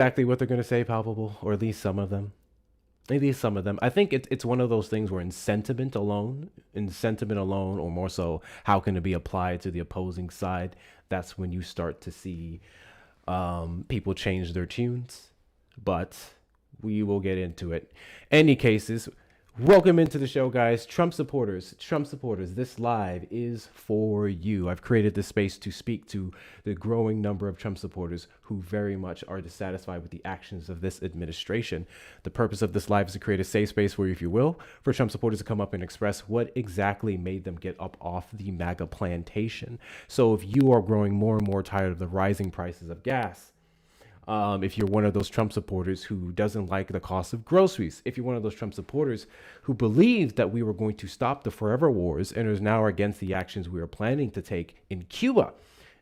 exactly what they're going to say, palpable, or at least some of them. At least some of them. I think it's one of those things where in sentiment alone, or more so, how can it be applied to the opposing side? That's when you start to see people change their tunes. But we will get into it. Any cases, welcome into the show, guys. Trump supporters, this live is for you. I've created this space to speak to the growing number of Trump supporters who very much are dissatisfied with the actions of this administration. The purpose of this live is to create a safe space where, if you will, for Trump supporters to come up and express what exactly made them get up off the MAGA plantation. So if you are growing more and more tired of the rising prices of gas, if you're one of those Trump supporters who doesn't like the cost of groceries, if you're one of those Trump supporters who believes that we were going to stop the forever wars and is now against the actions we are planning to take in Cuba,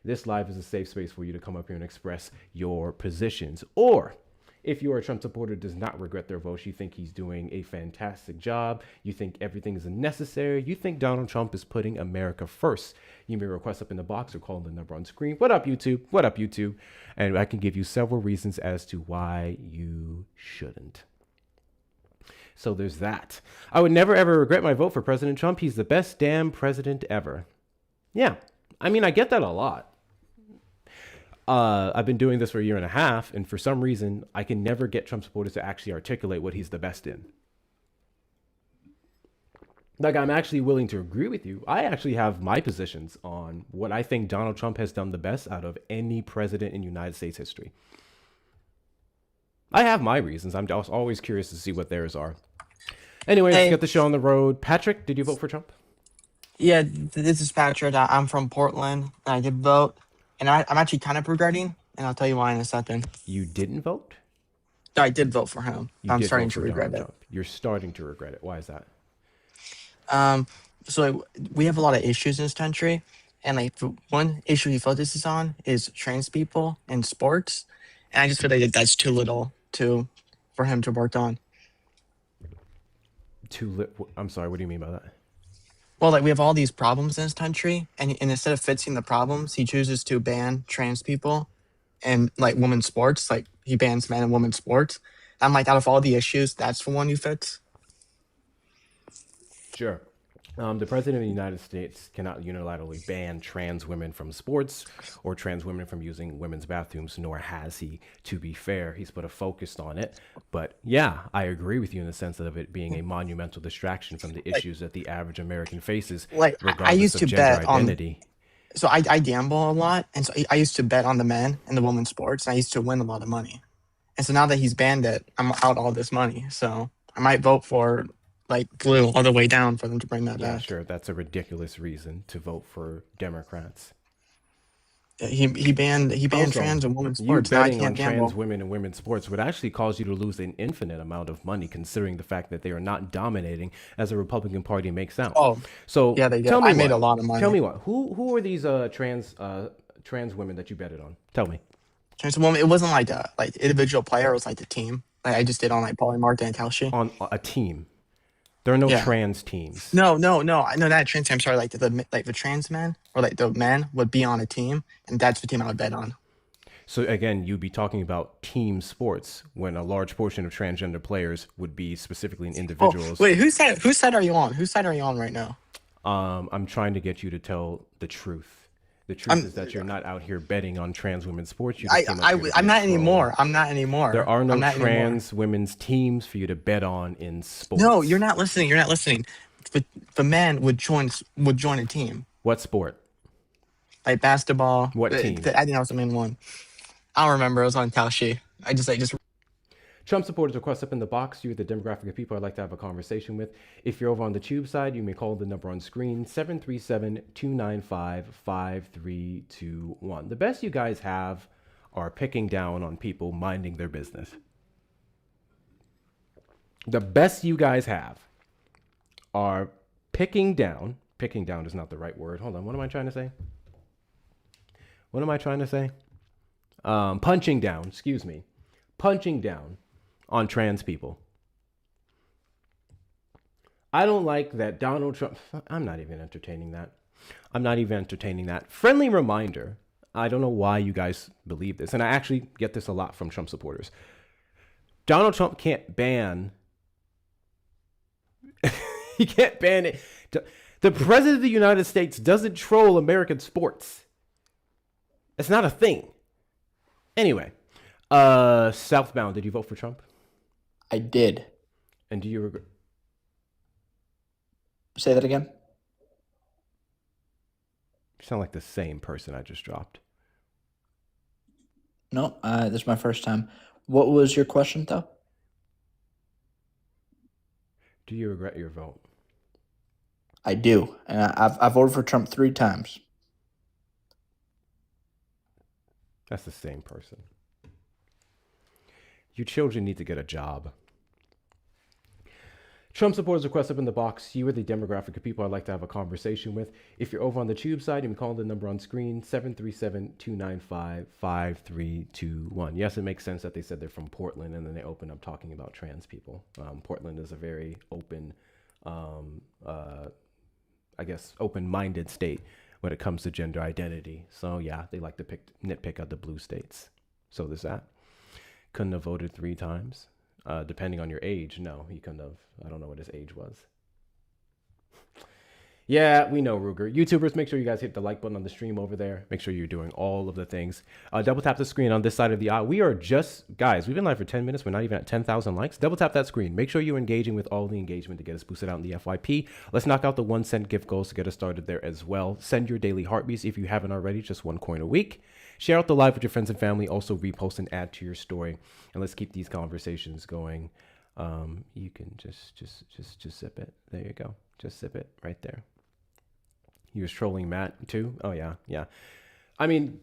this live is a safe space for you to come up here and express your positions. Or if you're a Trump supporter who does not regret their votes, you think he's doing a fantastic job, you think everything is necessary, you think Donald Trump is putting America first, you may request up in the box or call the number on screen. What up, YouTube? What up, YouTube? And I can give you several reasons as to why you shouldn't. So there's that. I would never ever regret my vote for President Trump. He's the best damn president ever. Yeah, I mean, I get that a lot. I've been doing this for a year and a half, and for some reason, I can never get Trump supporters to actually articulate what he's the best in. Like, I'm actually willing to agree with you. I actually have my positions on what I think Donald Trump has done the best out of any president in United States history. I have my reasons. I'm always curious to see what theirs are. Anyway, let's get the show on the road. Patrick, did you vote for Trump? Yeah, this is Patrick. I'm from Portland, and I did vote. And I'm actually kind of regretting, and I'll tell you why in a second. You didn't vote? No, I did vote for him. I'm starting to regret it. You're starting to regret it. Why is that? So we have a lot of issues in this country, and like one issue he focuses on is trans people in sports, and I just feel like that's too little for him to work on. I'm sorry. What do you mean by that? Well, like we have all these problems in this country, and instead of fixing the problems, he chooses to ban trans people and like women's sports. Like he bans men and women's sports. I'm like, out of all the issues, that's the one you fix. Sure. The president of the United States cannot unilaterally ban trans women from sports or trans women from using women's bathrooms, nor has he. To be fair, he's put a focus on it. But yeah, I agree with you in the sense of it being a monumental distraction from the issues that the average American faces, Like I regardless used of to gender bet on. identity. So I gamble a lot, and so I used to bet on the men and the women's sports, and I used to win a lot of money. And so now that he's banned it, I'm out all this money. So I might vote for like glue all the way down for them to bring that Yeah, back. sure. That's a ridiculous reason to vote for Democrats. He banned Also, trans and women's you sports. Now I betting on can't trans gamble. women and women's sports would actually cause you to lose an infinite amount of money, considering the fact that they are not dominating as a Republican Party makes out. Oh, So yeah, they did. tell me I made a what. lot of Tell money. me what. Who are these trans women that you betted on? Tell me. Trans woman, it wasn't like a like individual player. It was like the team. Like I just did on like Polymart and Kalshi. On a team. There are no Yeah. trans teams. No, I know that trans. I'm sorry, like the trans men or like the men would be on a team, and that's the team I would bet on. So again, you'd be talking about team sports when a large portion of transgender players would be specifically in Oh, individuals. wait, whose side are you on? Whose side are you on right now? I'm trying to get you to tell the truth. The truth I'm is that you're not out here betting on trans women's sports. You just came up here to be I'm a not troll. anymore. I'm not anymore. There are I'm no not anymore. trans women's teams for you to bet on in sports. No, you're not listening. You're not listening. The men would join a team What sport? like basketball. What team? I think that was the main one. I don't remember. It was on Kalshi. I just Trump supporters request up in the box. You're the demographic of people I'd like to have a conversation with. If you're over on the tube side, you may call the number on screen, 737-295-5321. The best you guys have are picking down on people minding their business. The best you guys have are picking down. Picking down is not the right word. Hold on. What am I trying to say? Punching down. Excuse me. Punching down on trans people. I don't like that Donald Trump. I'm not even entertaining that. Friendly reminder. I don't know why you guys believe this, and I actually get this a lot from Trump supporters. Donald Trump can't ban. He can't ban it. The president of the United States doesn't troll American sports. It's not a thing. Anyway, Southbound, did you vote for Trump? I did. And do you regret? Say that again. You sound like the same person I just dropped. No, this is my first time. What was your question, though? Do you regret your vote? I do, and I've voted for Trump 3 times. That's the same person. Your children need to get a job. Trump supporters request up in the box. You are the demographic of people I'd like to have a conversation with. If you're over on the tube side, you can call the number on screen, 737-295-5321. Yes, it makes sense that they said they're from Portland and then they open up talking about trans people. Portland is a very open, open-minded state when it comes to gender identity. So yeah, they like to nitpick at the blue states. So there's that. Couldn't have voted 3 times. Depending on your age, no, he couldn't have. I don't know what his age was. Yeah, we know, Ruger. YouTubers, make sure you guys hit the like button on the stream over there. Make sure you're doing all of the things. Double tap the screen on this side of the aisle. We are just, guys, we've been live for 10 minutes. We're not even at 10,000 likes. Double tap that screen. Make sure you're engaging with all the engagement to get us boosted out in the FYP. Let's knock out the 1 cent gift goals to get us started there as well. Send your daily heartbeats if you haven't already, just 1 coin a week. Share out the live with your friends and family. Also repost and add to your story. And let's keep these conversations going. You can just sip it. There you go. Just sip it right there. He was trolling Matt too. Oh yeah. I mean,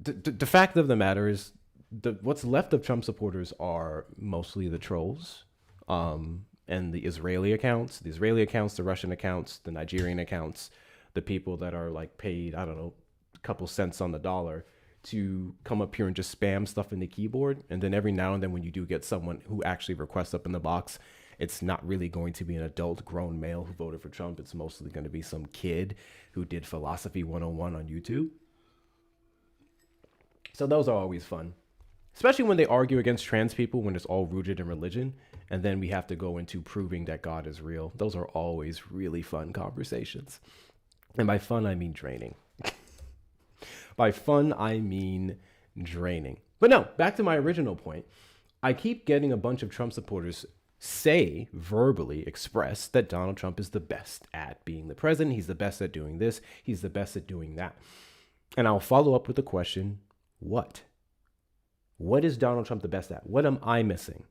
the fact of the matter is, what's left of Trump supporters are mostly the trolls, and the Israeli accounts, the Russian accounts, the Nigerian accounts, the people that are like paid, I don't know, a couple cents on the dollar to come up here and just spam stuff in the keyboard. And then every now and then when you do get someone who actually requests up in the box, it's not really going to be an adult grown male who voted for Trump. It's mostly going to be some kid who did Philosophy 101 on YouTube. So those are always fun, especially when they argue against trans people when it's all rooted in religion. And then we have to go into proving that God is real. Those are always really fun conversations. And by fun, I mean draining. By fun, I mean draining. But no, back to my original point. I keep getting a bunch of Trump supporters say, verbally express, that Donald Trump is the best at being the president. He's the best at doing this. He's the best at doing that. And I'll follow up with the question, what? What is Donald Trump the best at? What am I missing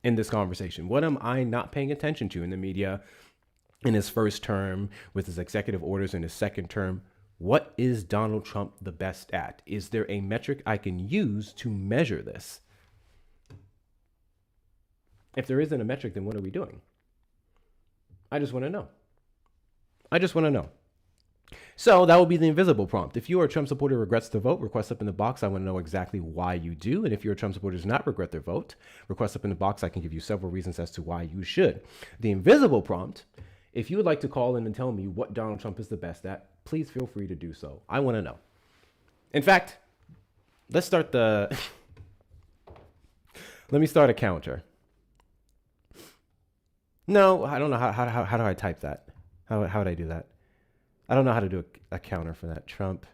in this conversation? What am I not paying attention to in the media in his first term, with his executive orders in his second term? What is Donald Trump the best at? Is there a metric I can use to measure this? If there isn't a metric, then what are we doing? I just want to know. So that will be the invisible prompt. If you are a Trump supporter who regrets to vote, request up in the box. I want to know exactly why you do. And if you're a Trump supporter who does not regret their vote, request up in the box. I can give you several reasons as to why you should. The invisible prompt, if you would like to call in and tell me what Donald Trump is the best at, please feel free to do so. I want to know. In fact, let's start let me start a counter. No, I don't know how do I type that? How would I do that? I don't know how to do a counter for that. Trump.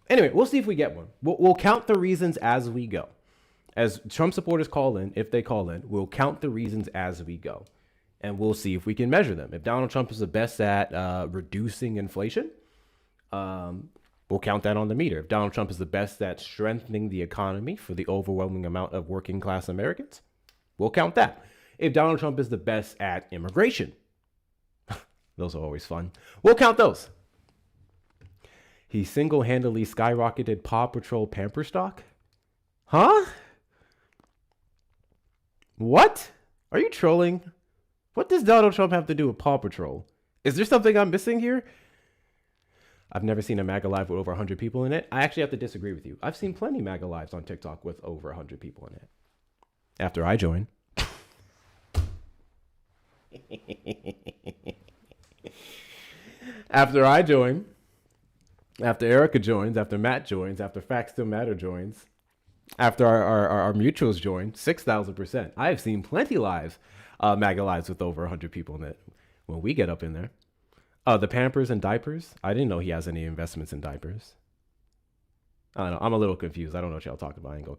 Anyway, we'll see if we get one. We'll count the reasons as we go. As Trump supporters call in, if they call in, we'll count the reasons as we go. And we'll see if we can measure them. If Donald Trump is the best at reducing inflation, we'll count that on the meter. If Donald Trump is the best at strengthening the economy for the overwhelming amount of working class Americans, we'll count that. If Donald Trump is the best at immigration, those are always fun, we'll count those. He single-handedly skyrocketed Paw Patrol pamper stock? Huh? What? Are you trolling? What does Donald Trump have to do with Paw Patrol? Is there something I'm missing here? I've never seen a MAGA live with over 100 people in it. I actually have to disagree with you. I've seen plenty of MAGA lives on TikTok with over 100 people in it. After I join. After I join. After Erica joins, after Matt joins, after Facts Still Matter joins, after our mutuals join, 6,000%. I have seen plenty lives, MAGA lives with over 100 people in it when we get up in there. The Pampers and diapers. I didn't know he has any investments in diapers. I don't know. I'm a little confused. I don't know what y'all talking about. I ain't gonna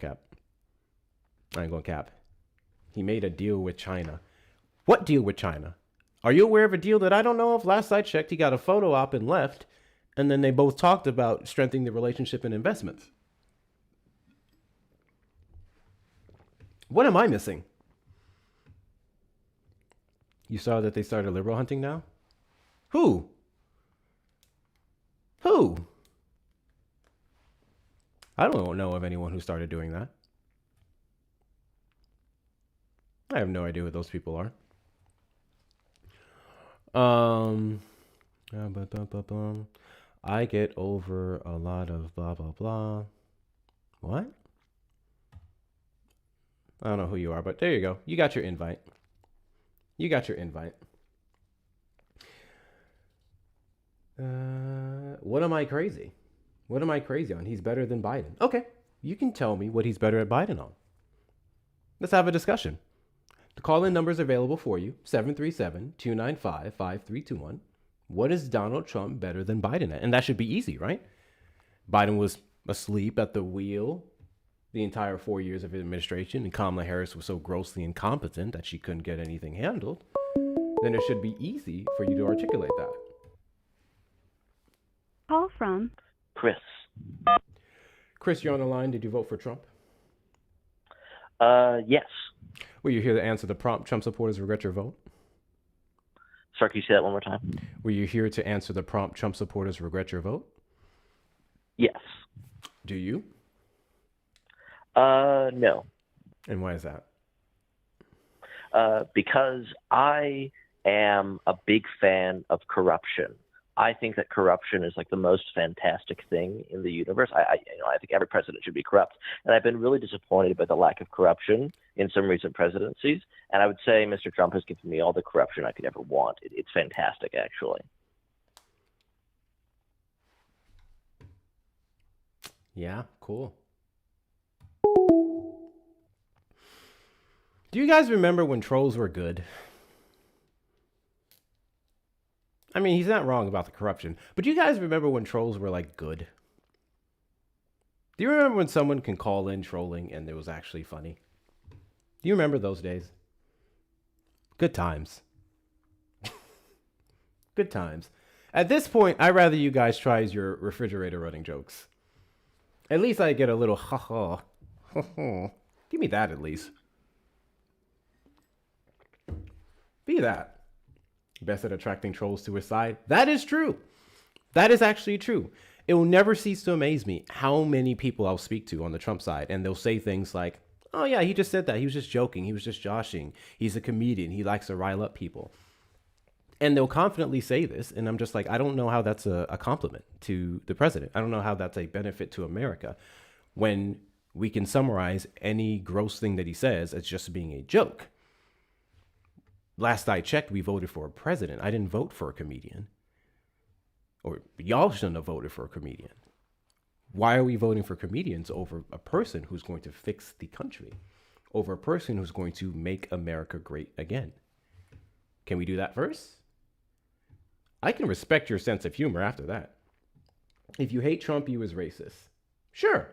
cap. He made a deal with China. What deal with China? Are you aware of a deal that I don't know of? Last I checked, he got a photo op and left, and then they both talked about strengthening the relationship and investments. What am I missing? You saw that they started liberal hunting now? Who? Who? I don't know of anyone who started doing that. I have no idea who those people are. I get over a lot of blah blah blah. What? I don't know who you are, but there you go. You got your invite. What am I crazy? What am I crazy on? He's better than Biden. Okay, you can tell me what he's better at Biden on. Let's have a discussion. The call-in number is available for you, 737-295-5321. What is Donald Trump better than Biden at? And that should be easy, right? Biden was asleep at the wheel the entire 4 years of his administration, and Kamala Harris was so grossly incompetent that she couldn't get anything handled. Then it should be easy for you to articulate that. Call from Chris. Chris, you're on the line. Did you vote for Trump? Yes. Were you here to answer the prompt Trump supporters regret your vote? Sorry, can you say that one more time? Were you here to answer the prompt Trump supporters regret your vote? Yes. Do you? No. And why is that? Because I am a big fan of corruption. I think that corruption is like the most fantastic thing in the universe. I think every president should be corrupt, and I've been really disappointed by the lack of corruption in some recent presidencies. And I would say Mr. Trump has given me all the corruption I could ever want. It's fantastic, actually. Yeah, cool. Do you guys remember when trolls were good? I mean, he's not wrong about the corruption, but do you guys remember when trolls were like good? Do you remember when someone can call in trolling and it was actually funny? Do you remember those days? Good times. Good times. At this point, I'd rather you guys try your refrigerator running jokes. At least I get a little ha ha. Give me that at least. Be that. Best at attracting trolls to his side. That is true. That is actually true. It will never cease to amaze me how many people I'll speak to on the Trump side, and they'll say things like, oh yeah, he just said that. He was just joking. He was just joshing. He's a comedian. He likes to rile up people. And they'll confidently say this, and I'm just like, I don't know how that's a compliment to the president. I don't know how that's a benefit to America when we can summarize any gross thing that he says as just being a joke. Last I checked, we voted for a president. I didn't vote for a comedian. Or y'all shouldn't have voted for a comedian. Why are we voting for comedians over a person who's going to fix the country? Over a person who's going to make America great again? Can we do that first? I can respect your sense of humor after that. If you hate Trump, you is racist. Sure.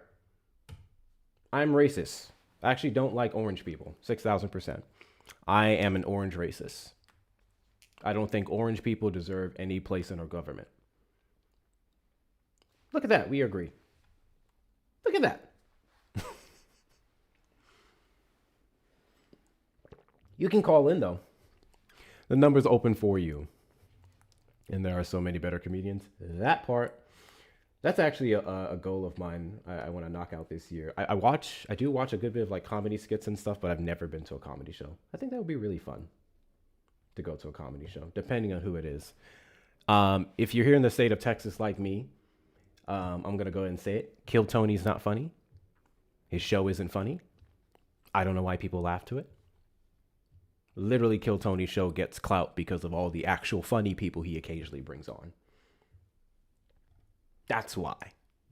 I'm racist. I actually don't like orange people. 6,000%. I am an orange racist. I don't think orange people deserve any place in our government. Look at that. We agree. Look at that. You can call in, though. The number's open for you. And there are so many better comedians. That part, that's actually a goal of mine. I want to knock out this year. I do watch a good bit of like comedy skits and stuff, but I've never been to a comedy show. I think that would be really fun to go to a comedy show, depending on who it is. If you're here in the state of Texas like me, I'm going to go ahead and say it. Kill Tony's not funny. His show isn't funny. I don't know why people laugh to it. Literally, Kill Tony's show gets clout because of all the actual funny people he occasionally brings on. That's why.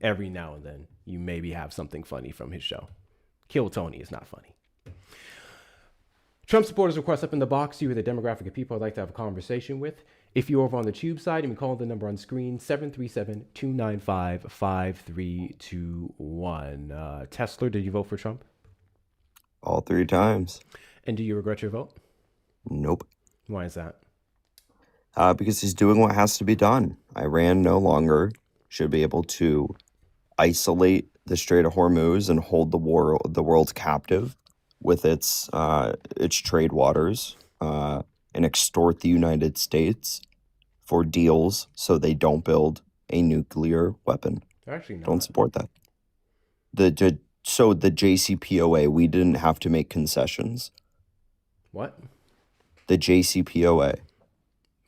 Every now and then, you maybe have something funny from his show. Kill Tony is not funny. Trump supporters request up in the box. You are the demographic of people I'd like to have a conversation with. If you're over on the tube side, and we call the number on screen, 737-295-5321. Tesla, did you vote for Trump? All 3 times. And do you regret your vote? Nope. Why is that? Because he's doing what has to be done. Iran no longer should be able to isolate the Strait of Hormuz and hold the world captive with its trade waters and extort the United States for deals so they don't build a nuclear weapon. They're actually not. Don't support that. So the JCPOA, we didn't have to make concessions. What? The JCPOA.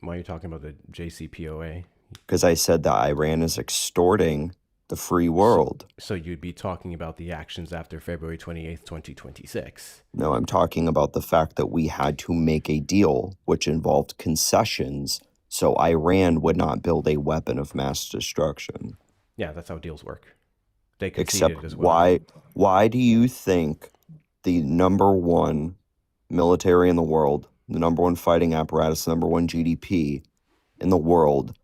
Why are you talking about the JCPOA? Because I said that Iran is extorting the free world. So you'd be talking about the actions after February 28th, 2026. No, I'm talking about the fact that we had to make a deal which involved concessions so Iran would not build a weapon of mass destruction. Yeah, that's how deals work. They conceded Except as well. why do you think the number one military in the world, the number one fighting apparatus, number one GDP in the world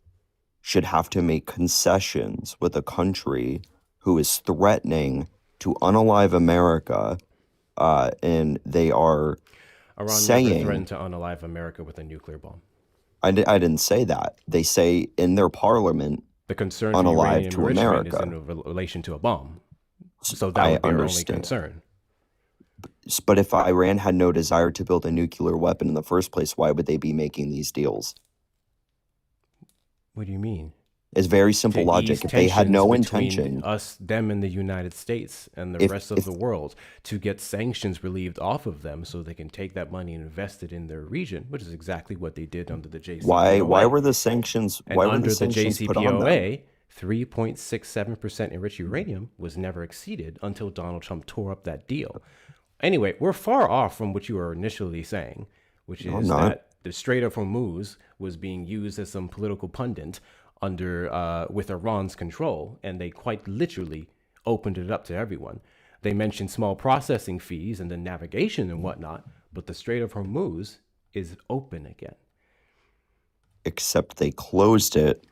should have to make concessions with a country who is threatening to unalive America, and they are Iran saying... never threatened to unalive America with a nuclear bomb. I didn't say that. They say in their parliament, The concern for unalive uranium to enrichment America. is in relation to a bomb. So that I would be our only understand. concern. But if Iran had no desire to build a nuclear weapon in the first place, why would they be making these deals? What do you mean? It's very simple To logic. ease If they had no tensions between intention, us, them, and the United States and the rest of the world, to get sanctions relieved off of them, so they can take that money and invest it in their region, which is exactly what they did under the JCPOA. why were the sanctions? And Why were under the sanctions put on them? JCPOA, 3.67% enriched uranium was never exceeded until Donald Trump tore up that deal. Anyway, we're far off from what you were initially saying, which No, I'm is not. that the Strait of Hormuz was being used as some political pundit under with Iran's control, and they quite literally opened it up to everyone. They mentioned small processing fees and the navigation and whatnot, but the Strait of Hormuz is open again. Except they closed it.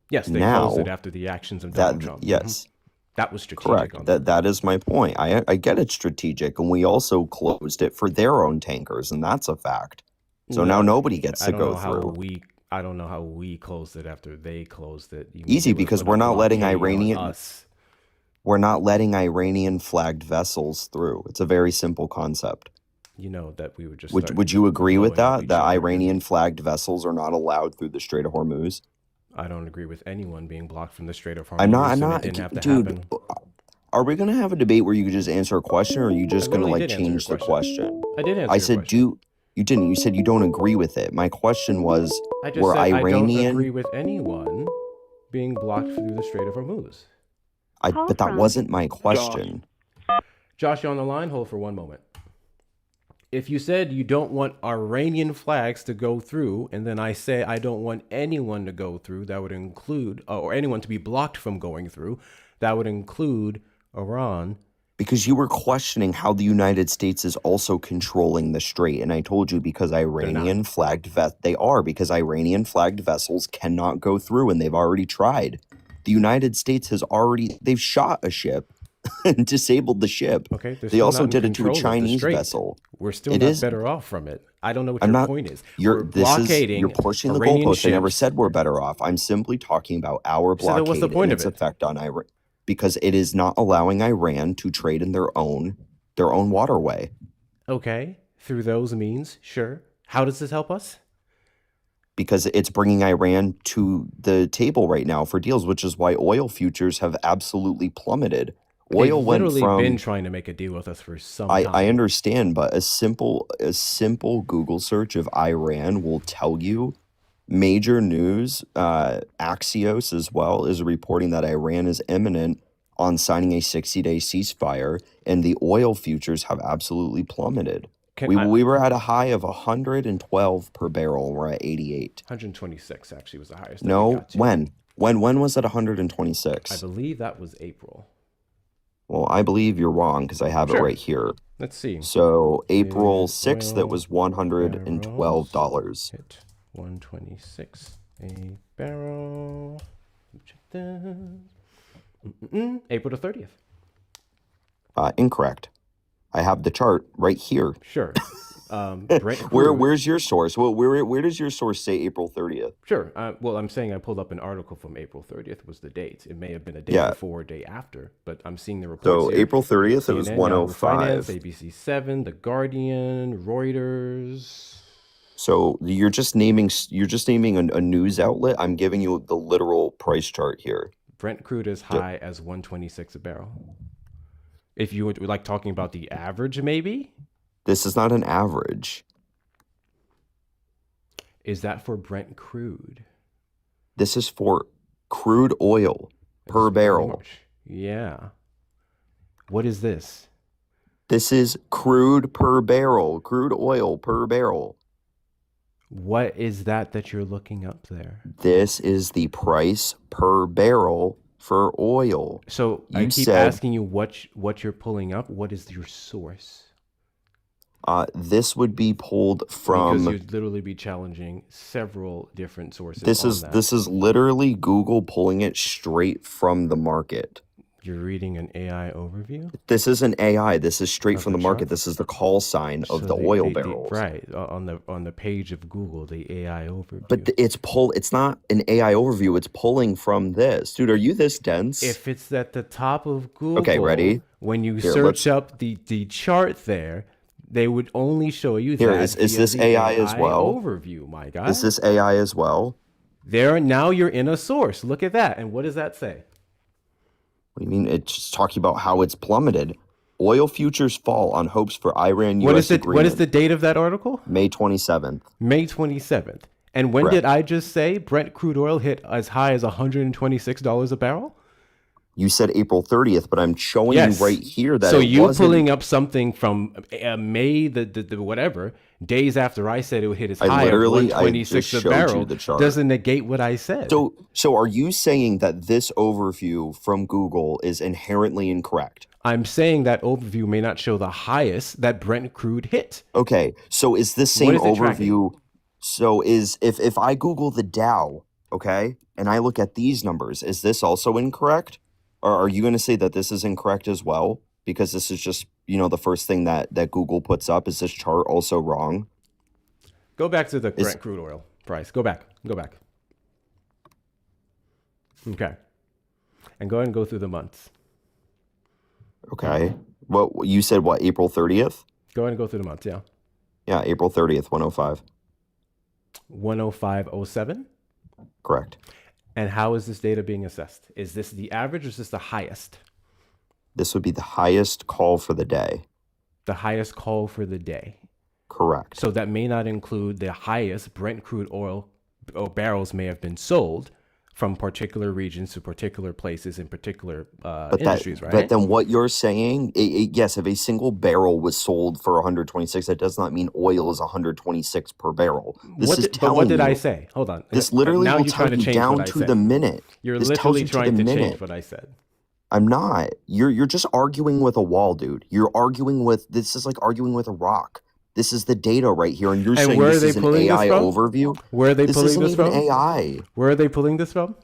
Yes, they Now, closed it after the actions of Donald Trump. Yes, That was strategic. correct. On That is my point. I get it's strategic, and we also closed it for their own tankers, and that's a fact. So now nobody gets to go through. I don't know how we closed it after they closed it. You mean Easy, they were because putting we're a not letting blockade on Iranian us. we're not letting Iranian flagged vessels through. It's a very simple concept. You know that we would just. Would you agree with blowing up that? each That other. Iranian flagged vessels are not allowed through the Strait of Hormuz? I don't agree with anyone being blocked from the Strait of Hormuz. I'm not. and it didn't have to Dude, happen. are we gonna have a debate where you could just answer a question, or are you just I gonna really like did answer your change the question? I did answer. I your said, question. you didn't. You said you don't agree with it. My question was, I just were said I don't Iranian? agree with anyone being blocked through the Strait of Hormuz. But that wasn't my question. Josh, you're on the line. Hold for one moment. If you said you don't want Iranian flags to go through, and then I say I don't want anyone to go through, that would include, or anyone to be blocked from going through, that would include Iran. Because you were questioning how the United States is also controlling the strait, and I told you because Iranian flagged because Iranian flagged vessels cannot go through, and they've already tried. The United States they've shot a ship and disabled the ship. Okay, they also did it to a Chinese vessel. We're still not better off from it. I don't know what your point is. You're pushing the goalpost. I never ships. said we're better off. I'm simply talking about our blockade what's the point and of its it? effect on Iran. Because it is not allowing Iran to trade in their own waterway. Okay, through those means, sure. How does this help us? Because it's bringing Iran to the table right now for deals, which is why oil futures have absolutely plummeted. Oil They've went literally from. been trying to make a deal with us for some time. I understand, but a simple Google search of Iran will tell you. Major news, Axios as well, is reporting that Iran is imminent on signing a 60-day ceasefire, and the oil futures have absolutely plummeted. We were at a high of 112 per barrel, and we're at 88. 126 actually was the highest. No, when? When was it I 126? believe that was April. Well, I believe you're wrong because I have it Sure. right here. Let's see. So April Did 6th, that oil was barrels $112. hit 126 a barrel? Check this. April the 30th. Incorrect. I have the chart right here. Sure. Brent crude. Where's your source? Well, where does your source say April 30th? Sure. Well, I'm saying I pulled up an article from April 30th was the date. It may have been a day Yeah. before or day after, but I'm seeing the reports So here. April 30th, it was CNN, Yahoo Finance, 105. ABC 7, The Guardian, Reuters. So you're just naming a news outlet. I'm giving you the literal price chart here. Brent crude as high as 126 a barrel. If you would like talking about the average, maybe? This is not an average. Is that for Brent crude? This is for crude oil per That's barrel. March. Yeah. What is this? This is crude per barrel, crude oil per barrel. What is that you're looking up there? This is the price per barrel for oil. So I You keep said- asking you what you're pulling up. What is your source? This would be pulled Because from. you'd literally be challenging several different sources. This on is that. this is literally Google pulling it straight from the market. You're reading an AI overview. This isn't AI. This is straight Of from the the market. chart? This is the call sign of So the oil barrels. right on the page of Google, the AI overview. But it's not an AI overview. It's pulling from this. Dude, are you this dense? if it's at the top of Google, Okay, ready? When you Here, search up the chart there, they would only show you Here, that. is via this the AI as well? Overview, my guy. Is this AI as well? There now you're in a source. Look at that. And what does that say? What do you mean? It's just talking about how it's plummeted. Oil futures fall on hopes for Iran-US What is agreement. the date of that article? May 27th. May 27th. And when Correct. did I just say Brent crude oil hit as high as $126 a barrel? You said April 30th, but I'm showing Yes. you right here that So it you wasn't. pulling up something from May the whatever days after I said it would hit as I high as literally- I 126 just a showed you barrel the chart. doesn't negate what I said. So are you saying that this overview from Google is inherently incorrect? I'm saying that overview may not show the highest that Brent crude hit. Okay, so is this same is it tracking? overview? So is if I Google the Dow, okay, and I look at these numbers, is this also incorrect? Or are you going to say that this is incorrect as well? Because this is just, the first thing that Google puts up. Is this chart also wrong? Go back to the Brent crude oil price. Go back. Okay. And go ahead and go through the months. Okay. What you said? What, April 30th? Go ahead and go through the months. Yeah. Yeah, April 30th, 105. 105.07. Correct. And how is this data being assessed? Is this the average or is this the highest? This would be the highest call for the day. The highest call for the day. Correct. So that may not include the highest Brent crude oil barrels may have been sold from particular regions to particular places in particular industries, right? But then what you're saying, yes, if a single barrel was sold for 126, that does not mean oil is 126 per barrel. But what did I say? Hold on. This literally now will you're trying tell to you change down what I to said. the minute. You're This tells literally you to trying the to change minute. what I said. I'm not. You're just arguing with a wall, dude. This is like arguing with a rock. This is the data right here, and you're saying where are this they is an pulling this AI from? overview. Where are they This pulling isn't this even from? AI. Where are they pulling this from?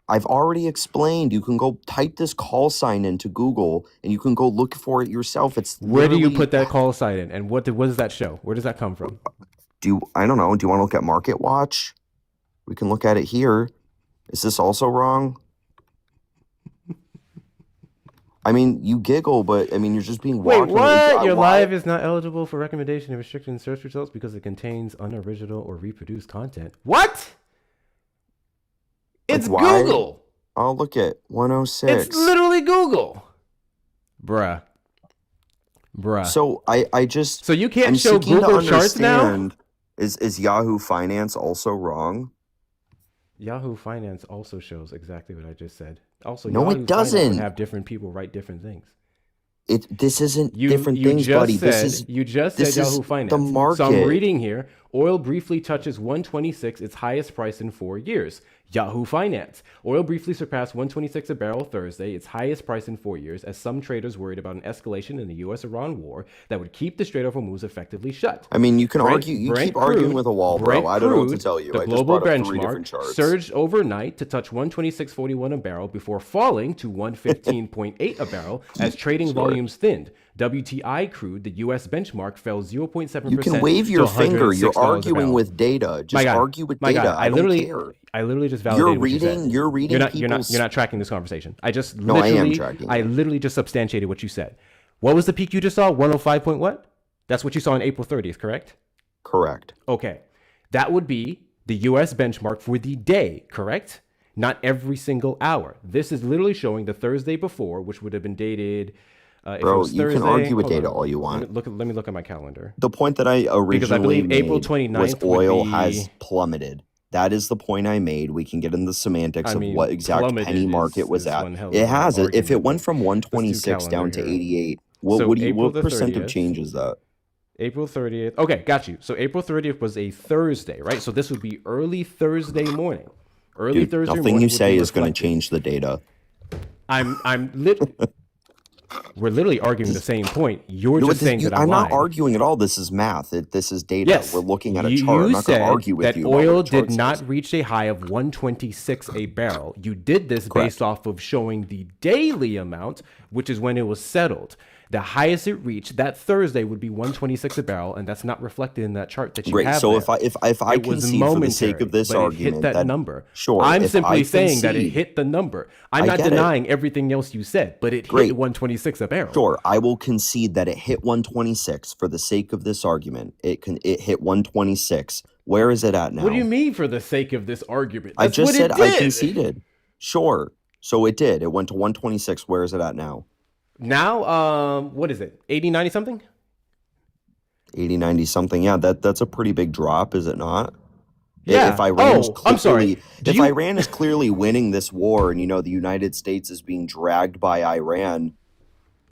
I've already explained. You can go type this call sign into Google, and you can go look for it yourself. It's Where do you literally- put that call sign in? And what does that show? Where does that come from? I don't know. Do you want to look at Market Watch? We can look at it here. Is this also wrong? I mean, you giggle, but I mean, you're just being Wait, walked. what? Your live is not eligible for recommendation and restriction in search results because it contains unoriginal or reproduced content. What? It's why? Google. Oh, look at 106. It's literally Google. Bruh. So I just So you can't I'm show seeking to Google charts now? understand, Is Yahoo Finance also wrong? Yahoo Finance also shows exactly what I just said. Also, No, it Yahoo Finance doesn't. would have different people write different things. This isn't different you things, just buddy. Said, This is you just this said is Yahoo Finance. the market. So I'm reading here. Oil briefly touches 126, its highest price in 4 years. Yahoo Finance. Oil briefly surpassed 126 a barrel Thursday, its highest price in 4 years, as some traders worried about an escalation in the U.S.-Iran war that would keep the Strait of Hormuz effectively shut. I mean, you can argue. You keep arguing with a wall, bro. I don't know what to tell you. The I just global brought up 3 different benchmark, charts. surged overnight to touch 126.41 a barrel before falling to 115.8 a barrel as trading volumes thinned. WTI crude, the U.S. benchmark, fell 0.7%. You can wave your to finger. You're $106 a arguing barrel. with data. Just argue with My data. God, I don't care. I literally just validated what you said. You're reading. You're not tracking this conversation. I just No, I am tracking. I literally just substantiated what you said. What was the peak you just saw? 105 point what? That's what you saw on April 30th, correct? Correct. Okay. That would be the US benchmark for the day, correct? Not every single hour. This is literally showing the Thursday before, which would have been dated. Bro, you can argue with data all you want. Let me look at my calendar. The point that I originally Because I believe made April was 29th oil would be, has plummeted. That is the point I made. We can get into the semantics I mean, of what exact plummeted penny market was is at. one hell of It an has. If argument, it went but from let's 126 do down to calendar here. 88, So what April percent of 30th. change is that? April 30th. Okay, got you. So April 30th was a Thursday, right? So this would be early Thursday morning. Dude, Thursday nothing morning you would say be is going to reflected. change the data. We're literally arguing the same point. You're No, just saying that I'm not lying. arguing at all. This is math. This is data. Yes, We're looking at a you chart. I'm not going said to argue with that you about what oil the chart did not says. reach a high of 126 a barrel. You did this Correct. based off of showing the daily amount, which is when it was settled. The highest it reached that Thursday would be 126 a barrel, and that's not reflected in that chart that you Great. have. So there. if I It was concede for the sake momentary, of this but argument it hit that number. sure, I'm if simply I saying that it concede- hit the number. I'm I not get it. denying everything else you said, but it Great. hit 126 a barrel. Sure, I will concede that it hit 126 for the sake of this argument. It hit 126. Where is it at now? What do you mean for the sake of this argument? I That's just what said it I did. conceded. Sure. So it did. It went to 126. Where is it at now? Now, what is it? 80, 90 something? 80, 90 something. Yeah, that's a pretty big drop, is it not? Yeah. If Iran is I'm sorry. If Iran is clearly winning this war and, the United States is being dragged by Iran,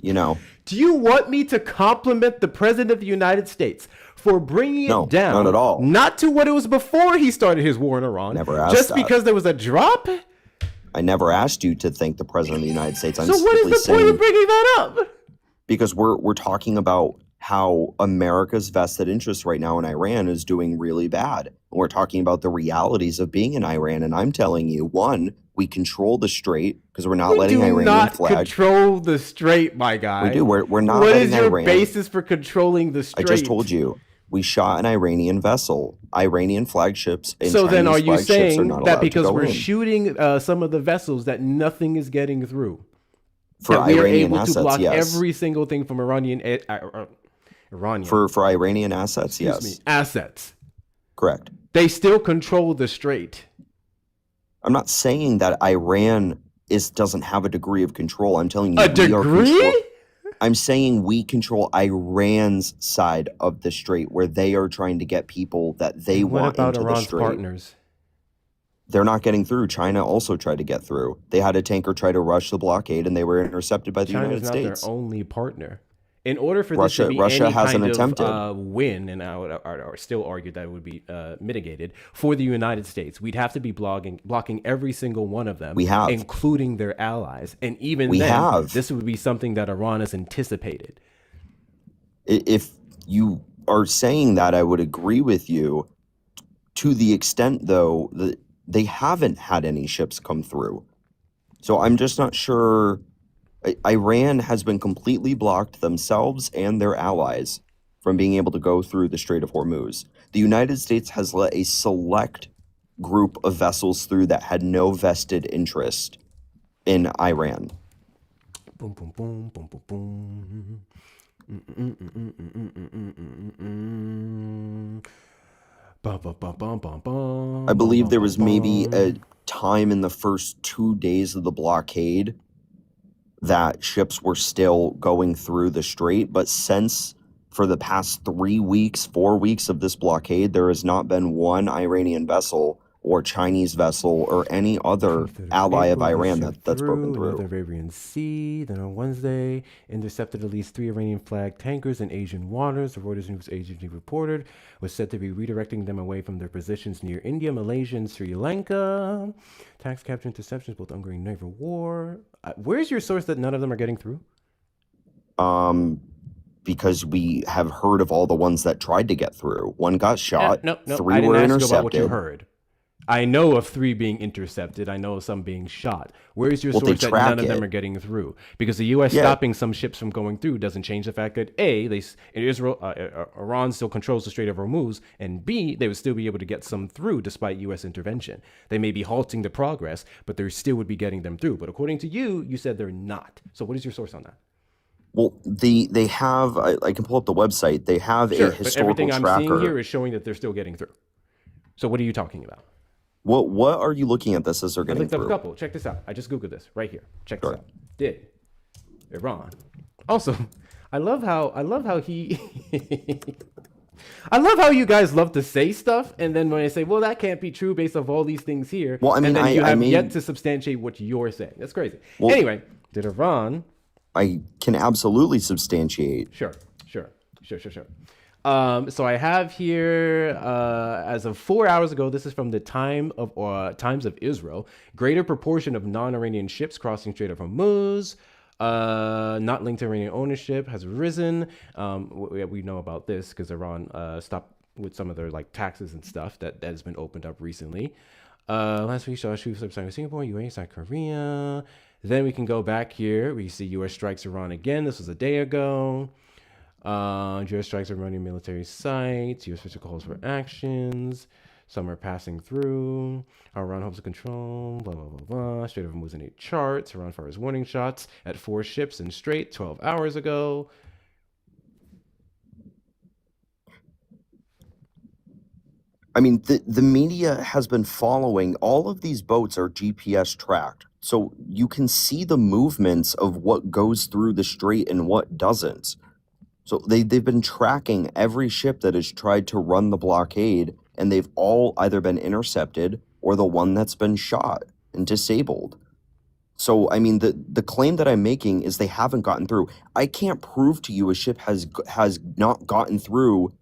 Do you want me to compliment the President of the United States for bringing No, it down? not at all. Not to what it was before he started his war in Iran. Never asked Just that. because there was a drop? I never asked you to thank the President of the United States. I'm So what simply is the point saying of bringing that up? because we're talking about how America's vested interest right now in Iran is doing really bad. And we're talking about the realities of being in Iran. And I'm telling you, one, we control the strait because we're not We letting do Iranian not flag. control the strait, my guy. We do. We're not What letting is your Iran. basis for controlling the I strait? just told you. We shot an Iranian vessel. Iranian flagships and So then, Chinese are you flagships are saying not that allowed to because go we're in. shooting some of the vessels that nothing is getting through? For that we are Iranian able assets, to block yes. every single thing from Iranian. For Iranian assets, yes. Assets. Correct. They still control the strait. I'm not saying that Iran doesn't have a degree of control. I'm telling you, A degree? I'm saying we control Iran's side of the strait, where they are trying to get people that they What want about into the Iran's strait. partners? They're not getting through. China also tried to get through. They had a tanker try to rush the blockade, and they were intercepted by the China's United not States. their only partner. In order for Russia- this to be Russia any hasn't kind attempted. of win, and I would still argue that it would be mitigated for the United States, we'd have to be blocking every single one of them, We have. including their allies. And even We then, have. this would be something that Iran has anticipated. If you are saying that, I would agree with you to the extent, though, that they haven't had any ships come through. So I'm just not sure. Iran has been completely blocked, themselves and their allies, from being able to go through the Strait of Hormuz. The United States has let a select group of vessels through that had no vested interest in Iran. Boom, boom, boom, boom, boom, boom. I believe there was maybe a time in the first 2 days of the blockade that ships were still going through the strait, but since for the past 3 weeks, 4 weeks of this blockade, there has not been one Iranian vessel or Chinese vessel or any other 23rd of ally of April, this Iran ship that's broken through through. another Arabian Sea. Then on Wednesday, intercepted at least 3 Iranian-flagged tankers in Asian waters. The Reuters news agency reported was said to be redirecting them away from their positions near India, Malaysia, and Sri Lanka. Tax capture interceptions, both ongoing naval war. Where's your source that none of them are getting through? Because we have heard of all the ones that tried to get through. One got shot, No. 3 I didn't were ask you about what you intercepted. heard. I know of 3 being intercepted. I know of some being shot. Where's your Well, they source that track none of them it. are getting through? Because the U.S. Yeah. stopping some ships from going through doesn't change the fact that A, Iran still controls the Strait of Hormuz, and B, they would still be able to get some through despite U.S. intervention. They may be halting the progress, but they still would be getting them through. But according to you, you said they're not. So what is your source on that? Well, they have, I can pull up the website. They have Sure, a but historical everything I'm tracker. seeing here is showing that they're still getting through. So what are you talking about? What are you looking at this as they're I getting looked up a through? couple. Check this out. I just Googled this right here. Check this Sure. out. Did Iran. Also, I love how he I love how you guys love to say stuff, and then when I say, well, that can't be true based off all these things here, Well, I mean, and then you have I yet made, to substantiate what you're saying. That's crazy. Well- Anyway, did Iran I can absolutely substantiate. Sure. So I have here, as of 4 hours ago, this is from the Times of Israel. Greater proportion of non-Iranian ships crossing Strait of Hormuz, not linked to Iranian ownership, has risen. We know about this because Iran stopped with some of their taxes and stuff that has been opened up recently. Last week, saw troops starting Singapore, UAE, South Korea. Then we can go back here. We see U.S. strikes Iran again. This was a day ago. U.S. strikes Iranian military sites. U.S. official calls for actions. Some are passing through. Iran hopes to control. Blah, blah, blah, blah. Strait of Hormuz in 8 charts. Iran fires warning shots at 4 ships in Strait 12 hours ago. I mean, the media has been following all of these boats are GPS tracked. So you can see the movements of what goes through the strait and what doesn't. So they've been tracking every ship that has tried to run the blockade, and they've all either been intercepted or the one that's been shot and disabled. So, I mean, the claim that I'm making is they haven't gotten through. I can't prove to you a ship has not gotten through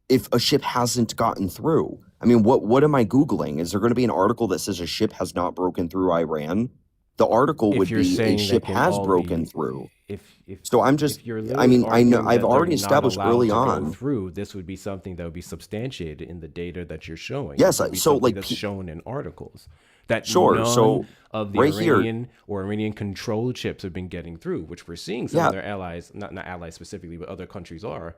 if a ship hasn't gotten through. I mean, what am I Googling? Is there going to be an article that says a ship has not broken through Iran? The article If would you're be saying a that ship can has all broken be, through. if So I'm just, if you're I literally mean, I know arguing I've that already they're not established allowed early to go on. through, this would be something that would be substantiated in the data that you're showing. Yes, This would be so, something like, that's shown in articles that Sure, none so of the right here- Iranian or Iranian controlled ships have been getting through, which we're seeing some Yeah. of their allies, not allies specifically, but other countries are.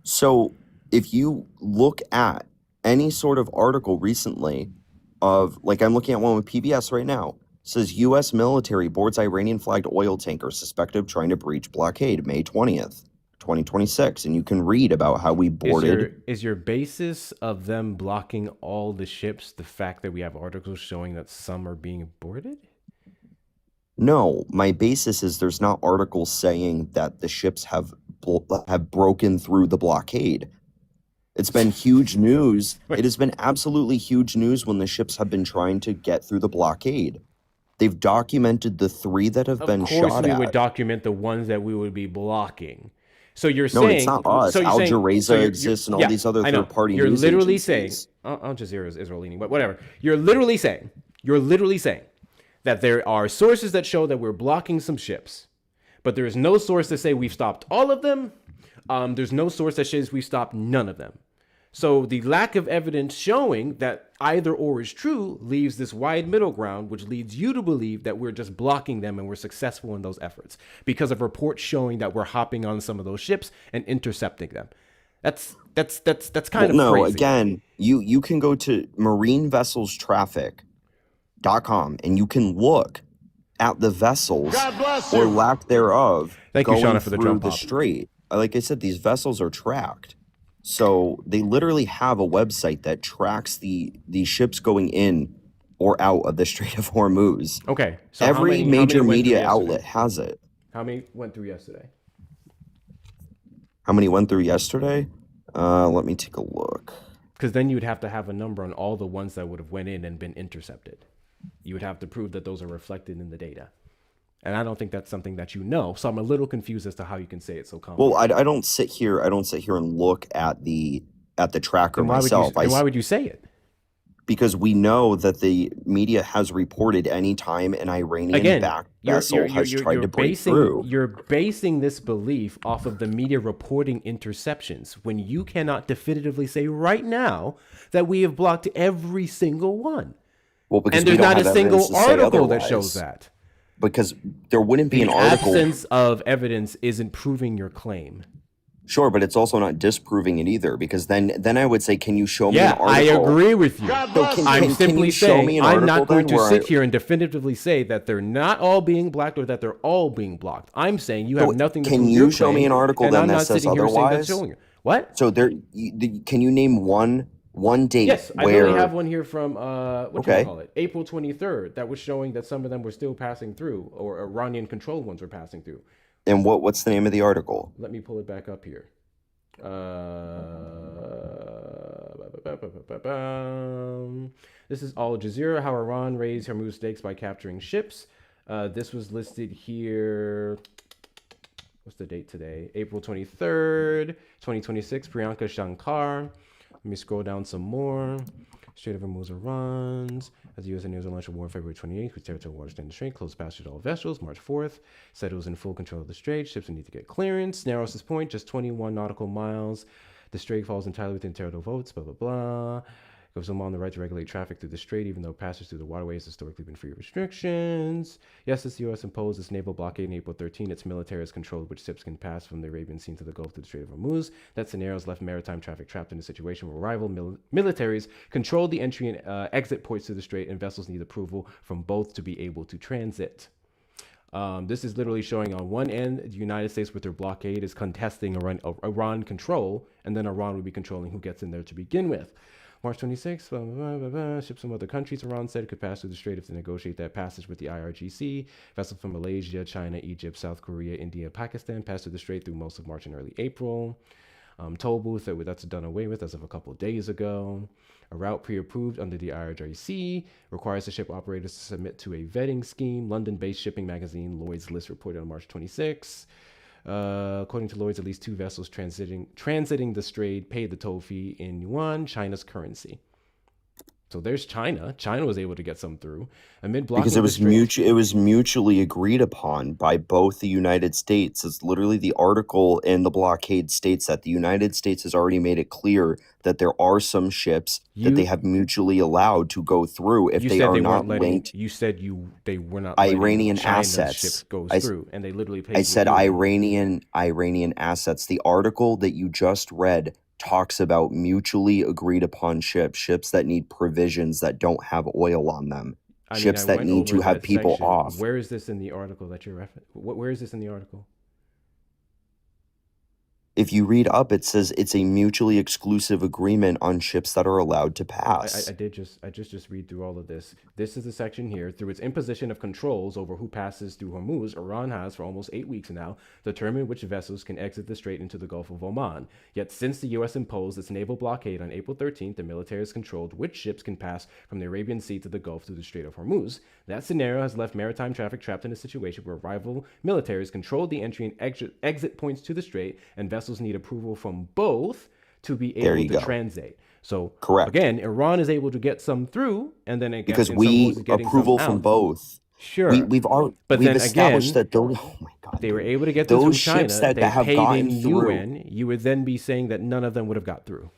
So if you look at any sort of article recently of, like I'm looking at one with PBS right now, it says U.S. military boards Iranian flagged oil tanker suspected of trying to breach blockade May 20th, 2026. And you can read about how we boarded. Is your basis of them blocking all the ships the fact that we have articles showing that some are being boarded? No, my basis is there's not articles saying that the ships have broken through the blockade. It's been huge news. It has been absolutely huge news when the ships have been trying to get through the blockade. They've documented the 3 that have been shot Of course, we at. would document the ones that we would be blocking. So you're No, saying it's not us. So you're Al saying, Jazeera so exists and all these other I know. third-party You're news literally saying, agencies. Al Jazeera is Israel leaning, but whatever. You're literally saying that there are sources that show that we're blocking some ships, but there is no source to say we've stopped all of them. There's no source that says we've stopped none of them. So the lack of evidence showing that either or is true leaves this wide middle ground, which leads you to believe that we're just blocking them and we're successful in those efforts because of reports showing that we're hopping on some of those ships and intercepting them. That's kind of no, crazy. again, you can go to marinevesselstraffic.com and you can look at the vessels or lack thereof Thank you, going Shauna, for the through drum the pop. strait. Like I said, these vessels are tracked. So they literally have a website that tracks the ships going in or out of the Strait of Hormuz. Okay. So Every how many major went through media yesterday? outlet has it. How many went through yesterday? How many went through yesterday? Let me take a look. Because then you'd have to have a number on all the ones that would have went in and been intercepted. You would have to prove that those are reflected in the data. And I don't think that's something that you know. So I'm a little confused as to how you can say it so Well, confidently. I don't sit here and look at the tracker Then why would myself. why would you say it? Because we know that the media has reported any time an Iranian-backed vessel has tried to break through. You're basing this belief off of the media reporting interceptions when you cannot definitively say right now that we have blocked every single one. Well, because And there's we don't not have a single evidence to say article that otherwise. shows that. Because there wouldn't be The an article. absence of evidence isn't proving your claim. Sure, but it's also not disproving it either. Because then I would say, can you show me an Yeah, article? I agree with you. So I'm simply you show me saying an I'm not article going then to where sit here and definitively say that they're not all being blocked or that they're all being blocked. I'm saying you have nothing to prove Can your you show me claim, an article and then I'm that not says sitting here saying otherwise? that's showing you. What? So can you name one date Yes, I where literally have one here from what do Okay. you call it? April 23rd that was showing that some of them were still passing through, or Iranian controlled ones were passing through. and what's the name of the article? Let me pull it back up here. This is Al Jazeera, how Iran raised Hormuz stakes by capturing ships. This was listed here. What's the date today? April 23rd, 2026. Priyanka Shankar. Let me scroll down some more. Strait of Hormuz runs. As the U.S. and New Zealand launched a war February 28th, with territorial waters in the strait, closed passage to all vessels. March 4th, said it was in full control of the strait. Ships would need to get clearance. Narrows this point, just 21 nautical miles. The strait falls entirely within territorial votes, blah, blah, blah. Gives Oman the right to regulate traffic through the strait, even though passage through the waterway has historically been free of restrictions. Yes, the U.S. imposed its naval blockade in April 13. Its military has controlled which ships can pass from the Arabian Sea to the Gulf through the Strait of Hormuz. That scenario has left maritime traffic trapped in a situation where rival militaries control the entry and exit points to the strait, and vessels need approval from both to be able to transit. This is literally showing on one end, the United States with their blockade is contesting Iran control, and then Iran would be controlling who gets in there to begin with. March 26th, blah, blah, blah, blah, ships from other countries, Iran said, could pass through the strait if they negotiate that passage with the IRGC. Vessels from Malaysia, China, Egypt, South Korea, India, Pakistan passed through the strait through most of March and early April. Toll booth, that's done away with as of a couple of days ago. A route pre-approved under the IRGC requires the ship operators to submit to a vetting scheme. London-based shipping magazine Lloyd's List reported on March 26. According to Lloyd's, at least two vessels transiting the strait paid the toll fee in yuan, China's currency. So there's China. China was able to get some through amid blocking Because it was mutually agreed upon by both the United States. It's literally the article in the blockade states that the United States has already made it clear that there are some ships that they have mutually allowed to go through if they are not linked. You said they were not Iranian China's assets ships goes through, and they literally paid. I said Iranian assets. The article that you just read talks about mutually agreed upon ships that need provisions that don't have oil on them, ships that need to have people off. Where is this in the article that you're referencing? Where is this in the article? If you read up, it says it's a mutually exclusive agreement on ships that are allowed to pass. I just read through all of this. This is the section here. Through its imposition of controls over who passes through Hormuz, Iran has, for almost 8 weeks now, determined which vessels can exit the strait into the Gulf of Oman. Yet since the U.S. imposed its naval blockade on April 13th, the military has controlled which ships can pass from the Arabian Sea to the Gulf through the Strait of Hormuz. That scenario has left maritime traffic trapped in a situation where rival militaries control the entry and exit points to the strait, and vessels need approval from both to be able to transit. So correct. Again, Iran is able to get some through, and then because we approval from both. Sure, we've established that those. Oh my God, they were able to get those through ships China. that have gotten through. UN, you would then be saying that none of them would have got through.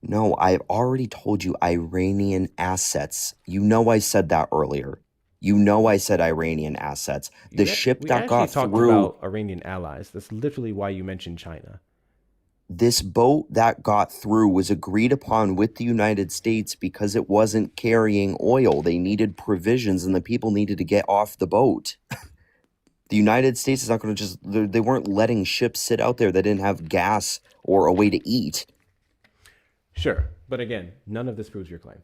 No, I've already told you Iranian assets. You know I said that earlier. You know I said Iranian assets. The ship that got through. We talked about Iranian allies. That's literally why you mentioned China. This boat that got through was agreed upon with the United States because it wasn't carrying oil. They needed provisions and the people needed to get off the boat. The United States is not going to just, they weren't letting ships sit out there that didn't have gas or a way to eat. Sure. But again, none of this proves your claim.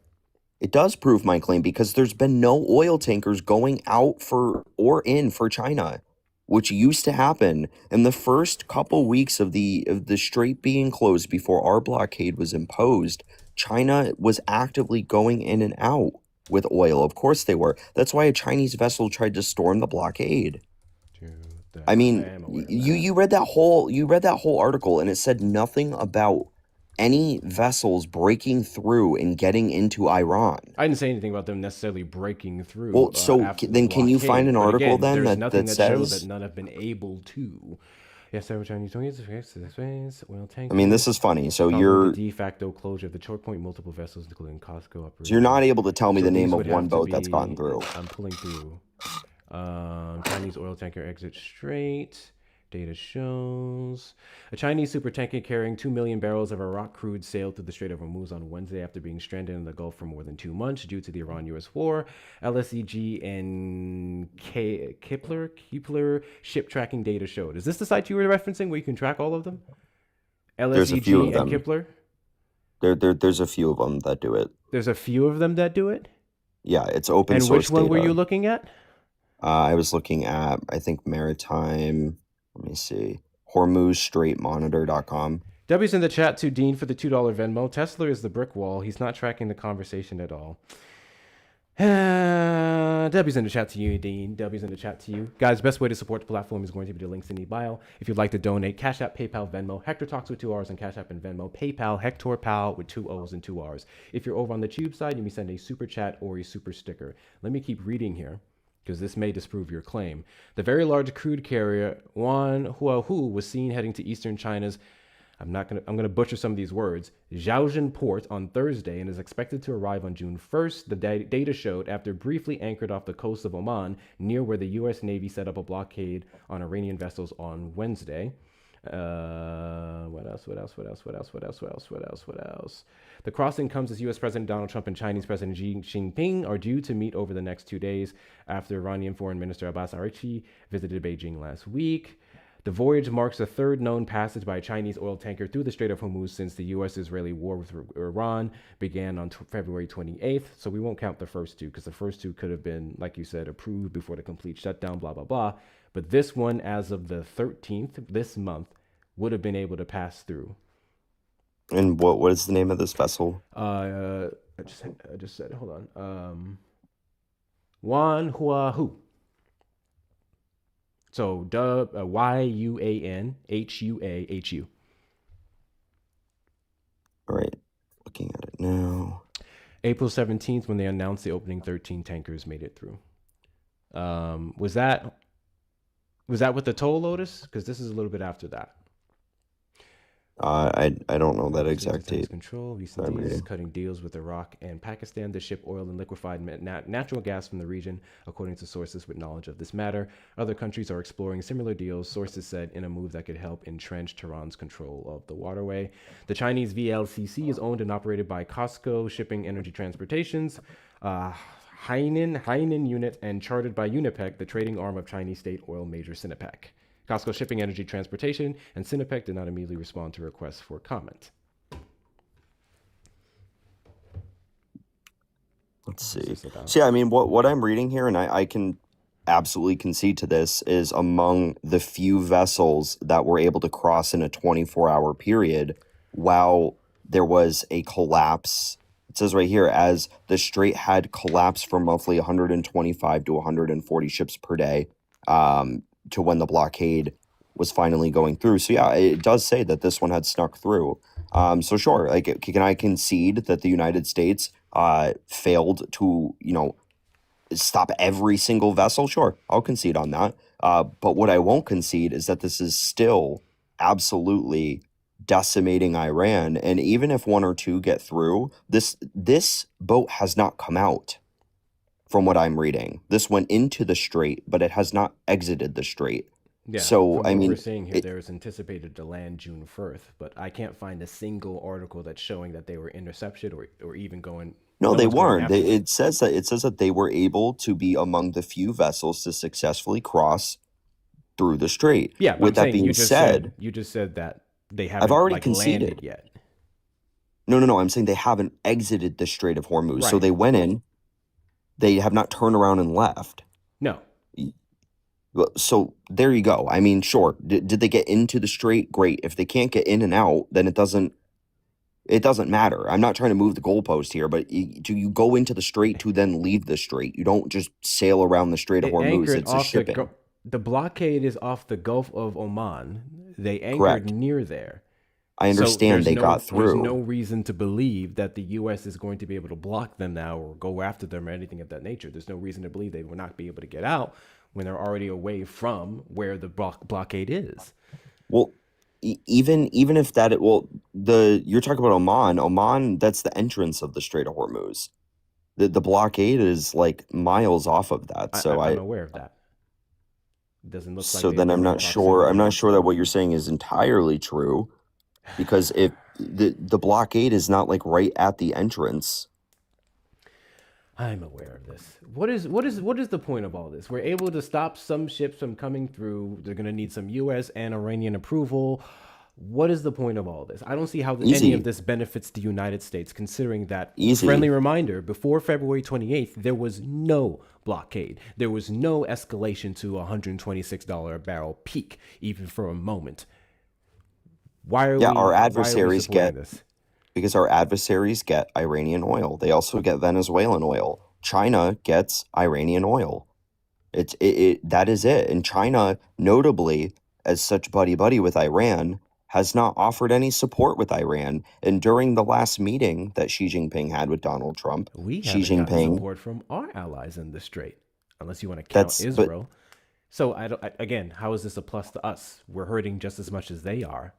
It does prove my claim because there's been no oil tankers going out for or in for China. which used to happen in the first couple weeks of the strait being closed before our blockade was imposed. China was actively going in and out with oil. Of course they were. That's why a Chinese vessel tried to storm the blockade. Dude, I mean, I am aware of you that. you read that whole article, and it said nothing about any vessels breaking through and getting into Iran. I didn't say anything about them necessarily breaking through Well, so after the then can you find blockade, an but article again, then there's that nothing that shows that says? none have been able to. Yes, several Chinese oil I tankers. mean, this is funny. So Following the you're de facto closure of the choke point, multiple vessels, including Costco, so operated. you're not able to tell me So the name these of would one have to boat that's gotten be. through. I'm pulling through. Chinese oil tanker exit straight. Data shows a Chinese supertanker carrying 2 million barrels of Iraq crude sailed through the Strait of Hormuz on Wednesday after being stranded in the Gulf for more than 2 months due to the Iran-U.S. war. LSEG and Kepler ship tracking data showed. Is this the site you were referencing where you can track all of them? There's a few of LSEG and them. Kepler? There's a few of them that do it. There's a few of them that do it? Yeah, it's open And source which one data. were you looking at? I was looking at, I think, Maritime. Let me see. HormuzStraitMonitor.com. W's in the chat to Dean for the $2 Venmo. Tesla is the brick wall. He's not tracking the conversation at all. W's in the chat to you, Dean. W's in the chat to you. Guys, best way to support the platform is going to be the links in the bio. If you'd like to donate, Cash App, PayPal, Venmo. Hector Talks with 2 R's on Cash App and Venmo. PayPal, Hector Pal with 2 O's and 2 R's. If you're over on the Tube side, you may send a super chat or a super sticker. Let me keep reading here, because this may disprove your claim. The very large crude carrier Wanhuahu was seen heading to eastern China's, I'm gonna butcher some of these words, Zhaozhen port on Thursday and is expected to arrive on June 1st. The data showed after briefly anchored off the coast of Oman, near where the U.S. Navy set up a blockade on Iranian vessels on Wednesday. What else? The crossing comes as U.S. President Donald Trump and Chinese President Xi Jinping are due to meet over the next 2 days after Iranian Foreign Minister Abbas Araghchi visited Beijing last week. The voyage marks the third known passage by a Chinese oil tanker through the Strait of Hormuz since the U.S.-Israeli war with Iran began on February 28th. So we won't count the first two, because the first two could have been, like you said, approved before the complete shutdown, blah, blah, blah. But this one, as of the 13th, this month, would have been able to pass through. And what is the name of this vessel? I just said, hold on. Wanhuahu. So Yuanhuahu. All right, looking at it now. April 17th, when they announced the opening 13 tankers made it through. Was that with the toll, Lotus? Because this is a little bit after that. I don't know that exact date. Control recent days cutting deals with Iraq and Pakistan to ship oil and liquefied natural gas from the region, according to sources with knowledge of this matter. Other countries are exploring similar deals, sources said, in a move that could help entrench Tehran's control of the waterway. The Chinese VLCC is owned and operated by COSCO Shipping Energy Transportations, Hainan unit, and chartered by Unipec, the trading arm of Chinese state oil major Sinopec. COSCO Shipping Energy Transportation and Sinopec did not immediately respond to requests for comment. Let's see. So yeah, I mean, what I'm reading here, and I can absolutely concede to this, is among the few vessels that were able to cross in a 24-hour period while there was a collapse. It says right here, as the strait had collapsed from roughly 125 to 140 ships per day, to when the blockade was finally going through. So yeah, it does say that this one had snuck through. So sure, like, can I concede that the United States failed to, stop every single vessel? Sure, I'll concede on that. But what I won't concede is that this is still absolutely decimating Iran. And even if one or two get through, this boat has not come out. From what I'm reading, this went into the strait, but it has not exited the strait. Yeah. So from I what mean, we're seeing here, there is anticipated to land June 1st, but I can't find a single article that's showing that they were intercepted or even going. No, they one's going weren't. after them. It says that they were able to be among the few vessels to successfully cross through the strait. Yeah, but With I'm that saying being said, you just said that they haven't already landed conceded. yet. No. I'm saying they haven't exited the Strait of Hormuz. So Right. they went in. They have not turned around and left. No. So there you go. I mean, sure. Did they get into the strait? Great. If they can't get in and out, then it doesn't matter. I'm not trying to move the goalpost here, but do you go into the strait to then leave the strait? You don't just sail around the Strait of It Hormuz. anchored It's a off shipping. the blockade is off the Gulf of Oman. They anchored Correct. near there. I So understand they got there's through. no reason to believe that the U.S. is going to be able to block them now or go after them or anything of that nature. There's no reason to believe they will not be able to get out when they're already away from where the blockade is. Well, even if that you're talking about Oman. Oman, that's the entrance of the Strait of Hormuz. The blockade is like miles off of that. So I'm aware of that. It doesn't look like so they then have I'm direct not sure. I'm proximity. not sure that what you're saying is entirely true, because if the blockade is not like right at the entrance. I'm aware of this. What is the point of all this? We're able to stop some ships from coming through. They're going to need some U.S. and Iranian approval. What is the point of all this? I don't see how any Easy. of this benefits the United States, considering that, Easy. friendly reminder, before February 28th, there was no blockade. There was no escalation to $126 a barrel peak, even for a moment. Why are our we adversaries supporting this? Because our adversaries get Iranian oil. They also get Venezuelan oil. China gets Iranian oil. That is it. And China, notably, as such buddy with Iran, has not offered any support with Iran. And during the last meeting that Xi Jinping had with Donald Trump, We Xi haven't gotten Jinping, support from our allies in the strait, unless you want to count Israel. So again, how is this a plus to us? We're hurting just as much as they are,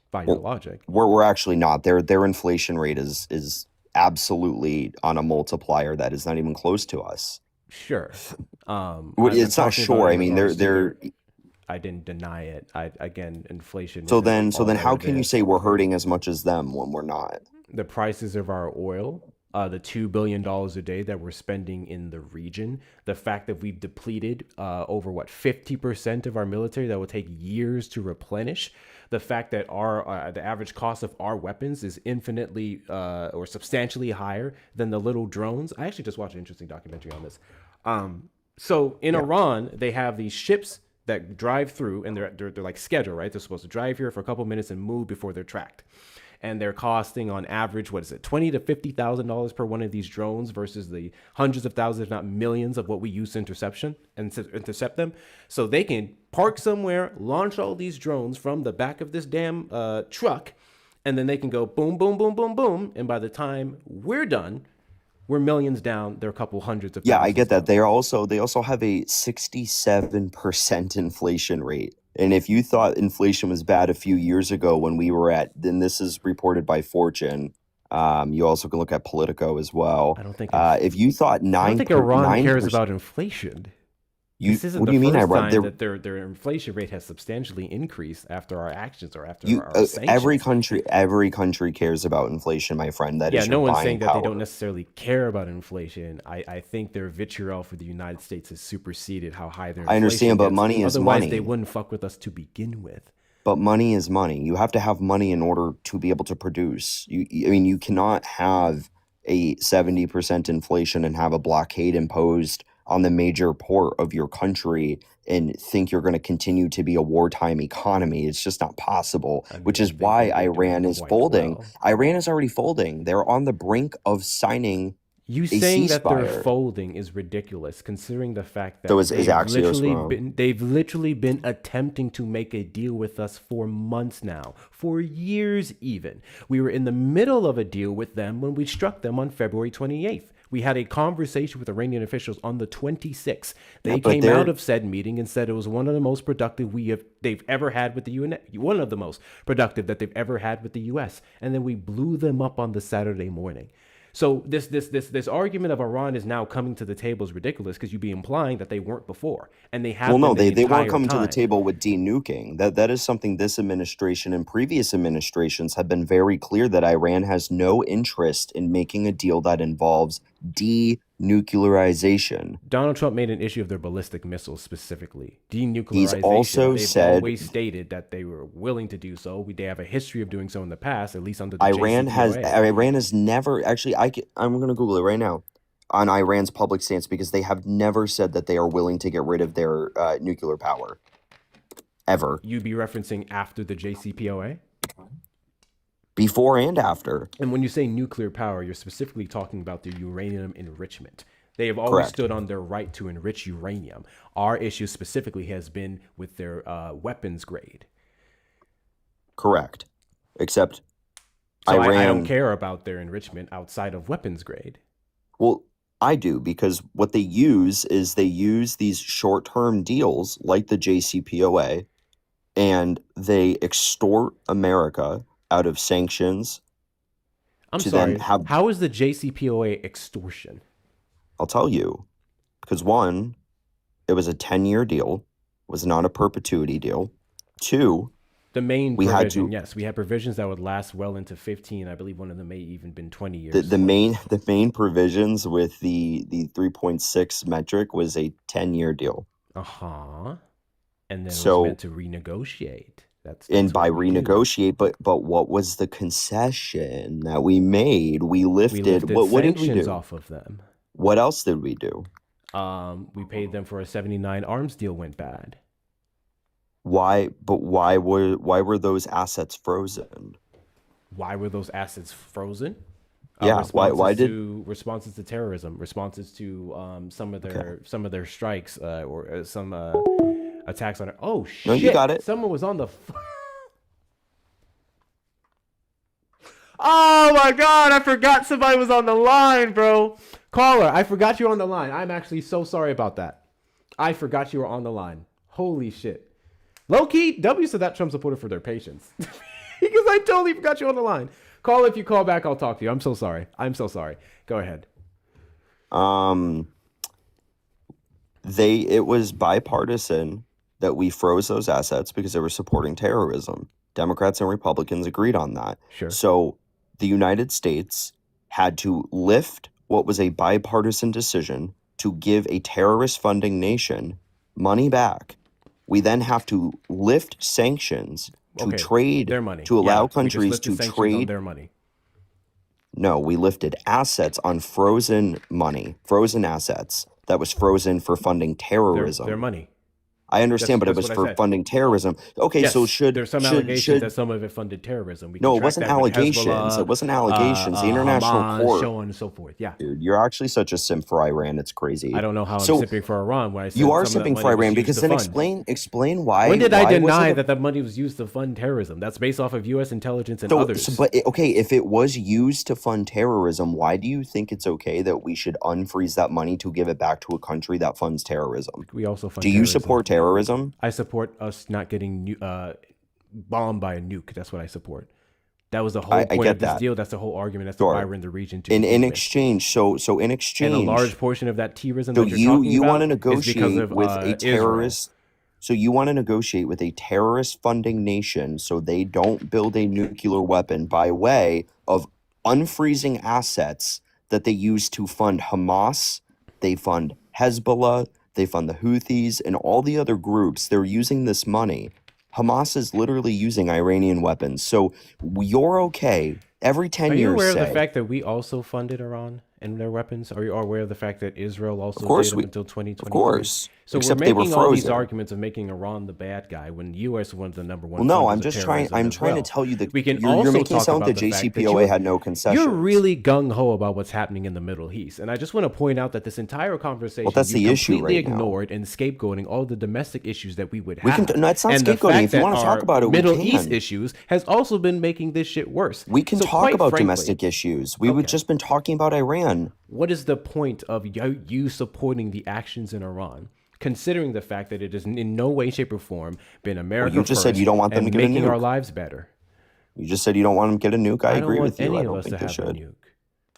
by your logic. We're actually not. Their inflation rate is absolutely on a multiplier that is not even close to us. Sure. It's not sure. I mean, they're. I didn't deny it. Again, inflation. So then how can you say we're hurting as much as them when we're not? The prices of our oil, the $2 billion a day that we're spending in the region, the fact that we've depleted over 50% of our military that will take years to replenish, the fact that our the average cost of our weapons is infinitely or substantially higher than the little drones. I actually just watched an interesting documentary on this. So in Iran, they have these ships that drive through, and they're like scheduled, right? They're supposed to drive here for a couple minutes and move before they're tracked. And they're costing on average, $20,000 to $50,000 per one of these drones versus the hundreds of thousands, if not millions, of what we use to intercept them. So they can park somewhere, launch all these drones from the back of this damn truck, and then they can go boom, boom, boom, boom, boom. And by the time we're done, we're millions down. They're a couple hundreds of thousands. Yeah, I get that. They also have a 67% inflation rate. And if you thought inflation was bad a few years ago when we were then this is reported by Fortune. You also can look at Politico as well. I don't think if you thought I don't think Iran cares about inflation. This isn't the first time that their inflation rate has substantially increased after our actions or after our sanctions. Every country cares about inflation, my friend. That is no one's saying power. that they don't necessarily care about inflation. I think their vitriol for the United States has superseded how high their inflation I understand, but money is money. Otherwise, they wouldn't fuck with us to begin with. But money is money. You have to have money in order to be able to produce. You cannot have a 70% inflation and have a blockade imposed on the major port of your country and think you're going to continue to be a wartime economy. It's just not possible, which is why Iran is folding. Well. Iran is already folding. They're on the brink of signing You saying that they're folding is ridiculous, considering the fact that they've literally been attempting to make a deal with us for months now, for years even. We were in the middle of a deal with them when we struck them on February 28th. We had a conversation with Iranian officials on the 26th. They came out of said meeting and said it was one of the most productive they've ever had with the UN, one of the most productive that they've ever had with the U.S. And then we blew them up on the Saturday morning. So this argument of Iran is now coming to the table is ridiculous because you'd be implying that they weren't before, and they have. Well, no, they weren't coming to the table with denuking. That is something this administration and previous administrations have been very clear that Iran has no interest in making a deal that involves denuclearization. Donald Trump made an issue of their ballistic missiles specifically. Denuclearization. He's also They've always stated that they were willing to do so. They have a history of doing so in the past, at least under the Iran has never actually. I'm going to Google it right now. on Iran's public stance because they have never said that they are willing to get rid of their nuclear power. Ever. You'd be referencing after the JCPOA? Before and after. And when you say nuclear power, you're specifically talking about the uranium enrichment. They have always Correct. stood on their right to enrich uranium. Our issue specifically has been with their weapons grade. Correct. Except So Iran... I don't care about their enrichment outside of weapons grade. Well, I do, because what they use is they use these short-term deals like the JCPOA, and they extort America out of sanctions. I'm to sorry. then have... How is the JCPOA extortion? I'll tell you. Because one, it was a 10-year deal. It was not a perpetuity deal. Two, The main we had provision, to... yes, we had provisions that would last well into 15. I believe one of them may even been 20 years. The main provisions with the 3.6 metric was a 10-year deal. Uh-huh. And then it So- was meant to renegotiate. That's And by what we do. renegotiate, but what was the concession that we made? We We lifted, lifted what did we sanctions do? off of them. What else did we do? We paid them for a 79 arms deal went bad. Why were those assets frozen? Why were those assets frozen? Yeah, why did... responses to terrorism, responses to some of their strikes or some attacks on it. Oh shit! No, you got it. Someone was on the. Oh my god! I forgot somebody was on the line, bro. Caller, I forgot you were on the line. I'm actually so sorry about that. I forgot you were on the line. Holy shit. Low key, W's to that Trump supporter for their patience. Because I totally forgot you on the line. Call if you call back, I'll talk to you. I'm so sorry. Go ahead. It was bipartisan that we froze those assets because they were supporting terrorism. Democrats and Republicans agreed on that. Sure. So the United States had to lift what was a bipartisan decision to give a terrorist funding nation money back. We then have to lift sanctions to trade, their money. to allow We just countries lifted to sanctions trade on their money. No, we lifted assets on frozen money, frozen assets that was frozen for funding terrorism. Their money. I understand, but it That's was what I for said. funding terrorism. Okay, Yes, so there's some allegations that some of it funded terrorism. We can No, it track wasn't that with allegations. Hezbollah, It wasn't allegations. The international Hamas, court. so on and so forth. Yeah. Dude, you're actually such a simp for Iran. It's crazy. I don't know how So, I'm simping for Iran when I said You are some of that simping money for was Iran used because to then fund. explain why. When did I why was deny it a- that the money was used to fund terrorism? That's based off of U.S. intelligence and So, others. okay, if it was used to fund terrorism, why do you think it's okay that we should unfreeze that money to give it back to a country that funds terrorism? We also fund Do you terrorism. support terrorism? I support us not getting bombed by a nuke. That's what I support. That was the whole I point get of this that. deal. That's the whole argument as to Sure. why we're in the region. To In begin with. exchange, so in exchange, And a large portion of that terrorism so that you're talking you about want to is because negotiate of with a Israel. terrorist. So you want to negotiate with a terrorist funding nation so they don't build a nuclear weapon by way of unfreezing assets that they use to fund Hamas, they fund Hezbollah, they fund the Houthis, and all the other groups. They're using this money. Hamas is literally using Iranian weapons. So you're okay every 10 Are you years, aware of the say. fact that we also funded Iran and their weapons? Are you aware of the fact that Israel also Of course did we- up until 2023? Of course. So Except we're they were making all these frozen. arguments of making Iran the bad guy when the U.S. was the number one. Well, no, funders I'm of just trying. terrorism I'm as trying well. to tell you that We can you're also making it talk sound about like the the fact that JCPOA you're- had no concessions. You're really gung ho about what's happening in the Middle East, and I just want to point out that this entire conversation, Well, that's you the issue completely right now. ignored and scapegoating all the domestic issues that we would We have. can- no, it's not and the scapegoating. fact If you that wanna talk our about it, we Middle can. East issues has also been making this shit worse. We can So talk quite about frankly, domestic issues. We've Okay. just been talking about Iran. What is the point of you supporting the actions in Iran, considering the fact that it has in no way, shape, or form been America you just said first you don't want them and to get a making our nuke. lives better? You just said you don't want them to get a nuke. I don't agree want with you. any I of don't us to think they have a should. nuke.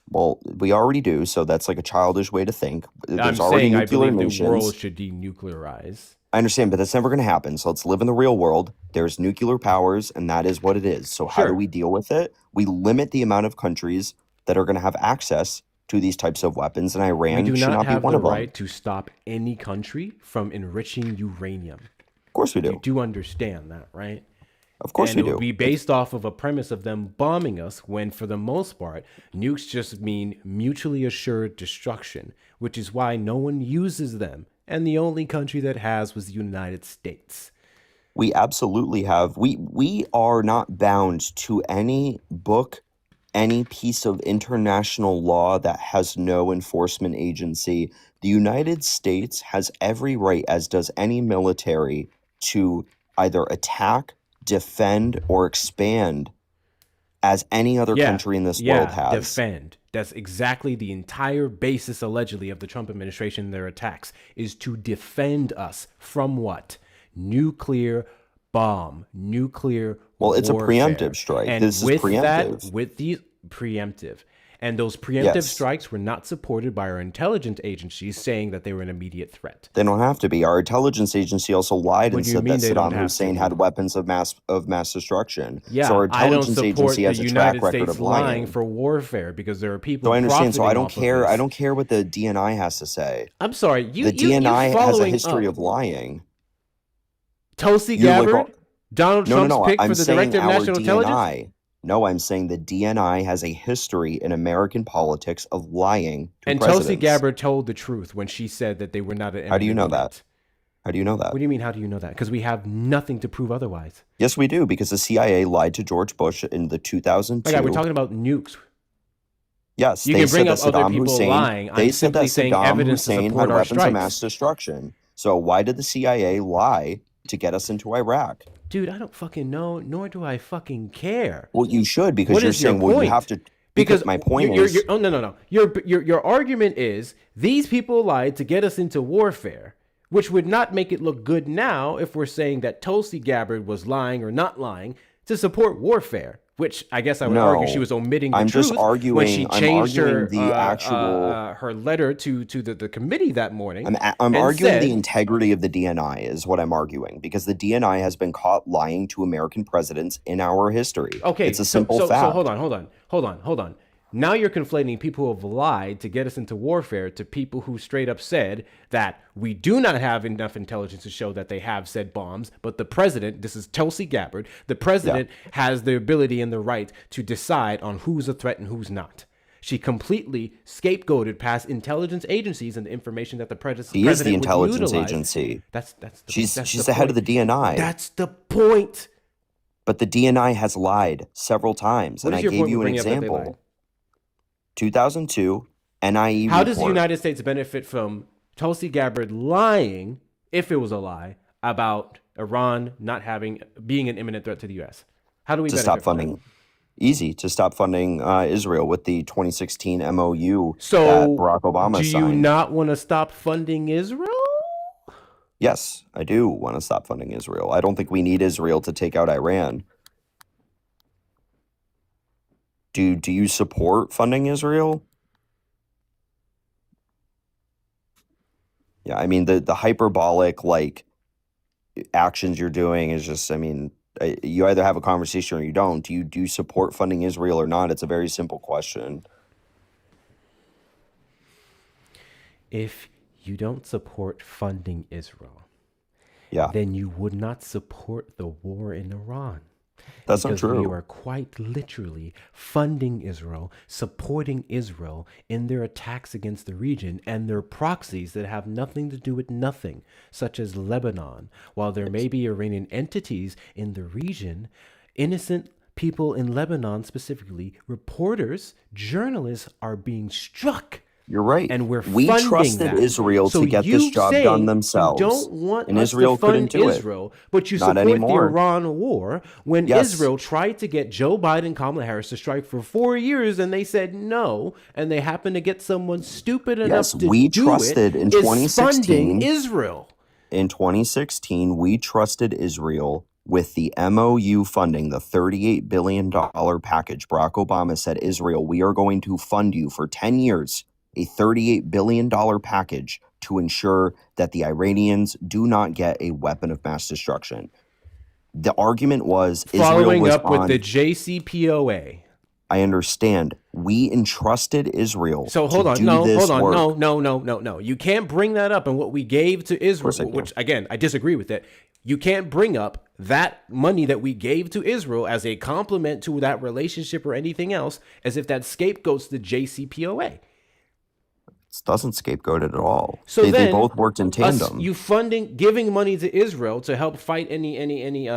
Well, we already do, so that's like a childish way to think. I'm There's already saying I nuclear believe the nations. world should denuclearize. I understand, but that's never going to happen. So let's live in the real world. There's nuclear powers, and that is what it is. So how do Sure. we deal with it? We limit the amount of countries that are going to have access to these types of weapons, and We Iran do should not not be have one the of them. right to stop any country from enriching uranium. Of course we do. You do understand that, right? Of course And we it would do. be based off of a premise of them bombing us when, for the most part, nukes just mean mutually assured destruction, which is why no one uses them. And the only country that has was the United States. We absolutely have. We are not bound to any book, any piece of international law that has no enforcement agency. The United States has every right, as does any military, to either attack, defend, or expand as any other country in this world has. Defend. That's exactly the entire basis, allegedly, of the Trump administration and their attacks, is to defend us from what? Nuclear bomb, nuclear Well, it's warfare. a preemptive strike. And This is with preemptive. that, with these preemptive, and those preemptive Yes. strikes were not supported by our intelligence agencies saying that they were an immediate threat. They don't have to be. Our intelligence agency also lied What and do you said mean that they don't Saddam have Hussein to? had weapons of mass destruction. Yeah, So our I don't intelligence support agency the has a United track record States of lying lying. for warfare because there are people. So I understand. So I profiting don't off of care. this. I don't care what the DNI has to say. I'm sorry. You The DNI you has a following history up. of lying. Tulsi You like Gabbard, Donald No, no, Trump's no. pick I'm for the saying Director of our National Intelligence. DNI. No, I'm saying the DNI has a history in American politics of lying to And presidents. Tulsi Gabbard told the truth when she said that they were not an How do you know imminent that? threat. How do you know that? What do you mean, how do you know that? Because we have nothing to prove otherwise. Yes, we do, because the CIA lied to George Bush in the 2002. My God, we're talking about nukes. Yes, You they can bring said up that other Saddam people Hussein. lying. They I'm said that simply saying Saddam evidence to Hussein support had our weapons of strikes. mass destruction. So why did the CIA lie to get us into Iraq? Dude, I don't fucking know, nor do I fucking care. Well, you should, because What you're is your saying, well, you point? have to. Because my point you're, is, you're, oh no. Your argument is these people lied to get us into warfare, which would not make it look good now if we're saying that Tulsi Gabbard was lying or not lying to support warfare. Which I guess I would argue she was omitting the I'm truth just arguing. when she changed I'm her arguing the actual. her letter to the committee that morning. I'm and arguing said- the integrity of the DNI is what I'm arguing, because the DNI has been caught lying to American presidents in our history. Okay, it's a simple so fact. hold on. Now you're conflating people who have lied to get us into warfare to people who straight up said that we do not have enough intelligence to show that they have said bombs, but the president, this is Tulsi Gabbard, the president has the ability and the right to decide on who's a threat and who's not. She completely scapegoated past intelligence agencies and the information that the president He is the would intelligence utilize. agency. She's She's the head of the DNI. That's the point. But the DNI has lied several times, What and is I your gave point you with an bringing up that they example. lied? 2002 NIE How does the report. United States benefit from Tulsi Gabbard lying, if it was a lie, about Iran not being an imminent threat to the U.S.? How do we to benefit stop from funding? that? Easy to stop funding Israel with the 2016 MOU So, that Barack Obama do signed. you not want to stop funding Israel? Yes, I do want to stop funding Israel. I don't think we need Israel to take out Iran. Do you support funding Israel? Yeah, I mean the hyperbolic actions you're doing is just, I mean, you either have a conversation or you don't. Do you support funding Israel or not? It's a very simple question. If you don't support funding Israel, Yeah, then you would not support the war in Iran. that's not Because we true. are quite literally funding Israel, supporting Israel in their attacks against the region and their proxies that have nothing to do with nothing, such as Lebanon. While there may be Iranian entities in the region, innocent people in Lebanon, specifically reporters, journalists, are being struck. You're right. And we trusted funding that. Israel So to get you this job say done themselves. You don't want and us Israel to fund couldn't do Israel, but you Not support anymore. the Iran war when Yes. Israel tried to get Joe Biden and Kamala Harris to strike for 4 years and they said no, and they happened to get someone stupid enough Yes, to we do trusted it, in is 2016. funding Israel. In 2016, we trusted Israel with the MOU funding, the $38 billion package. Barack Obama said, Israel, we are going to fund you for 10 years, a $38 billion package to ensure that the Iranians do not get a weapon of mass destruction. The argument was Following Israel was up with on, the JCPOA. I understand. We entrusted Israel So hold to on, do no, this hold on, work. no. You can't bring that up. And what we gave to course I Israel, can. which again I disagree with it. You can't bring up that money that we gave to Israel as a compliment to that relationship or anything else as if that scapegoats the JCPOA. It doesn't scapegoat it at all. So They then, both worked in tandem. giving money to Israel to help fight any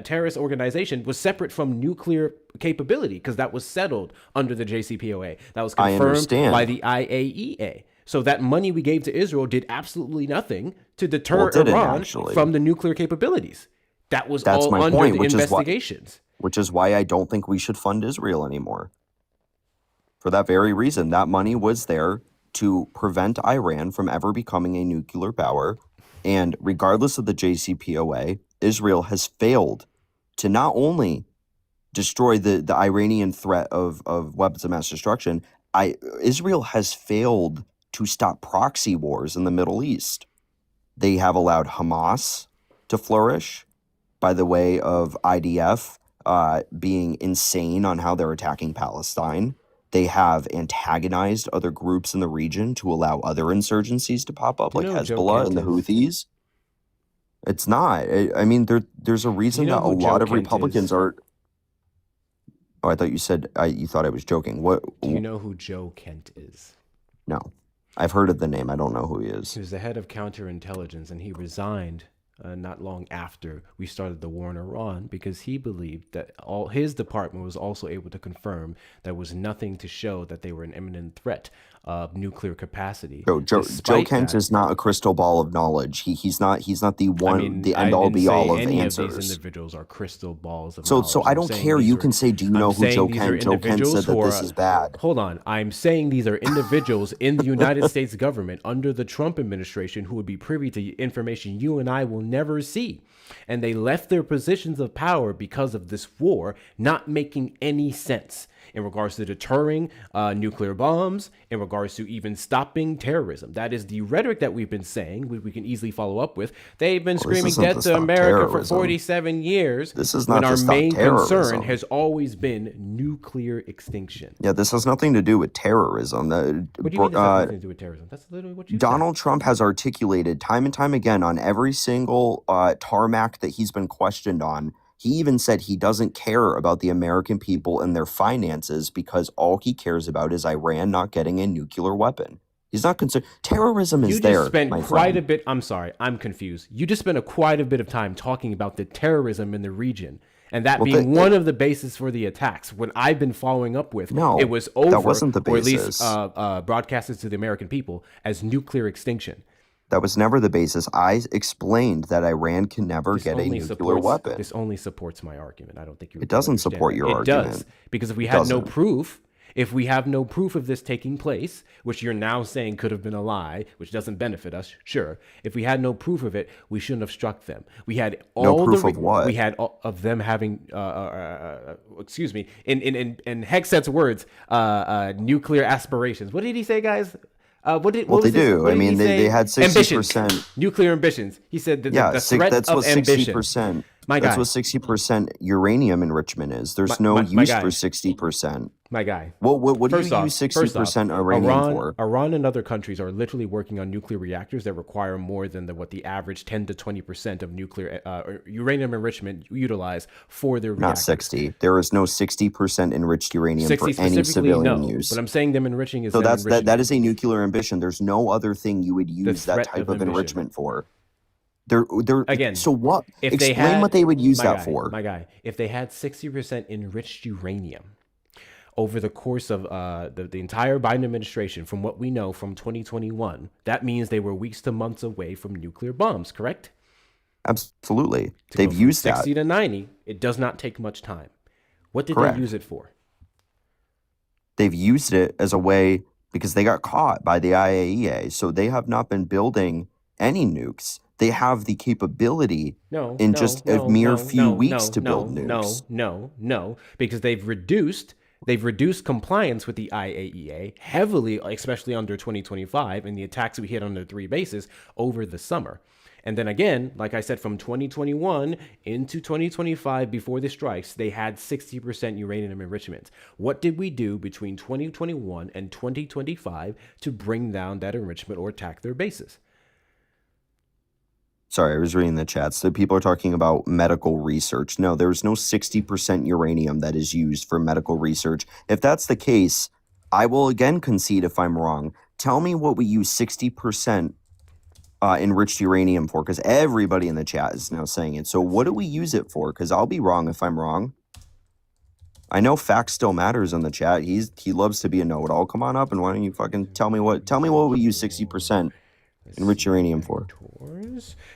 terrorist organization was separate from nuclear capability because that was settled under the JCPOA. That was I confirmed understand. by the IAEA. So that money we gave to Israel did absolutely nothing to deter Well, it didn't, Iran actually. from the nuclear capabilities. That was That's all my under point, the investigations. which is why I don't think we should fund Israel anymore. For that very reason, that money was there to prevent Iran from ever becoming a nuclear power. And regardless of the JCPOA, Israel has failed to not only destroy the Iranian threat of weapons of mass destruction, Israel has failed to stop proxy wars in the Middle East. They have allowed Hamas to flourish by the way of IDF being insane on how they're attacking Palestine. They have antagonized other groups in the region to allow other insurgencies to pop up, Do you like know who Joe Hezbollah and the Kent is? Houthis. It's not. I mean, there's a reason you know that a who Joe lot of Kent Republicans is? are. Oh, I thought you said you thought I was joking. What? Do you know who Joe Kent is? No, I've heard of the name. I don't know who he is. He was the head of counterintelligence, and he resigned not long after we started the war in Iran because he believed that all his department was also able to confirm there was nothing to show that they were an imminent threat of nuclear capacity. Joe Despite Kent that, is not a crystal ball of knowledge. He's not the one, I mean, the I end all didn't be say all of any of answers. these individuals are crystal balls of So knowledge. I I'm don't saying care. these You are- can say, do you I'm know who saying Joe these are Kent? Joe Kent individuals said that who this are- is bad. Hold on. I'm saying these are individuals in the United States government under the Trump administration who would be privy to information you and I will never see. And they left their positions of power because of this war not making any sense in regards to deterring nuclear bombs, in regards to even stopping terrorism. That is the rhetoric that we've been saying, we can easily follow up with. They've been screaming isn't death to to stop America for terrorism. 47 years. This is when not our to stop main concern terrorism. has always been nuclear extinction. Yeah, this has nothing to do with terrorism. What do you mean this has nothing to do with terrorism? That's literally what you said. Donald Trump has articulated time and time again on every single tarmac that he's been questioned on. He even said he doesn't care about the American people and their finances because all he cares about is Iran not getting a nuclear weapon. He's not concerned. Terrorism You is just there, spent my quite friend. a bit. I'm sorry, I'm confused. You just spent quite a bit of time talking about the terrorism in the region, and that Well, being one of the bases for the attacks. When I've been following up with, No, it was over, that wasn't the or at least basis. broadcasted to the American people as nuclear extinction. That was never the basis. I explained that Iran can never get a nuclear weapon. This only supports my argument. I don't think you. It doesn't understand support that. your It argument. does, because if we It had no doesn't. proof, if we have no proof of this taking place, which you're now saying could have been a lie, which doesn't benefit us, sure. If we had no proof of it, we shouldn't have struck them. We had all proof of what? We had all of them having, excuse me, in Hegseth's words, nuclear aspirations. What did he say, guys? What Well, they was his- do. what I did he mean, say? they had 60%. Ambitions. Nuclear ambitions. He said that Yeah, the threat that's of what ambition. 60%. My That's guy. what 60% uranium enrichment is. There's My- no my use guy. for 60%. My guy. What do First you off, use 60% uranium Iran, for? Iran and other countries are literally working on nuclear reactors that require more than what the average 10 to 20% of nuclear uranium enrichment utilize for their Not reactors. 60. There is no 60% enriched uranium 60 for any specifically, civilian no. use. But I'm saying them enriching is So them that is a nuclear ambition. There's no other thing you would use that threat type of of ambition. enrichment for. They're Again, So what? if they Explain had, what they would use my that guy, for. My guy, if they had 60% enriched uranium over the course of the entire Biden administration, from what we know from 2021, that means they were weeks to months away from nuclear bombs, correct? Absolutely. To They've go from used 60 that. to 90, it does not take much time. What did Correct. they use it for? They've used it as a way because they got caught by the IAEA. So they have not been building any nukes. They have the capability in just a mere few weeks to build nukes. No, because they've reduced compliance with the IAEA heavily, especially under 2025 and the attacks we hit on the 3 bases over the summer. And then again, like I said, from 2021 into 2025, before the strikes, they had 60% uranium enrichment. What did we do between 2021 and 2025 to bring down that enrichment or attack their bases? Sorry, I was reading the chat. So people are talking about medical research. No, there's no 60% uranium that is used for medical research. If that's the case, I will again concede if I'm wrong. Tell me what we use 60% enriched uranium for, because everybody in the chat is now saying it. So what do we use it for? Because I'll be wrong if I'm wrong. I know facts still matters in the chat. He loves to be a know-it-all. Come on up and why don't you fucking tell me what we use 60% enriched uranium for.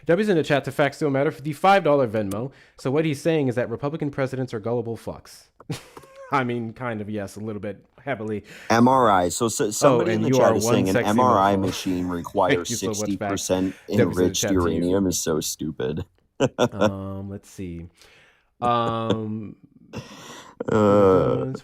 W's in the chat. The facts still matter. $55 Venmo. So what he's saying is that Republican presidents are gullible fucks. I mean, kind of, yes, a little bit heavily. MRI. So somebody in the chat is saying an MRI mofo. machine requires 60% enriched uranium is so stupid. Let's see.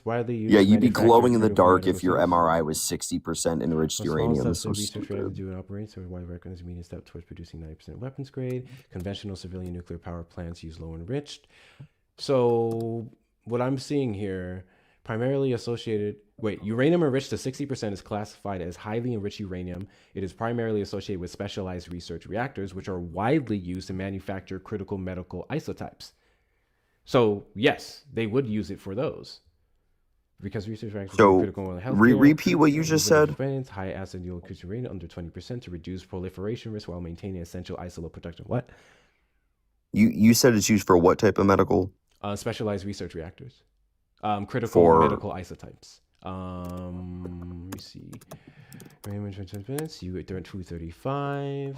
Widely used yeah, you'd be glowing in the dark if your MRI was 60% enriched uranium. So stupid. Do an operation wide recognized immediate step towards producing 90% weapons grade. Conventional civilian nuclear power plants use low enriched. So what I'm seeing here, primarily associated. Uranium enriched to 60% is classified as highly enriched uranium. It is primarily associated with specialized research reactors, which are widely used to manufacture critical medical isotopes. So yes, they would use it for those because research reactors are critical in health. Repeat what you just said. High acid yield uranium under 20% to reduce proliferation risk while maintaining essential isolate protection. What? You said it's used for what type of medical? Specialized research reactors. Critical medical isotopes. Let me see. You at 235.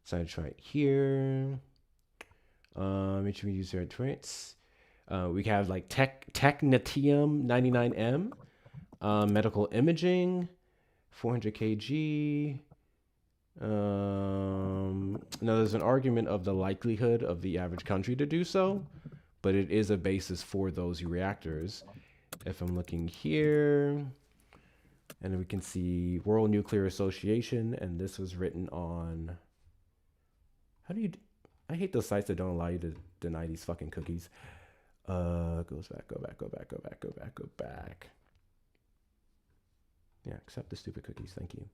So try it here. Which we use here at traits. We have like technetium 99M, medical imaging, 400 kg. Now there's an argument of the likelihood of the average country to do so, but it is a basis for those reactors. If I'm looking here, and we can see World Nuclear Association, and this was written on. I hate those sites that don't allow you to deny these fucking cookies. Go back. Yeah, accept the stupid cookies. Thank you.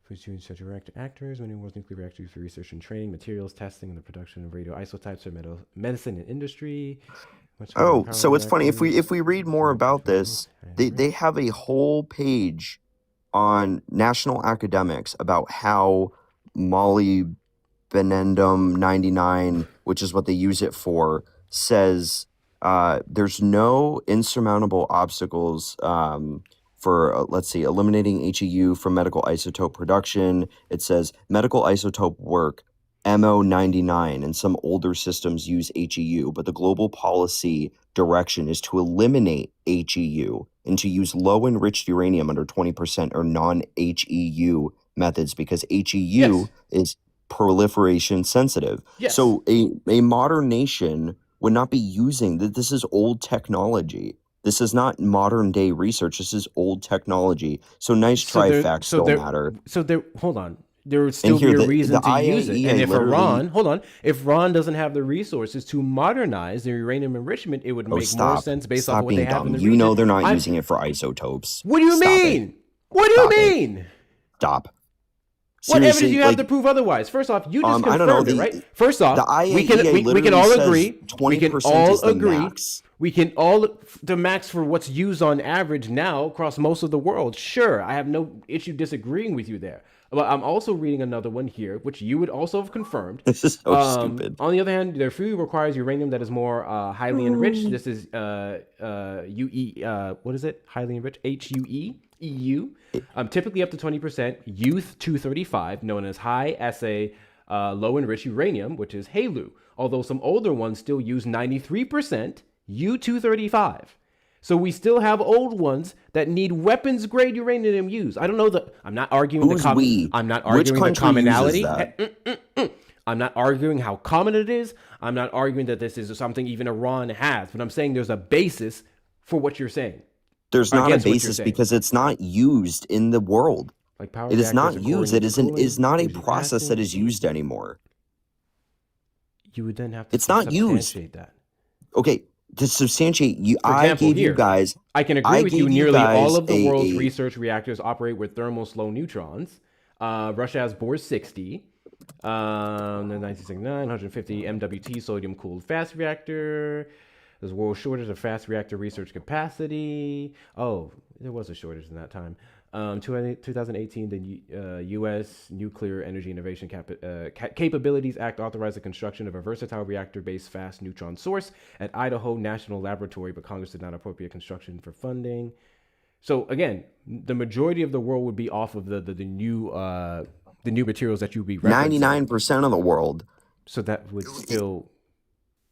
For doing such reactor actors, many world's nuclear reactors for research and training, materials testing, and the production of radioisotopes for medicine and industry. So it's funny if we read more about this, they have a whole page on National Academics about how molybdenum 99, which is what they use it for, says there's no insurmountable obstacles for, let's see, eliminating HEU from medical isotope production. It says medical isotope work, MO99, and some older systems use HEU, but the global policy direction is to eliminate HEU and to use low enriched uranium under 20% or non-HEU methods because HEU is proliferation sensitive. So a modern nation would not be using that. This is old technology. This is not modern day research. This is old technology. So nice try, facts still matter. So there, hold on. There would still be a reason to use it. And if if Iran doesn't have the resources to modernize their uranium enrichment, it would make more sense based off what they have in the region. You know they're not using it for isotopes. What do you mean? What do you mean? Stop. What evidence do you have to prove otherwise? First off, you just confirmed it, right? First off, we can all agree. The max for what's used on average now across most of the world. Sure, I have no issue disagreeing with you there. But I'm also reading another one here, which you would also have confirmed. This is so stupid. On the other hand, their food requires uranium that is more highly enriched. This is UE. What is it? Highly enriched. HUE. EU. Typically up to 20%. Youth 235, known as high assay low enriched uranium, which is HALEU. Although some older ones still use 93% U235. So we still have old ones that need weapons grade uranium used. I don't know I'm not arguing I'm not arguing the commonality. I'm not arguing how common it is. I'm not arguing that this is something even Iran has, but I'm saying there's a basis for what you're saying. There's not a basis because it's not used in the world. Like power it is not used. It is not a process that is used anymore. You would then have to it's not used. That. Okay. To substantiate you, I can agree with you. Nearly all of the world's research reactors operate with thermal slow neutrons. Russia has Bohr 60. Then 1969, 150 MWT sodium cooled fast reactor. There's a world shortage of fast reactor research capacity. Oh, there was a shortage in that time. 2018, the U.S. Nuclear Energy Innovation Capabilities Act authorized the construction of a versatile reactor-based fast neutron source at Idaho National Laboratory, but Congress did not appropriate construction for funding. So again, the majority of the world would be off of the new materials that you'd be referencing. 99% of the world. So that would still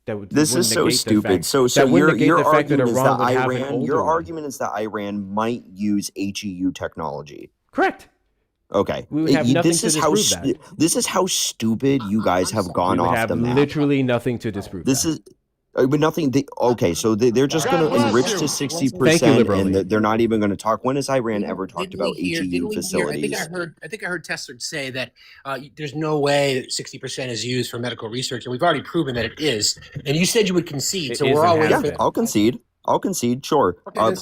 This is so stupid. So your argument is that Iran might use HEU technology. Correct. Okay. We would have nothing to disprove that. This is how stupid you guys have gone off the map. We would have literally nothing to disprove that. But nothing. Okay, so they're just going to enrich to 60%, and they're not even going to talk. When has Iran ever talked about HEU facilities? I think I heard Tessler say that there's no way that 60% is used for medical research, and we've already proven that it is. And you said you would concede, so we're all waiting. Yeah, I'll concede. Sure. Okay,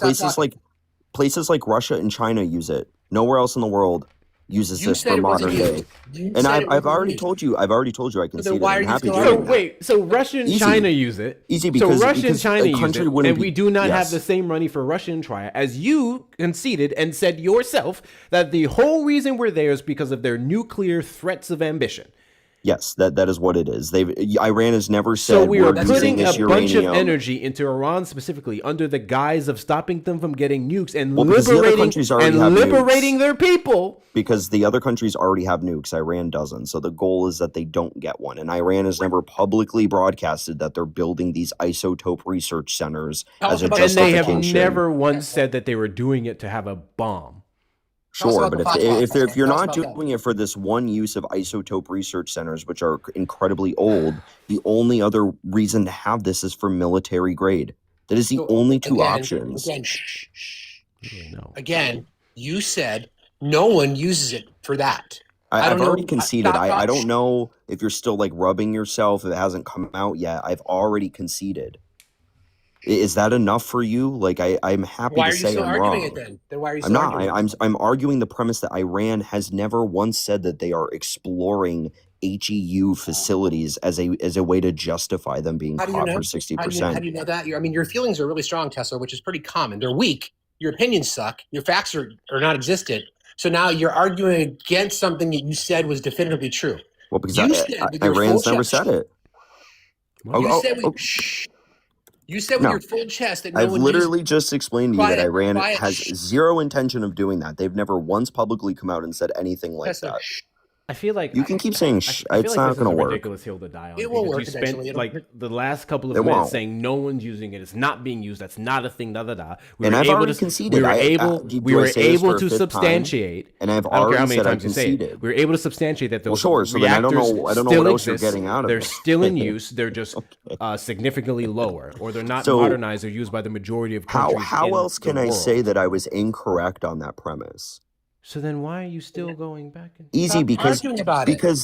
places like Russia and China use it. Nowhere else in the world uses this for modern day. And I've already told you I conceded. I'm happy doing that. So Russia and China use it. Easy, because Russia and China use it, and we do not have Yes. the same money for Russia and China, as you conceded and said yourself that the whole reason we're there is because of their nuclear threats of ambition. Yes, that is what it is. Iran has never said So we are we're putting using a this bunch of uranium. energy into Iran specifically under the guise of stopping them from getting nukes and because the other countries already have liberating nukes. their people. Because the other countries already have nukes, Iran doesn't. So the goal is that they don't get one. And Iran has never publicly broadcasted that they're building these isotope research centers as a And they justification. have never once said that they were doing it to have a bomb. Sure, but if you're not doing it for this one use of isotope research centers, which are incredibly old, the only other reason to have this is for military grade. That is the only two options. Again, you said no one uses it for that. I've already conceded. I don't know if you're still like rubbing yourself, if it hasn't come out yet. I've already conceded. Is that enough for you? Like I'm happy to say I'm wrong. Why are you still arguing it then? Then why are you still arguing it? I'm arguing the premise that Iran has never once said that they are exploring HEU facilities as a way to justify them being caught for 60%. How do you know that? Your feelings are really strong, Tessler, which is pretty common. They're weak. Your opinions suck. Your facts are non-existent. So now you're arguing against something that you said was definitively true. Well, because Iran's never said it. You said with your full chest that no I've one literally just explained to you that Iran has zero intention of doing that. They've never once publicly come out and said anything like that. I feel like you can keep saying it's not going to work. Ridiculous hill to die on. It will work. You spent like the last couple of minutes saying no one's using it. It's not being used. That's not a thing. And I've already conceded. We were able to substantiate. And I've already said I conceded. We were able to substantiate that those reactors so then I don't know what else you're getting out of They're it. still in use. They're just significantly lower, or they're not modernized or used by the majority of countries. How else can I say that I was incorrect on that premise? So then why are you still going back? Easy, because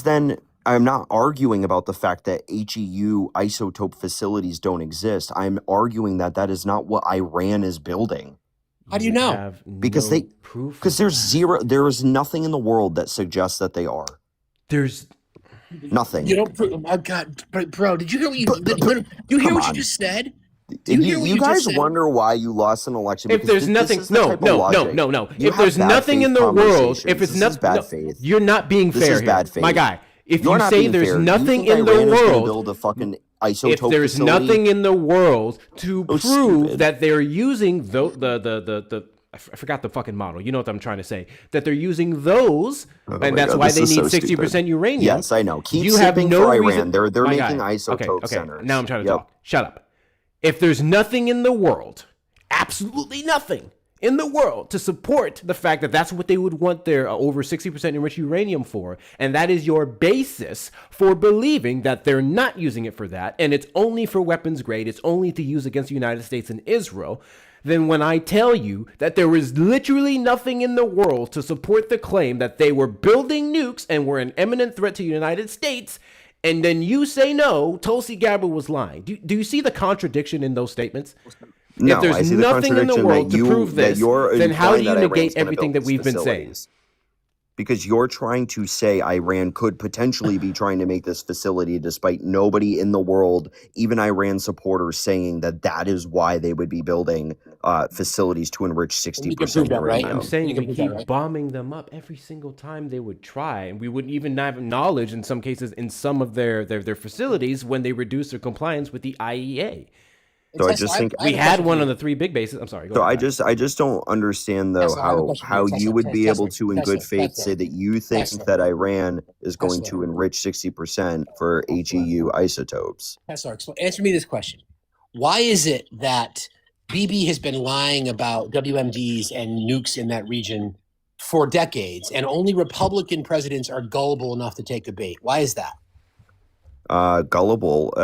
then I'm not arguing about the fact that HEU isotope facilities don't exist. I'm arguing that is not what Iran is building. How do you know? Because there is nothing in the world that suggests that they are. There's nothing. You don't prove. Oh God, bro! Did you hear what you just said? You guys wonder why you lost an election? If there's nothing, no. If there's nothing in the world, if it's not bad faith, you're not being fair. This is bad faith, my guy. If you say there's nothing in the world, if there's nothing in the world to prove that they're using the I forgot the fucking model. You know what I'm trying to say? That they're using those, and that's why they need 60% uranium. Yes, I know. Keep sipping for Iran. They're making isotope centers. Now I'm trying to talk. Shut up. If there's nothing in the world, absolutely nothing in the world to support the fact that that's what they would want their over 60% enriched uranium for, and that is your basis for believing that they're not using it for that, and it's only for weapons grade, it's only to use against the United States and Israel, then when I tell you that there is literally nothing in the world to support the claim that they were building nukes and were an imminent threat to the United States, and then you say no, Tulsi Gabbard was lying. Do you see the contradiction in those statements? No, if there's nothing in the world to prove this, then how do you negate everything that we've been saying? Because you're trying to say Iran could potentially be trying to make this facility despite nobody in the world, even Iran supporters, saying that is why they would be building facilities to enrich You can prove 60% that, right? I'm uranium. saying You can we prove that, keep right? bombing them up every single time they would try, and we wouldn't even have knowledge in some cases in some of their facilities when they reduce their compliance with the IEA. So I Tesla, just think I We have a had question for one you. on the 3 big bases. I'm sorry. Go so. ahead. I just don't understand though Tesla, I have a question for how you. you would be able to, in good faith, Tesla, say that you think Tesla, that Iran is going Tesla, to enrich 60% for HEU isotopes. Tesla, answer me this question. Why is it that BB has been lying about WMDs and nukes in that region for decades, and only Republican presidents are gullible enough to take the bait? Why is that? Gullible.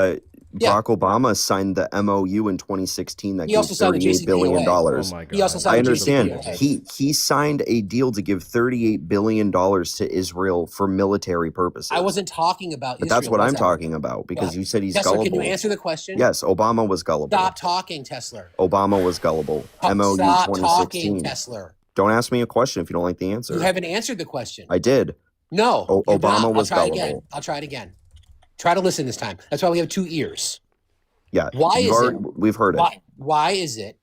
Yeah. Barack Obama signed the MOU in 2016 that He gave also signed the $38 billion. JCPOA. Oh my god. He also I signed the understand. JCPOA. He signed a deal to give $38 billion to Israel for military purposes. I wasn't talking about But Israel. that's what was I'm I? talking about, because Yeah. you said he's Tesla, gullible. can you answer the question? Yes, Obama was gullible. Stop talking, Tesla. Obama was gullible. MOU Stop 2016. talking, Tesla. Don't ask me a question if you don't like the answer. You haven't answered the question. I did. No, you've Obama not. was I'll try gullible. again. I'll try it again. Try to listen this time. That's why we have 2 ears. Yeah. Why is it? We've heard it. Why is it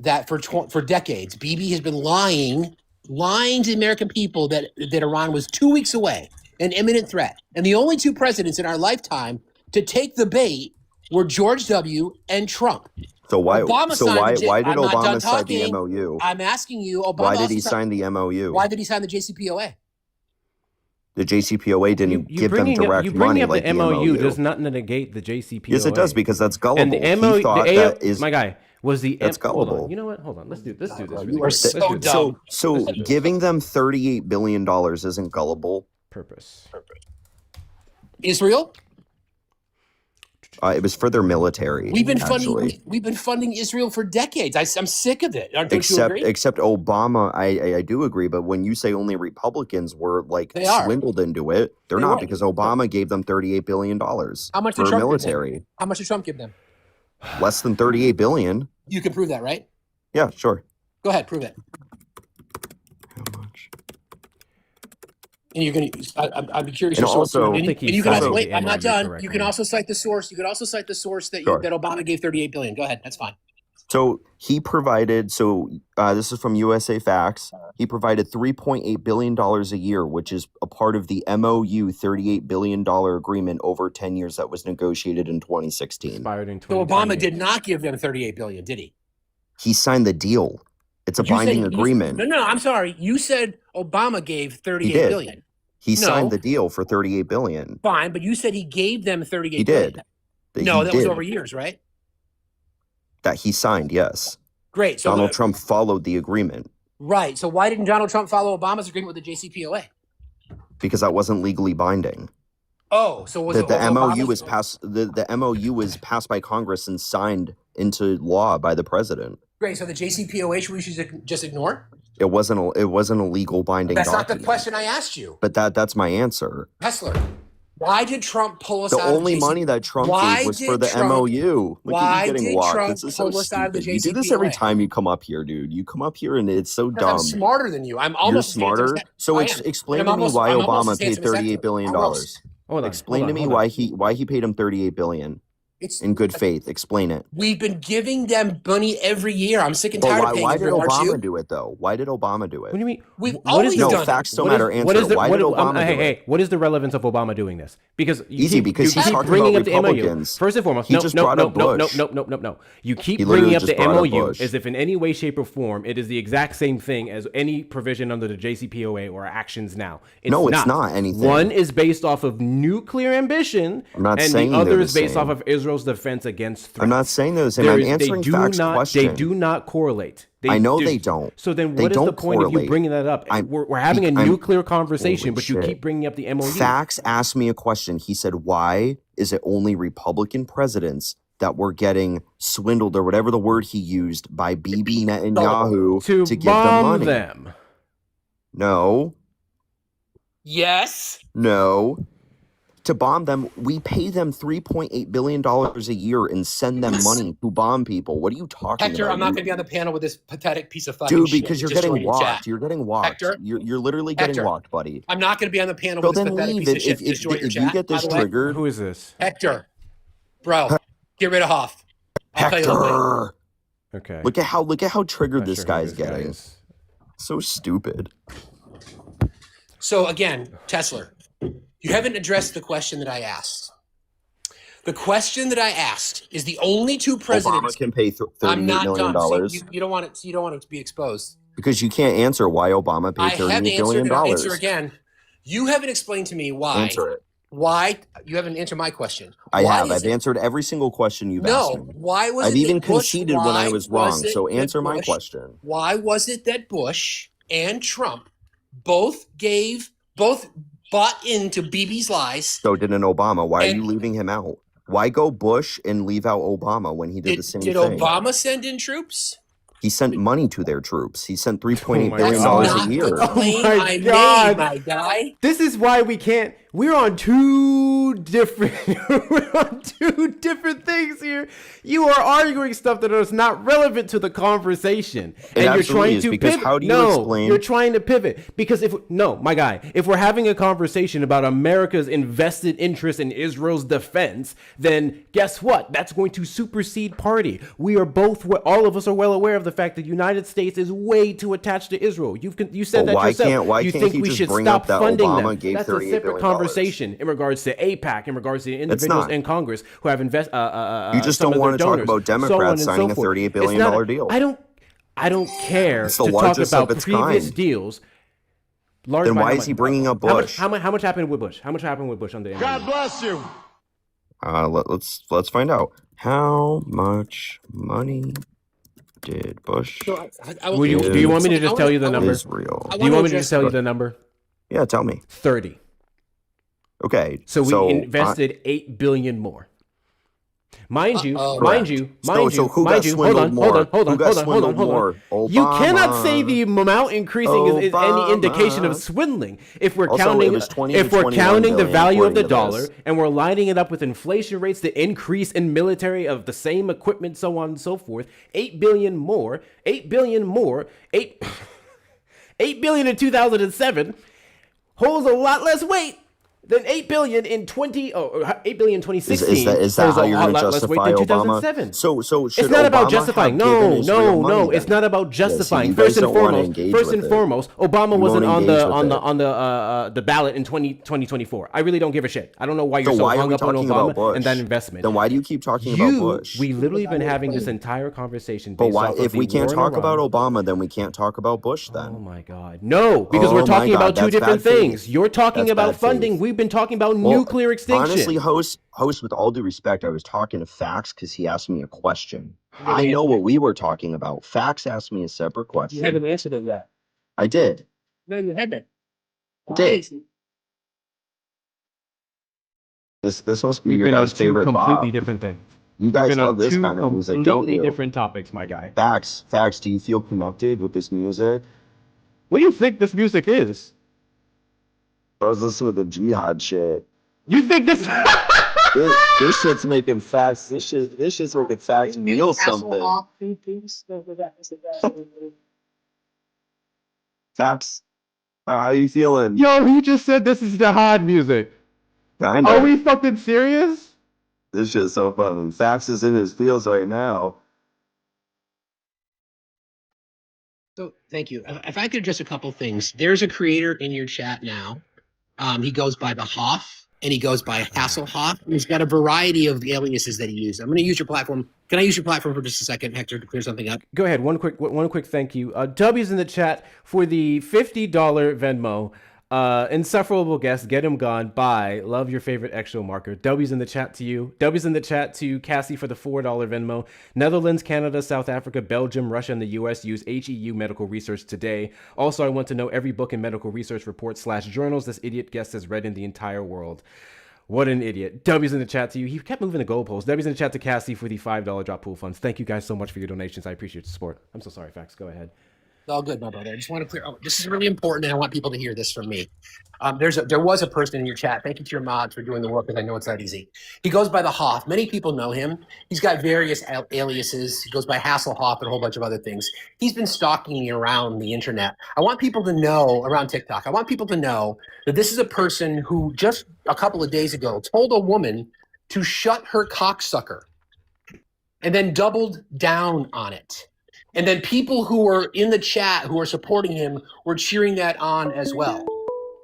that for decades BB has been lying to the American people that Iran was 2 weeks away, an imminent threat, and the only 2 presidents in our lifetime to take the bait were George W. and Trump. So why? Obama So signed why did I'm not done Obama sign the talking. MOU? I'm asking you. Obama Why did also he sign the MOU? Why did he sign the JCPOA? The JCPOA didn't give them direct you bringing money up like the the MOU MOU. does not negate the JCPOA. Yes, it does, because that's gullible. And the MOU, he thought the AO, that is my guy was the that's hold gullible. on. You know what? Hold on. Let's do this really You are quick. so Let's do this. dumb. So giving them $38 billion isn't gullible. Purpose. Israel. It was for their military. We've been actually. funding Israel for decades. I'm sick of it. Don't you agree? Except Obama, I do agree. But when you say only Republicans were like They are. swindled into it, they're They not, were. because Obama gave them $38 billion How much did for Trump military. give them? How much did Trump give them? Less than $38 billion. You can prove that, right? Yeah, sure. Go ahead, prove it. How much? And you're going to. I'd be curious. And your source. also- And I don't think and he's you can also citing wait. the I'm not MOU done. correctly. You can also cite the source. You can also cite the source that Sure. that Obama gave $38 billion. Go ahead. That's fine. So he provided, this is from USA Facts. He provided $3.8 billion a year, which is a part of the MOU $38 billion agreement over 10 years that was negotiated in 2016. Expired in So 2020. Obama did not give them $38 billion, did he? He signed the deal. It's a You said binding he- agreement. No, I'm sorry. You said Obama gave $38 did. billion. He No. signed the deal for $38 billion. Fine, but you said he gave them $38 He billion. did. No, He that was did. over years, right? That he signed, yes. Great. So Donald Trump followed the agreement Right. So why didn't Donald Trump follow Obama's agreement with the JCPOA? because that wasn't legally binding. Oh, so was The, it the MOU Obama's- was passed. The MOU was passed by Congress and signed into law by the president. Great. So the JCPOA we should just ignore? It wasn't a legal binding That's not document. the question I asked you. But that's my answer. Hessler, why did Trump pull us The out of only JCPOA? money that Trump Why gave was did for the Trump- MOU. Look why at you getting did walked. Trump This is so pull us out of the stupid. You do this every JCPOA? time you come up here, dude. You come up here and it's so Because I'm dumb. smarter than you. I'm You're almost as handsome smarter. as- So I ex- am. explain And to I'm me almost- why I'm almost Obama as paid handsome as $38 Hector. billion. Almost. Hold on. Explain hold to on, me hold on. why he paid him $38 billion It's in good faith. Explain it. We've been giving them money every year. I'm sick and But tired of paying why did Israel, aren't you? Obama do it though? Why did Obama do What do it? you mean? We've What is always the- No, done it. facts don't what is- matter. Answer what is it. the- Why what- did Obama do hey, it? what is the relevance of Obama doing this? Because you Easy, keep, because you he's keep talking bringing about up the MOU. Republicans. First and foremost, He just brought up Bush. no. You keep He literally bringing up just the brought up MOU Bush. as if in any way, shape, or form it is the exact same thing as any provision under the JCPOA or actions now. No, it's not anything. One is based off of nuclear ambition, I'm not and saying the other they're is the based same. off of Israel's defense against threats. I'm not saying those. I'm There is- answering they do facts not, question. They do not correlate. I know there's- they don't. So then, They what is the don't point of you correlate. bringing that up? I'm- We're having a I'm- nuclear conversation, Holy but you shit. keep bringing up the MOU. Facts asked me a question. He said, "Why is it only Republican presidents that were getting swindled, or whatever the word he used, by Bibi Netanyahu to give them bomb money?" them. No, Yes. no. to bomb them. We pay them $3.8 billion a year and send them money to bomb people. What are you talking Hector, about? I'm not going to be on the panel with this pathetic piece of fucking Dude, shit. because you're Destroy getting your chat. walked. You're getting walked. Hector? You're literally getting Hector. walked, buddy. I'm not going to be on the panel So with this then pathetic leave. piece of shit. Destroy your If chat. you get this By the way, triggered, Who is this? Hector, bro, get rid of Hoff. I'll tell you later. Hector. Okay. Look at how triggered Not this sure who guy's this guy getting. is. So stupid. So again, Tesla, you haven't addressed the question that I asked. The question that I asked is the only two presidents. Obama can pay I'm $38 not million done. See, you don't want it. You don't want it to be exposed. because you can't answer why Obama I paid have $38 answered, billion. and I'll answer again. You haven't explained to me why. Answer it. Why you haven't answered my question? I Why have. is I've it- answered every single question you've asked No. me. Why was I've it even that Bush, conceded when I why was wrong. it So that answer my Bush- question. Why was it that Bush and Trump both bought into Bibi's lies? So did an Obama. Why are And- you leaving him out? Why go Bush and leave out Obama when he did the same Did thing? Obama send in troops? He sent money to their troops. He sent $3.8 my billion God. That's a not year. the claim Oh my I God. made, my guy. This is why we can't. We're on two different. We're on two different things here. You are arguing stuff that is not relevant to the conversation, and you're absolutely trying is, to because pivot. how do you no, explain- you're trying to pivot because my guy, if we're having a conversation about America's invested interest in Israel's defense, then guess what? That's going to supersede party. We are both. All of us are well aware of the fact that the United States is way too attached to Israel. You said But that why yourself. why you can't think he we just should bring stop up that funding Obama them? gave That's a $38 separate billion? conversation in regards to APAC, in regards to the individuals not. in Congress who have invested. You just don't want to talk about Democrats signing a $38 billion deal. I don't care It's the to talk largest of about its previous kind. deals. Then why is he bringing up Bush? How much happened with Bush? How much happened with Bush under the God bless you. Let's find out. How much money did Bush So Do you want me to just tell you the number? Israel? Do you want me to just tell you the number? Yeah, tell me. 30. Okay. So we invested $8 billion more. Mind you, hold on. Who got swindled more? You cannot say Obama. the amount increasing is any indication of Obama. swindling. If we're Also, counting, it was 20 if to we're 21 counting the billion value of the according to dollar this. and we're lining it up with inflation rates, the increase in military of the same equipment, so on and so forth, 8 billion more, 8 billion more, 8 billion in 2007 holds a lot less weight than 8 billion in 8 billion in 2016. Is that holds how a you're lot going to less justify weight than Obama? 2007. So should It's not about Obama justifying. have given No, Israel money it's then? not about justifying. you guys First and don't wanna foremost, engage with it. Obama You wasn't won't on engage the with the ballot in 2024. I really don't give a shit. I don't know why you're So so why are hung we up on talking about Obama Bush? and that investment. Then why do you keep talking about Bush? We literally been having this entire conversation. But based why? off of If we the can't war in talk about Iran. Obama, then we can't talk about Bush. Then. Oh my God, no! Because Oh we're my talking God, about two that's different bad faith. things. You're talking That's about bad funding. faith. We've been talking about Well, nuclear extinction. Honestly, host, with all due respect, I was talking to Fax because he asked me a question. I know what we were talking about. Fax asked me a separate question. You haven't answered it yet. I did. No, you haven't. Did. This must be your guys' favorite Bob. different things. You guys love this kind of music, don't you? topics, my guy. Fax, do you feel connected with this music? What do you think this music is? I was listening to the jihad shit. You think this? This shit's making Fax. This shit's making Fax feel something. Fax, how you feeling? Yo, he just said this is jihad music. Kinda. Are we fucking serious? This shit's so fun. Fax is in his feels right now. So thank you. If I could address a couple things, there's a creator in your chat now. He goes by the Hoff and he goes by Hasselhoff. He's got a variety of aliases that he uses. I'm going to use your platform. Can I use your platform for just a second, Hector, to clear something up? Go ahead. One quick thank you. W's in the chat for the $50 Venmo. Insufferable guest, get him gone. Bye. Love your favorite exo marker. W's in the chat to you. W's in the chat to Cassie for the $4 Venmo. Netherlands, Canada, South Africa, Belgium, Russia, and the US use HEU medical research today. Also, I want to know every book and medical research report / journals this idiot guest has read in the entire world. What an idiot. W's in the chat to you. He kept moving the goalposts. W's in the chat to Cassie for the $5 drop pool funds. Thank you guys so much for your donations. I appreciate your support. I'm so sorry, Fax. Go ahead. All good, my brother. I just want to clear. Oh, this is really important, and I want people to hear this from me. There was a person in your chat. Thank you to your mods for doing the work, because I know it's not easy. He goes by the Hoff. Many people know him. He's got various aliases. He goes by Hasselhoff and a whole bunch of other things. He's been stalking me around the internet. I want people to know, around TikTok, I want people to know that this is a person who just a couple of days ago told a woman to shut her cocksucker and then doubled down on it. And then people who were in the chat who are supporting him were cheering that on as well.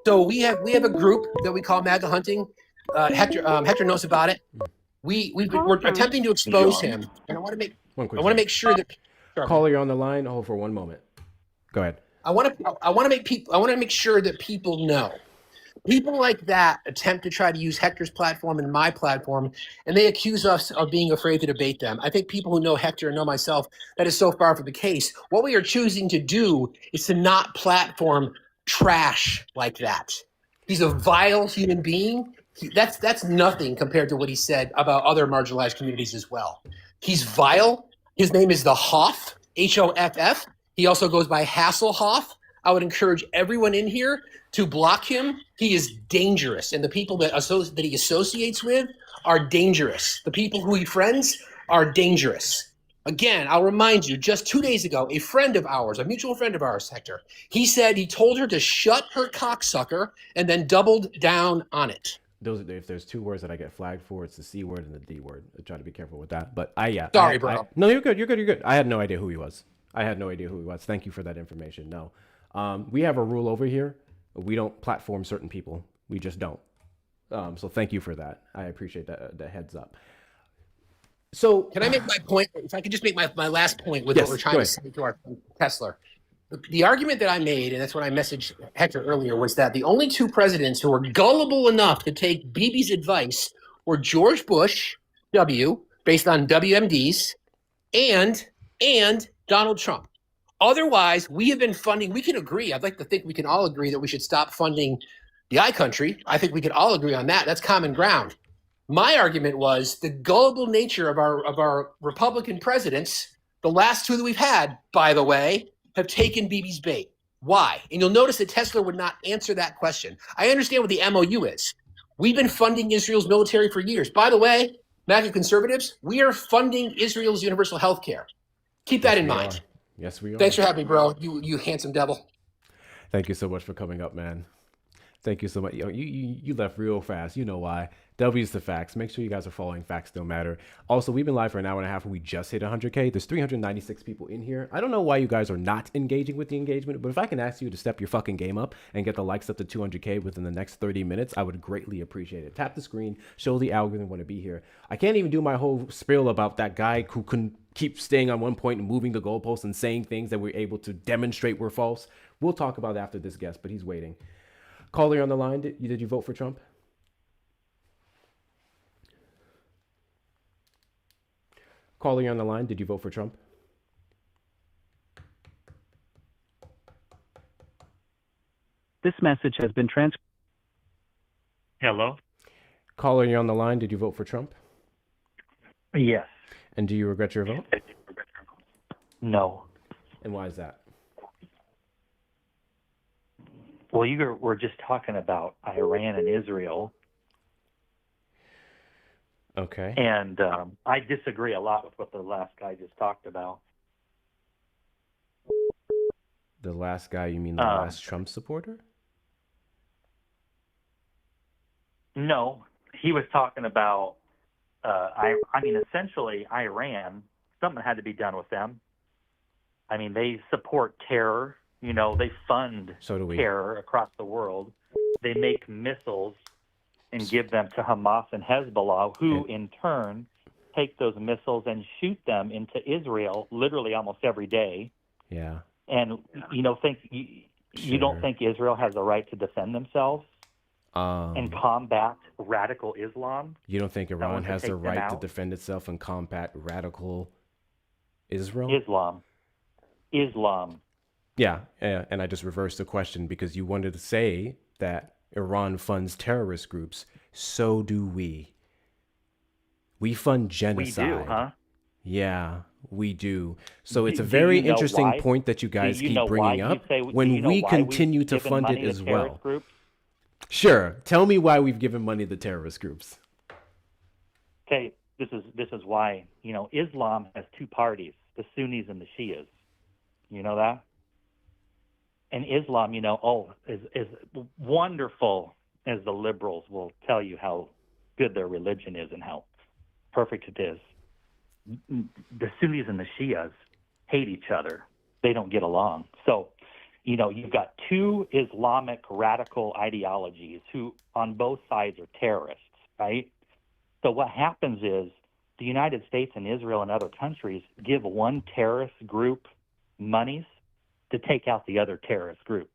So we have a group that we call MAGA Hunting. Hector knows about it. We're attempting to expose him, and I want to make sure that. Caller, you're on the line. Hold for one moment. Go ahead. I want to make sure that people know. People like that attempt to try to use Hector's platform and my platform, and they accuse us of being afraid to debate them. I think people who know Hector and know myself, that is so far from the case. What we are choosing to do is to not platform trash like that. He's a vile human being. That's nothing compared to what he said about other marginalized communities as well. He's vile. His name is the Hoff, Hoff. He also goes by Hasselhoff. I would encourage everyone in here to block him. He is dangerous, and the people that he associates with are dangerous. The people who he friends are dangerous. Again, I'll remind you, just 2 days ago, a friend of ours, a mutual friend of ours, Hector, he said he told her to shut her cocksucker and then doubled down on it. If there's two words that I get flagged for, it's the C word and the D word. I try to be careful with that. But Sorry, bro. No, you're good. I had no idea who he was. Thank you for that information. No. We have a rule over here. We don't platform certain people. We just don't. So thank you for that. I appreciate the heads up. So can I make my point? If I could just make my last point with yes, what we're trying to say to our friend Kessler. The argument that I made, and that's what I messaged Hector earlier, was that the only two presidents who were gullible enough to take Bibi's advice were George Bush, W, based on WMDs, and Donald Trump. Otherwise, we have been funding, we can agree, I'd like to think we can all agree that we should stop funding the iCountry. I think we could all agree on that. That's common ground. My argument was the gullible nature of our Republican presidents, the last two that we've had, by the way, have taken Bibi's bait. Why? And you'll notice that Tesla would not answer that question. I understand what the MOU is. We've been funding Israel's military for years. By the way, MAGA conservatives, we are funding Israel's universal health care. Keep that in mind. Yes, we are. Thanks for having me, bro. You handsome devil. Thank you so much for coming up, man. Thank you so much. You left real fast. You know why. W's the facts. Make sure you guys are following Facts Still Matter. Also, we've been live for an hour and a half and we just hit 100K. There's 396 people in here. I don't know why you guys are not engaging with the engagement, but if I can ask you to step your fucking game up and get the likes up to 200K within the next 30 minutes, I would greatly appreciate it. Tap the screen, show the algorithm want to be here. I can't even do my whole spiel about that guy who couldn't keep staying on one point and moving the goalposts and saying things that we're able to demonstrate were false. We'll talk about it after this guest, but he's waiting. Caller on the line, did you vote for Trump? Caller on the line, did you vote for Trump? This message has been transcribed. Hello? Caller, you're on the line, did you vote for Trump? Yes. And do you regret your vote? No. And why is that? Well, you were just talking about Iran and Israel. Okay. And I disagree a lot with what the last guy just talked about. The last guy, you mean the last Trump supporter? No, he was talking about, I mean, essentially Iran, something had to be done with them. I mean, they support terror. You know, they fund terror across the world. They make missiles and give them to Hamas and Hezbollah, who in turn take those missiles and shoot them into Israel literally almost every day. Yeah. And you don't think Israel has a right to defend themselves and combat radical Islam? You don't think Iran has the right to defend itself and combat radical Israel? Islam. Yeah, and I just reversed the question because you wanted to say that Iran funds terrorist groups. So do we. We fund genocide. We do, huh? Yeah, we do. So it's a Do very you know interesting why? point that you Do guys you keep know why bringing you up say? Do when you know we why we've continue to given fund it money to as terrorist well. groups? Sure. Tell me why we've given money to terrorist groups. Okay, this is why, Islam has two parties, the Sunnis and the Shias. You know that? And Islam, is wonderful as the liberals will tell you how good their religion is and how perfect it is. The Sunnis and the Shias hate each other. They don't get along. So, you've got two Islamic radical ideologies who on both sides are terrorists, right? So what happens is the United States and Israel and other countries give one terrorist group monies to take out the other terrorist group.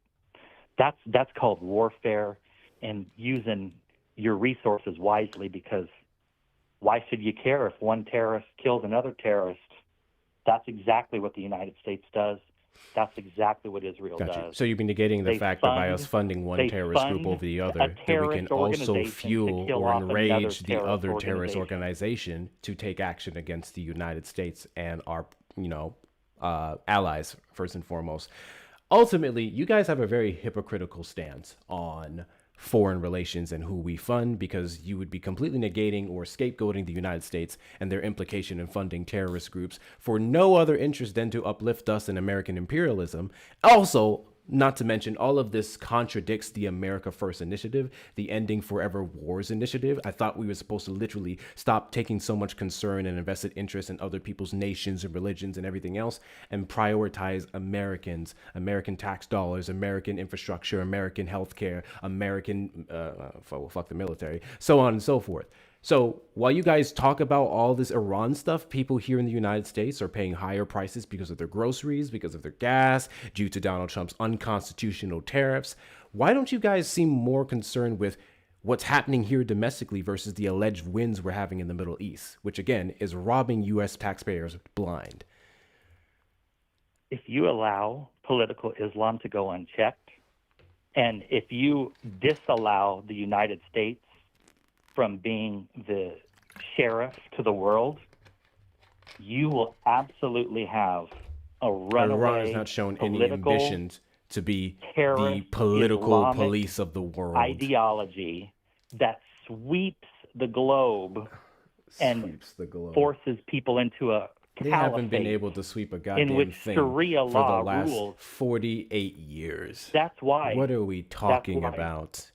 That's called warfare and using your resources wisely, because why should you care if one terrorist kills another terrorist? That's exactly what the United States does. That's exactly what Israel Got you. does. So you've been negating the They fact that by us fund- funding one they terrorist group fund over the a other, that we can terrorist also organization to fuel kill or off another enrage the terrorist other terrorist organization. organization to take action against the United States and our, allies, first and foremost. Ultimately, you guys have a very hypocritical stance on foreign relations and who we fund, because you would be completely negating or scapegoating the United States and their implication in funding terrorist groups for no other interest than to uplift us in American imperialism. Also, not to mention, all of this contradicts the America First initiative, the Ending Forever Wars initiative. I thought we were supposed to literally stop taking so much concern and invested interest in other people's nations and religions and everything else, and prioritize Americans, American tax dollars, American infrastructure, American healthcare, American, fuck the military, so on and so forth. So while you guys talk about all this Iran stuff, people here in the United States are paying higher prices because of their groceries, because of their gas, due to Donald Trump's unconstitutional tariffs. Why don't you guys seem more concerned with what's happening here domestically versus the alleged wins we're having in the Middle East, which again is robbing U.S. taxpayers blind? If you allow political Islam to go unchecked, and if you disallow the United States from being the sheriff to the world, you will absolutely have a runaway Iran has not shown any political, ambitions to be the terrorist, political Islamic police of the world. ideology that sweeps the globe and Sweeps the globe. forces people into a They haven't been caliphate able to sweep a in goddamn which thing Sharia for the law last rules. 48 years. That's why. What are we talking why. about?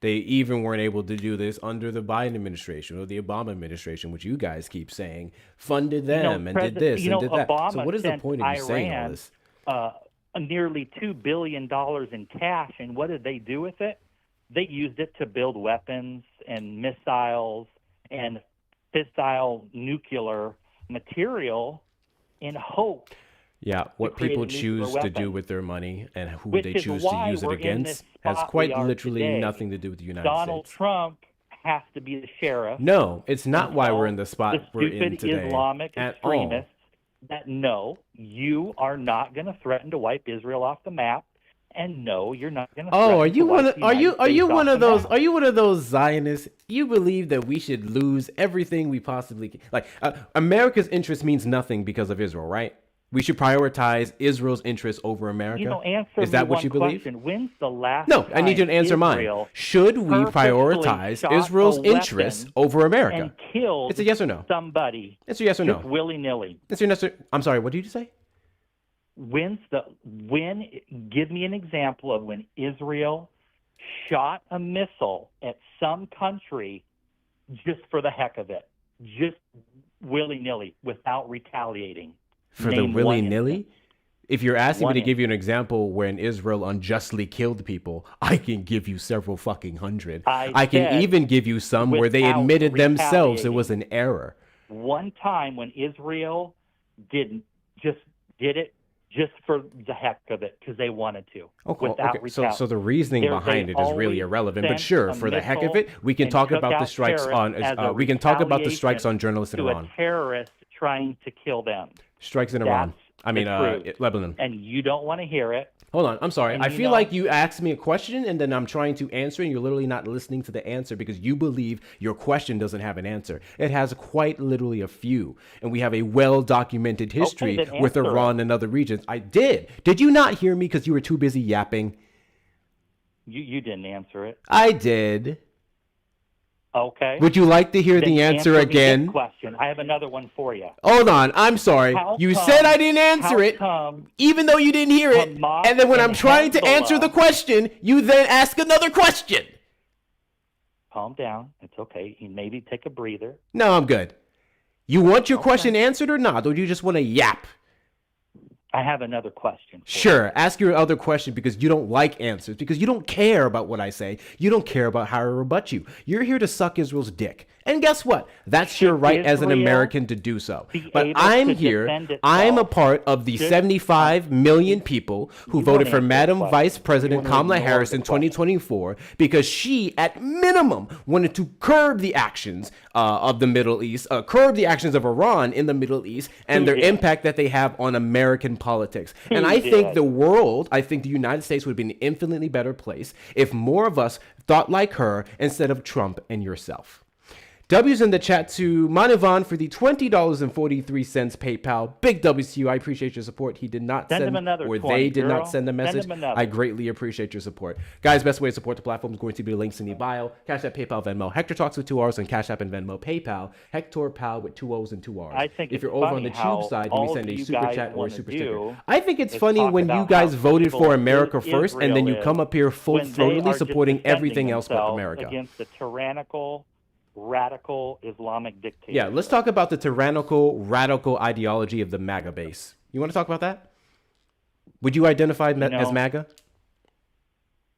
They even weren't able to do this under the Biden administration or the Obama administration, which you guys keep saying funded them and did this and did that. Obama So what is the sent point of you saying all Iran, this? nearly $2 billion in cash, and what did they do with it? They used it to build weapons and missiles and fissile nuclear material in hope. Yeah, what create people a nuclear choose to do weapon. with their money and who Which they is choose to why use it we're in this against has spot quite we are literally today. nothing to do with the United Donald States. Trump has to be the sheriff. No, it's not why we're in the The spot we're in stupid today Islamic at all. extremists that no, you are not going to threaten to wipe Israel off the map, and no, you're not going to. Oh, are you one one of are you one of those Zionists? You believe that we should lose everything we possibly can. Like America's interest means nothing because of Israel, right? We should prioritize Israel's interests over America. Answer Is that me what one you believe? question. When's the last No, I need you to time answer mine. Israel Should we purposefully prioritize shot Israel's a weapon interests over America? and killed It's a yes or no. somebody? It's a yes or just no. willy-nilly. It's your answer. I'm sorry. What did you say? Give me an example of when Israel shot a missile at some country just for the heck of it, just willy-nilly, without retaliating. For the Name one willy-nilly? instance. If you're asking One me to give you an example when Israel unjustly killed people, I can give you several fucking hundred. I can said even give you some where they without admitted themselves it retaliating. was an error. One time when Israel did it just for the heck of it because they wanted to. Okay. So the reasoning behind it is really irrelevant. But sure, for the heck of it, we can talk about the strikes on. We can talk about the strikes on journalists in to Iran. a terrorist trying to kill them. Strikes in Iran. I mean, the truth. Lebanon. And you don't want to hear it. Hold on, I'm sorry. And I you feel know- like you asked me a question and then I'm trying to answer and you're literally not listening to the answer because you believe your question doesn't have an answer. It has quite literally a few. And we have a well-documented history then with answer Iran and other regions. I did. Did you not hear me because you were too busy yapping? You didn't answer it. I did. Okay. Would you like to hear Then the answer me this again? question. I have another one for you. Hold on, I'm sorry. How You come- said I didn't answer how it, come even though you didn't hear it. Hamas And then when I'm and trying to answer Hezbollah- the question, you then ask another question. Calm down. It's okay. You maybe take a breather. No, I'm good. You want your Okay. question answered or not? Or do you just want to yap? I have another question. for you. Sure, ask your other question because you don't like answers, because you don't care about what I say. You don't care about how I rebut you. You're here to suck Israel's dick. And guess what? That's your Should right as an Israel American to do so. be But able I'm to here. defend itself? I'm a part of the Should- 75 million people who You voted don't for answer Madam the Vice question. President You wanna Kamala ignore Harris the in question. 2024 because she, at minimum, wanted to curb the actions of the Middle East, curb the actions of Iran in the Middle East, and Who their did? impact that they have on American politics. And Who I think did? the world, I think the United States would be an infinitely better place if more of us thought like her instead of Trump and yourself. W's in the chat to Manivan for the $20.43 PayPal. Big W's to you. I appreciate your support. He did not Send send, him another or 20, they did girl. not send a Send message. him another. I greatly appreciate your support. Guys, best way to support the platform is going to be the links in the bio. Cash App, PayPal, Venmo. Hector Talks with 2 R's and Cash App and Venmo. PayPal, Hector Pal with 2 O's and 2 R's. I think if it's you're over on the funny how Tube side, you all may send a you super guys chat or a wanna super do sticker. I think it's is funny talk when you about guys how voted for evil America first and then you Israel come up here when they full-throatedly are just supporting defending everything else but themselves America. against the tyrannical, radical Islamic dictator. Yeah, let's talk about the tyrannical, radical ideology of the MAGA base. You want to talk about that? Would you identify as MAGA?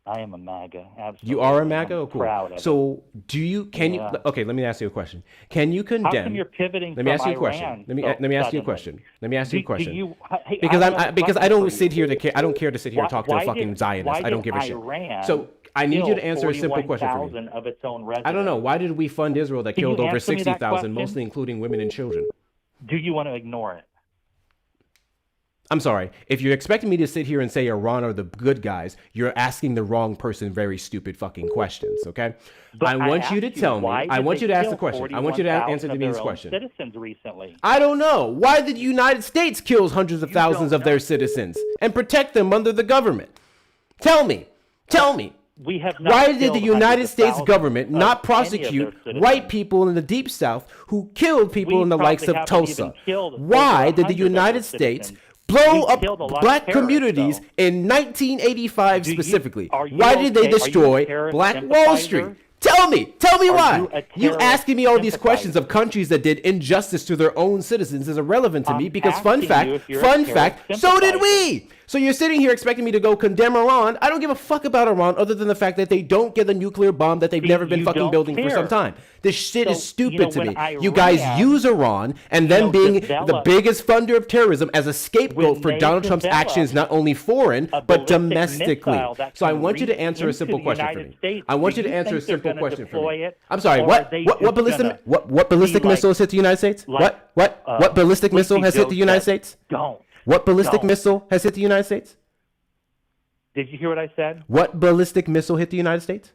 I am a MAGA. Absolutely. You are a I'm MAGA? Oh, cool. proud of it. So, can Yeah. you? Okay, let me ask you a question. Can you How condemn? come you're pivoting Let me from ask you a Iran question. Let me so ask you a suddenly? question. Let me ask you a question. Hey, Because have another because I question don't for sit you. here to care. I don't care to sit here and talk to a Why fucking did- Zionist. why I don't did give a shit. Iran So I need you kill to answer a simple question for me. 41,000 of its own residents? I don't know. Why did we fund Israel that Can you killed over answer me that 60,000, question? mostly including women and children? Do you want to ignore it? I'm sorry. If you're expecting me to sit here and say Iran are the good guys, you're asking the wrong person very stupid fucking questions, okay? But I want you to asked tell me. why I did want they you to ask kill the question. I want you to answer 41,000 of Devine's their own question. Citizens recently. I don't know. Why did the United States kill hundreds of thousands of their citizens and protect them under the government? Tell me. Tell me. We have not Why did killed the hundreds United of States thousands government of not any of prosecute their white citizens. people in the Deep South who killed people We in the likes of probably haven't Tulsa? even killed Why over did the 100 of United their States citizens. blow We up killed a lot of black terrorists, communities though. in 1985 Do you- specifically? are you Why did they okay? Are you a destroy terrorist Black Wall sympathizer? Street? Tell me Are why. you a You terrorist asking me all these questions sympathizer? of countries that did injustice to their own citizens is irrelevant to me I'm because asking you if you're a fun terrorist fact, so did sympathizer. we. So you're sitting here expecting me to go condemn Iran. I don't give a fuck about Iran other than the fact that they don't get the nuclear bomb that they've See, never been you fucking don't building for care. some time. This shit is So, stupid to when me. You guys Iran, use Iran and then being the developed- biggest funder of terrorism as a scapegoat When for they Donald Trump's developed actions, not only foreign, a but ballistic domestically. missile that So I can want you to reach answer a into simple the question for United me. States. I want Do you to you answer a think they're simple gonna question for deploy me. it? I'm sorry, Or what are they what just ballistic gonna what ballistic be missile like- has hit the United States? like, What ballistic missile Sleepy has hit Joe the United said, States? Don't. What ballistic Don't. missile has hit the United States? Did you hear what I said? What ballistic missile hit the United States?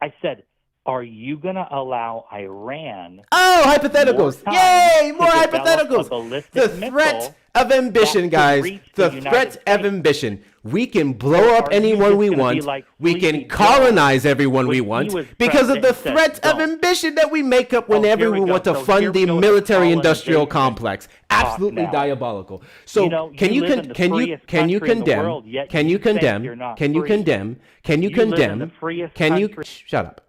I said, are you going to allow Iran Oh, hypotheticals. more time Yay, to more develop a hypotheticals. ballistic The missile threat of ambition, that guys. could reach The the United threat of States? ambition. We can blow Or up are you anyone just we gonna be want. like We Sleepy can Joe colonize everyone we when he want was because of the president and said, threat of "Don't." ambition that we make up whenever here we we go. want to So here fund we the go to military-industrial colonization complex. talk Absolutely now. diabolical. So You know, can you you live in can the can you freest can you country in the condemn world, yet can you you think condemn you're not can you free. condemn can you You live in the condemn freest can you country- shut up?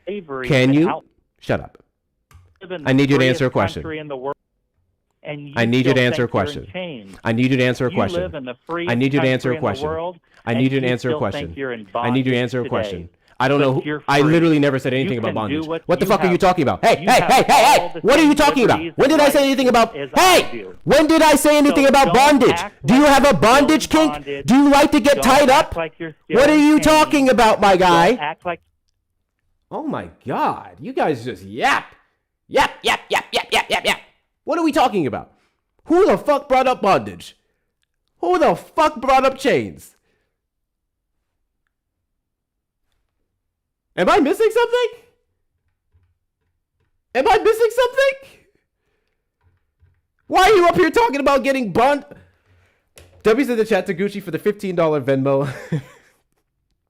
Slavery Can you without- shut up? live in I need the you to answer a freest question. country in the world, and I need you still to answer a think you're in question. chains. I need you to answer a You question. live in the freest I need you to answer a country in the question. world, I and need you to you answer a still question. think you're in I need you to bondage answer a today. question. I don't know. But you're I free. literally never said You anything about can do bondage. what What the you fuck are you have. talking about? Hey, You hey, have hey, hey, all hey! the What are you same talking about? liberties When and did I say rights anything about? as I Hey! do. When did I say anything So about don't bondage? act Do you like have a you're still bondage in kink? bondage. Do you like to get Don't tied act up? like you're still What are in you chains. talking about, my guy? Don't act like Oh my God! You guys just yap, yap, yap, yap, yap, yap, yap, yap. What are we talking about? Who the fuck brought up bondage? Who the fuck brought up chains? Am I missing something? Am I missing something? Why are you up here talking about getting bond? W's in the chat to Gucci for the $15 Venmo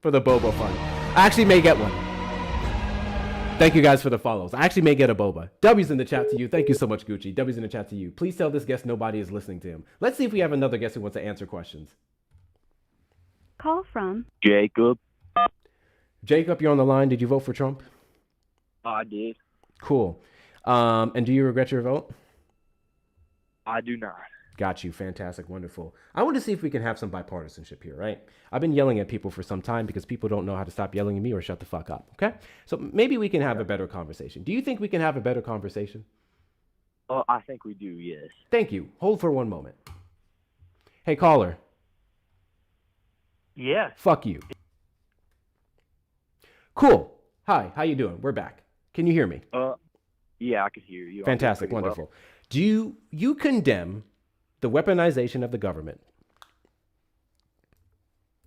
for the Boba fund. I actually may get one. Thank you guys for the follows. I actually may get a boba. W's in the chat to you. Thank you so much, Gucci. W's in the chat to you. Please tell this guest nobody is listening to him. Let's see if we have another guest who wants to answer questions. Call from Jacob. Jacob, you're on the line. Did you vote for Trump? I did. Cool. And do you regret your vote? I do not. Got you. Fantastic. Wonderful. I want to see if we can have some bipartisanship here, right? I've been yelling at people for some time because people don't know how to stop yelling at me or shut the fuck up, okay? So maybe we can have a better conversation. Do you think we can have a better conversation? I think we do, yes. Thank you. Hold for one moment. Hey, caller. Yes. Fuck you. Cool. Hi, how you doing? We're back. Can you hear me? Yeah, I can hear you. Fantastic. Wonderful. Well. Do you condemn the weaponization of the government?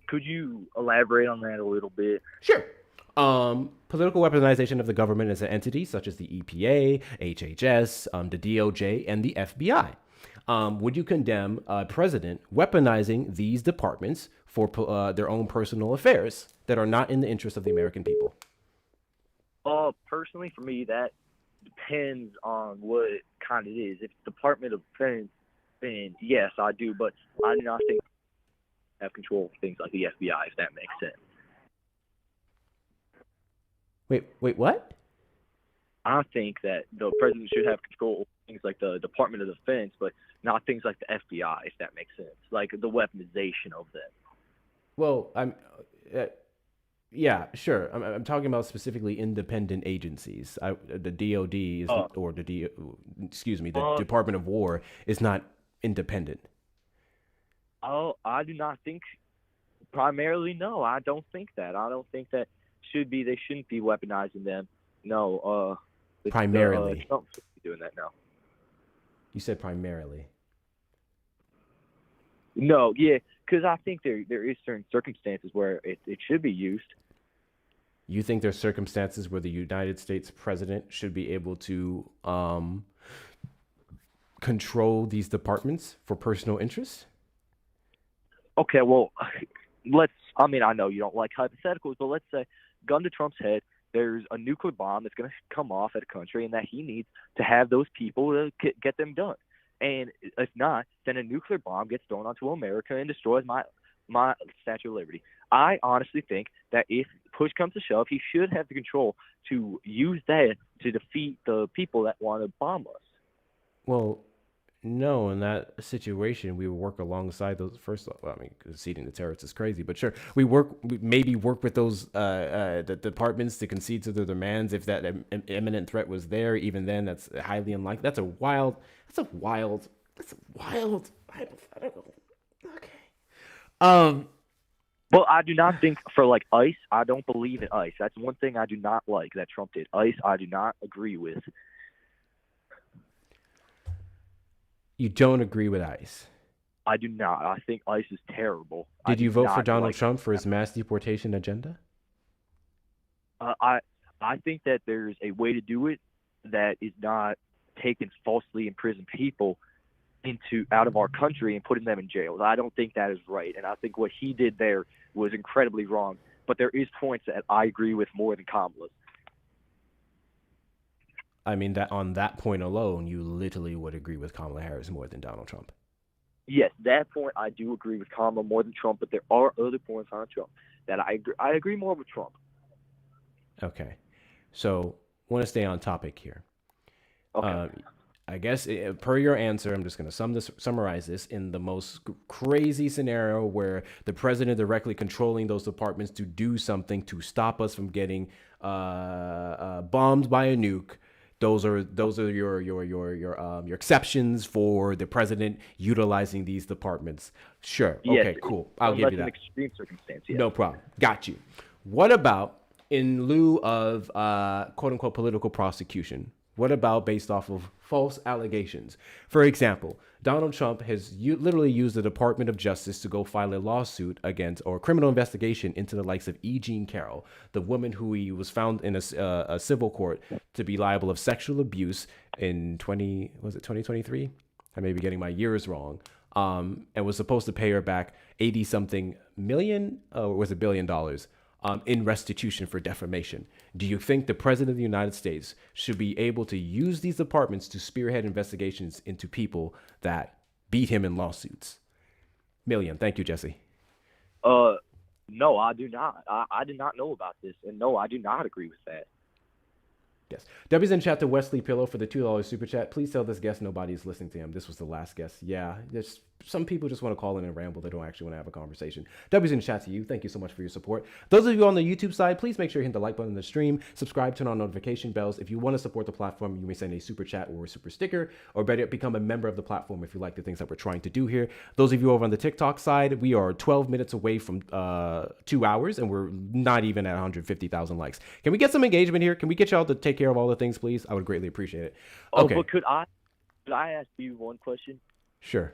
Could you elaborate on that a little bit? Sure. Political weaponization of the government as an entity such as the EPA, HHS, the DOJ, and the FBI. Would you condemn a president weaponizing these departments for their own personal affairs that are not in the interest of the American people? Personally, for me, that depends on what kind it is. If it's Department of Defense, then yes, I do. But I do not think I have control of things like the FBI, if that makes sense. Wait, what? I think that the president should have control of things like the Department of Defense, but not things like the FBI, if that makes sense. Like the weaponization of them. Well, yeah, sure. I'm talking about specifically independent agencies. The DOD is, the Department of War is not independent. I do not think. Primarily, no. I don't think that. I don't think that they shouldn't be weaponizing them. No. Primarily. Trump should be doing that now. You said primarily. No, yeah, because I think there is certain circumstances where it should be used. You think there's circumstances where the United States president should be able to control these departments for personal interest? Okay, well, I know you don't like hypotheticals, but let's say, gun to Trump's head, there's a nuclear bomb that's going to come off at a country and that he needs to have those people to get them done. And if not, then a nuclear bomb gets thrown onto America and destroys my Statue of Liberty. I honestly think that if push comes to shove, he should have the control to use that to defeat the people that want to bomb us. Well, no, in that situation, we would work alongside those first. Well, I mean, conceding the terrorists is crazy, but sure, we maybe work with those the departments to concede to their demands if that imminent threat was there. Even then, that's highly unlikely. That's a wild hypothetical. Okay. Well, I do not think for like ICE. I don't believe in ICE. That's one thing I do not like that Trump did. ICE, I do not agree with. You don't agree with ICE? I do not. I think ICE is terrible. Did you vote for Donald Trump for his mass deportation agenda? I think that there's a way to do it that is not taking falsely imprisoned people out of our country and putting them in jails. I don't think that is right, and I think what he did there was incredibly wrong. But there is points that I agree with more than Kamala's. I mean, that on that point alone, you literally would agree with Kamala Harris more than Donald Trump. Yes, that point I do agree with Kamala more than Trump, but there are other points on Trump that I agree more with Trump. Okay, so I want to stay on topic here. Okay. I guess per your answer, I'm just going to summarize this in the most crazy scenario where the president directly controlling those departments to do something to stop us from getting bombed by a nuke. Those are your exceptions for the president utilizing these departments. Sure. Yes, okay. Cool. I'll give you that. An extreme circumstance. Yes. No problem. Got you. What about in lieu of quote unquote political prosecution? What about based off of false allegations? For example, Donald Trump has literally used the Department of Justice to go file a lawsuit against or criminal investigation into the likes of E. Jean Carroll, the woman who he was found in a civil court to be liable of sexual abuse in 2023? I may be getting my years wrong. And was supposed to pay her back 80 something million, or was it $1 billion, in restitution for defamation. Do you think the president of the United States should be able to use these departments to spearhead investigations into people that beat him in lawsuits? Million. Thank you, Jesse. No, I do not. I did not know about this, and no, I do not agree with that. Yes. W's in chat to Wesley Pillow for the $2 super chat. Please tell this guest nobody's listening to him. This was the last guest. Yeah, there's some people just want to call in and ramble. They don't actually want to have a conversation. W's in chat to you. Thank you so much for your support. Those of you on the YouTube side, please make sure you hit the like button in the stream. Subscribe, turn on notification bells. If you want to support the platform, you may send a super chat or a super sticker, or better yet, become a member of the platform if you like the things that we're trying to do here. Those of you over on the TikTok side, we are 12 minutes away from 2 hours, and we're not even at 150,000 likes. Can we get some engagement here? Can we get y'all to take care of all the things, please? I would greatly appreciate it. Okay. But could I ask you one question? Sure.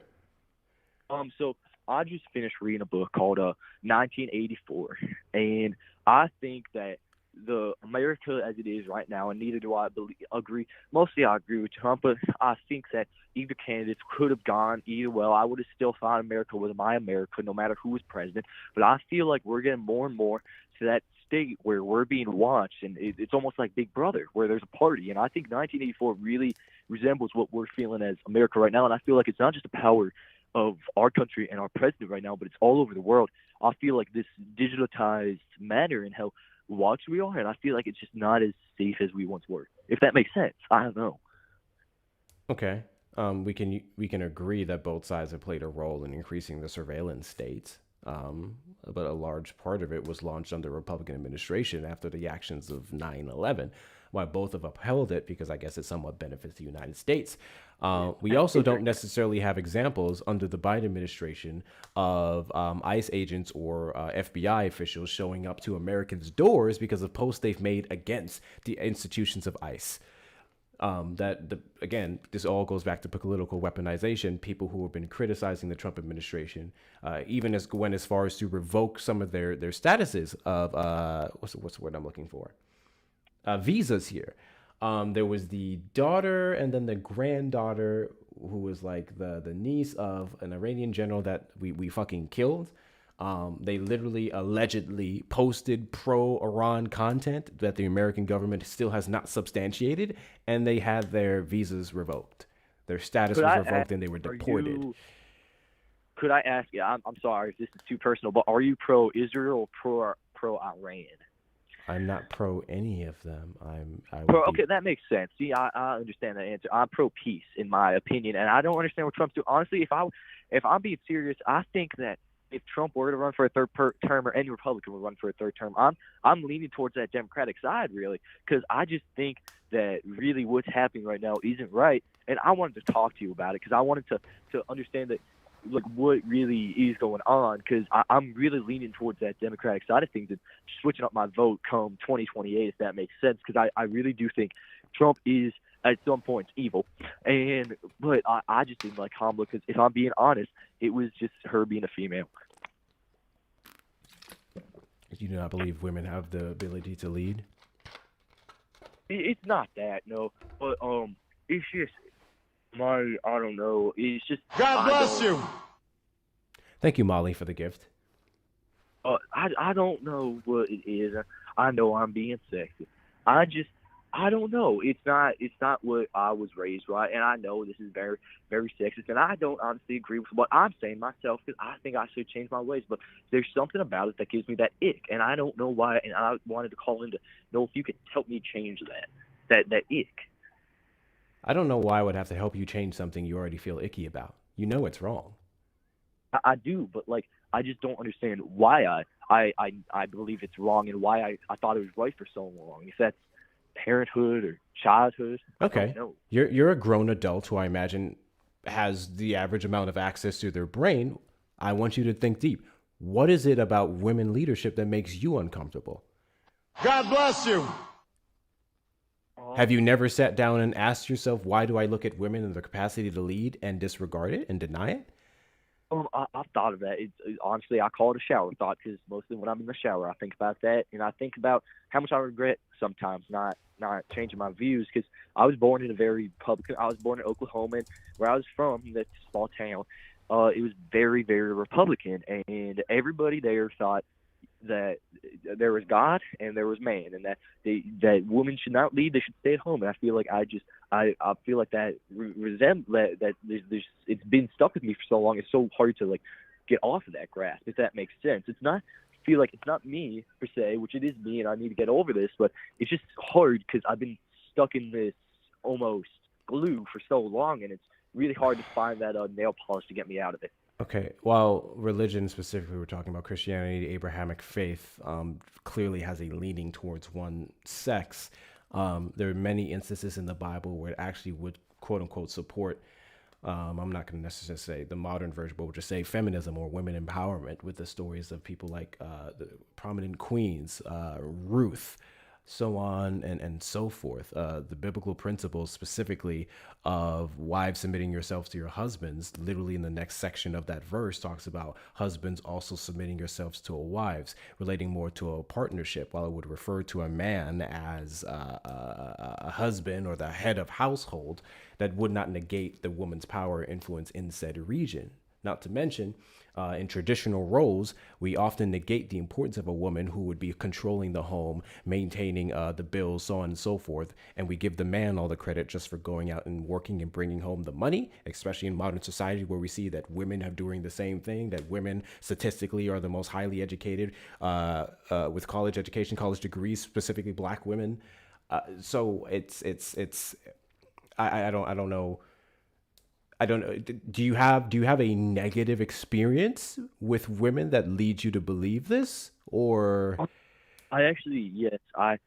So I just finished reading a book called 1984, and I think that the America as it is right now, and neither do I agree. Mostly I agree with Trump, but I think that either candidates could have gone either well. I would have still thought America was my America, no matter who was president. But I feel like we're getting more and more to that state where we're being watched, and it's almost like Big Brother, where there's a party. And I think 1984 really resembles what we're feeling as America right now. And I feel like it's not just the power of our country and our president right now, but it's all over the world. I feel like this digitalized manner and how watched we are, and I feel like it's just not as safe as we once were. If that makes sense, I don't know. Okay. We can agree that both sides have played a role in increasing the surveillance states. But a large part of it was launched under Republican administration after the actions of 9/11. While both have upheld it because I guess it somewhat benefits the United States. We also don't necessarily have examples under the Biden administration of ICE agents or FBI officials showing up to Americans' doors because of posts they've made against the institutions of ICE. Again, this all goes back to political weaponization. People who have been criticizing the Trump administration, even went as far as to revoke some of their statuses of what's the word I'm looking for? Visas here. There was the daughter and then the granddaughter who was like the niece of an Iranian general that we fucking killed. They literally allegedly posted pro-Iran content that the American government still has not substantiated, and they had their visas revoked. Their status was revoked and they were deported. Could I ask you, I'm sorry if this is too personal, but are you pro-Israel or pro-Iran? I'm not pro any of them. Okay, that makes sense. See, I understand that answer. I'm pro peace, in my opinion, and I don't understand what Trump's doing. Honestly, if I'm being serious, I think that if Trump were to run for a third term, or any Republican would run for a third term, I'm leaning towards that Democratic side, really, because I just think that really what's happening right now isn't right, and I wanted to talk to you about it because I wanted to understand that, like, what really is going on, because I'm really leaning towards that Democratic side of things and switching up my vote come 2028, if that makes sense, because I really do think Trump is at some points evil, but I just didn't like Kamala because, if I'm being honest, it was just her being a female. You do not believe women have the ability to lead? It's not that, no, but it's just I don't know. It's just God bless you. Thank you, Molly, for the gift. I don't know what it is. I know I'm being sexist. I don't know. It's not what I was raised right, and I know this is very, very sexist, and I don't honestly agree with what I'm saying myself because I think I should change my ways. But there's something about it that gives me that ick, and I don't know why. And I wanted to call in to know if you could help me change that ick. I don't know why I would have to help you change something you already feel icky about. You know it's wrong. I do, but like I just don't understand why I believe it's wrong and why I thought it was right for so long. If that's parenthood or childhood. Okay. You're a grown adult who I imagine has the average amount of access to their brain. I want you to think deep. What is it about women leadership that makes you uncomfortable? God bless you. Have you never sat down and asked yourself, why do I look at women and their capacity to lead and disregard it and deny it? I've thought of that. Honestly, I call it a shower thought because mostly when I'm in the shower, I think about that, and I think about how much I regret sometimes not changing my views because I was born in a very Republican. I was born in Oklahoma, and where I was from, that's a small town. It was very, very Republican, and everybody there thought that there was God and there was man, and that women should not lead; they should stay at home. And I feel like I feel like that that there's it's been stuck with me for so long. It's so hard to like get off of that grasp, if that makes sense. It's not I feel like it's not me per se, which it is me, and I need to get over this, but it's just hard because I've been stuck in this almost glue for so long, and it's really hard to find that nail polish to get me out of it. Okay, while religion specifically, we're talking about Christianity, the Abrahamic faith, clearly has a leaning towards one sex. There are many instances in the Bible where it actually would, quote unquote, support, I'm not going to necessarily say the modern version, but we'll just say feminism or women empowerment with the stories of people like the prominent queens, Ruth, so on and so forth. The biblical principles specifically of wives submitting yourselves to your husbands, literally in the next section of that verse talks about husbands also submitting yourselves to a wives, relating more to a partnership, while it would refer to a man as a husband or the head of household. That would not negate the woman's power or influence in said region. Not to mention, in traditional roles, we often negate the importance of a woman who would be controlling the home, maintaining the bills, so on and so forth. And we give the man all the credit just for going out and working and bringing home the money, especially in modern society where we see that women are doing the same thing, that women statistically are the most highly educated with college education, college degrees, specifically black women. So I don't know. I don't know. Do you have a negative experience with women that leads you to believe this, or? I actually, yes, I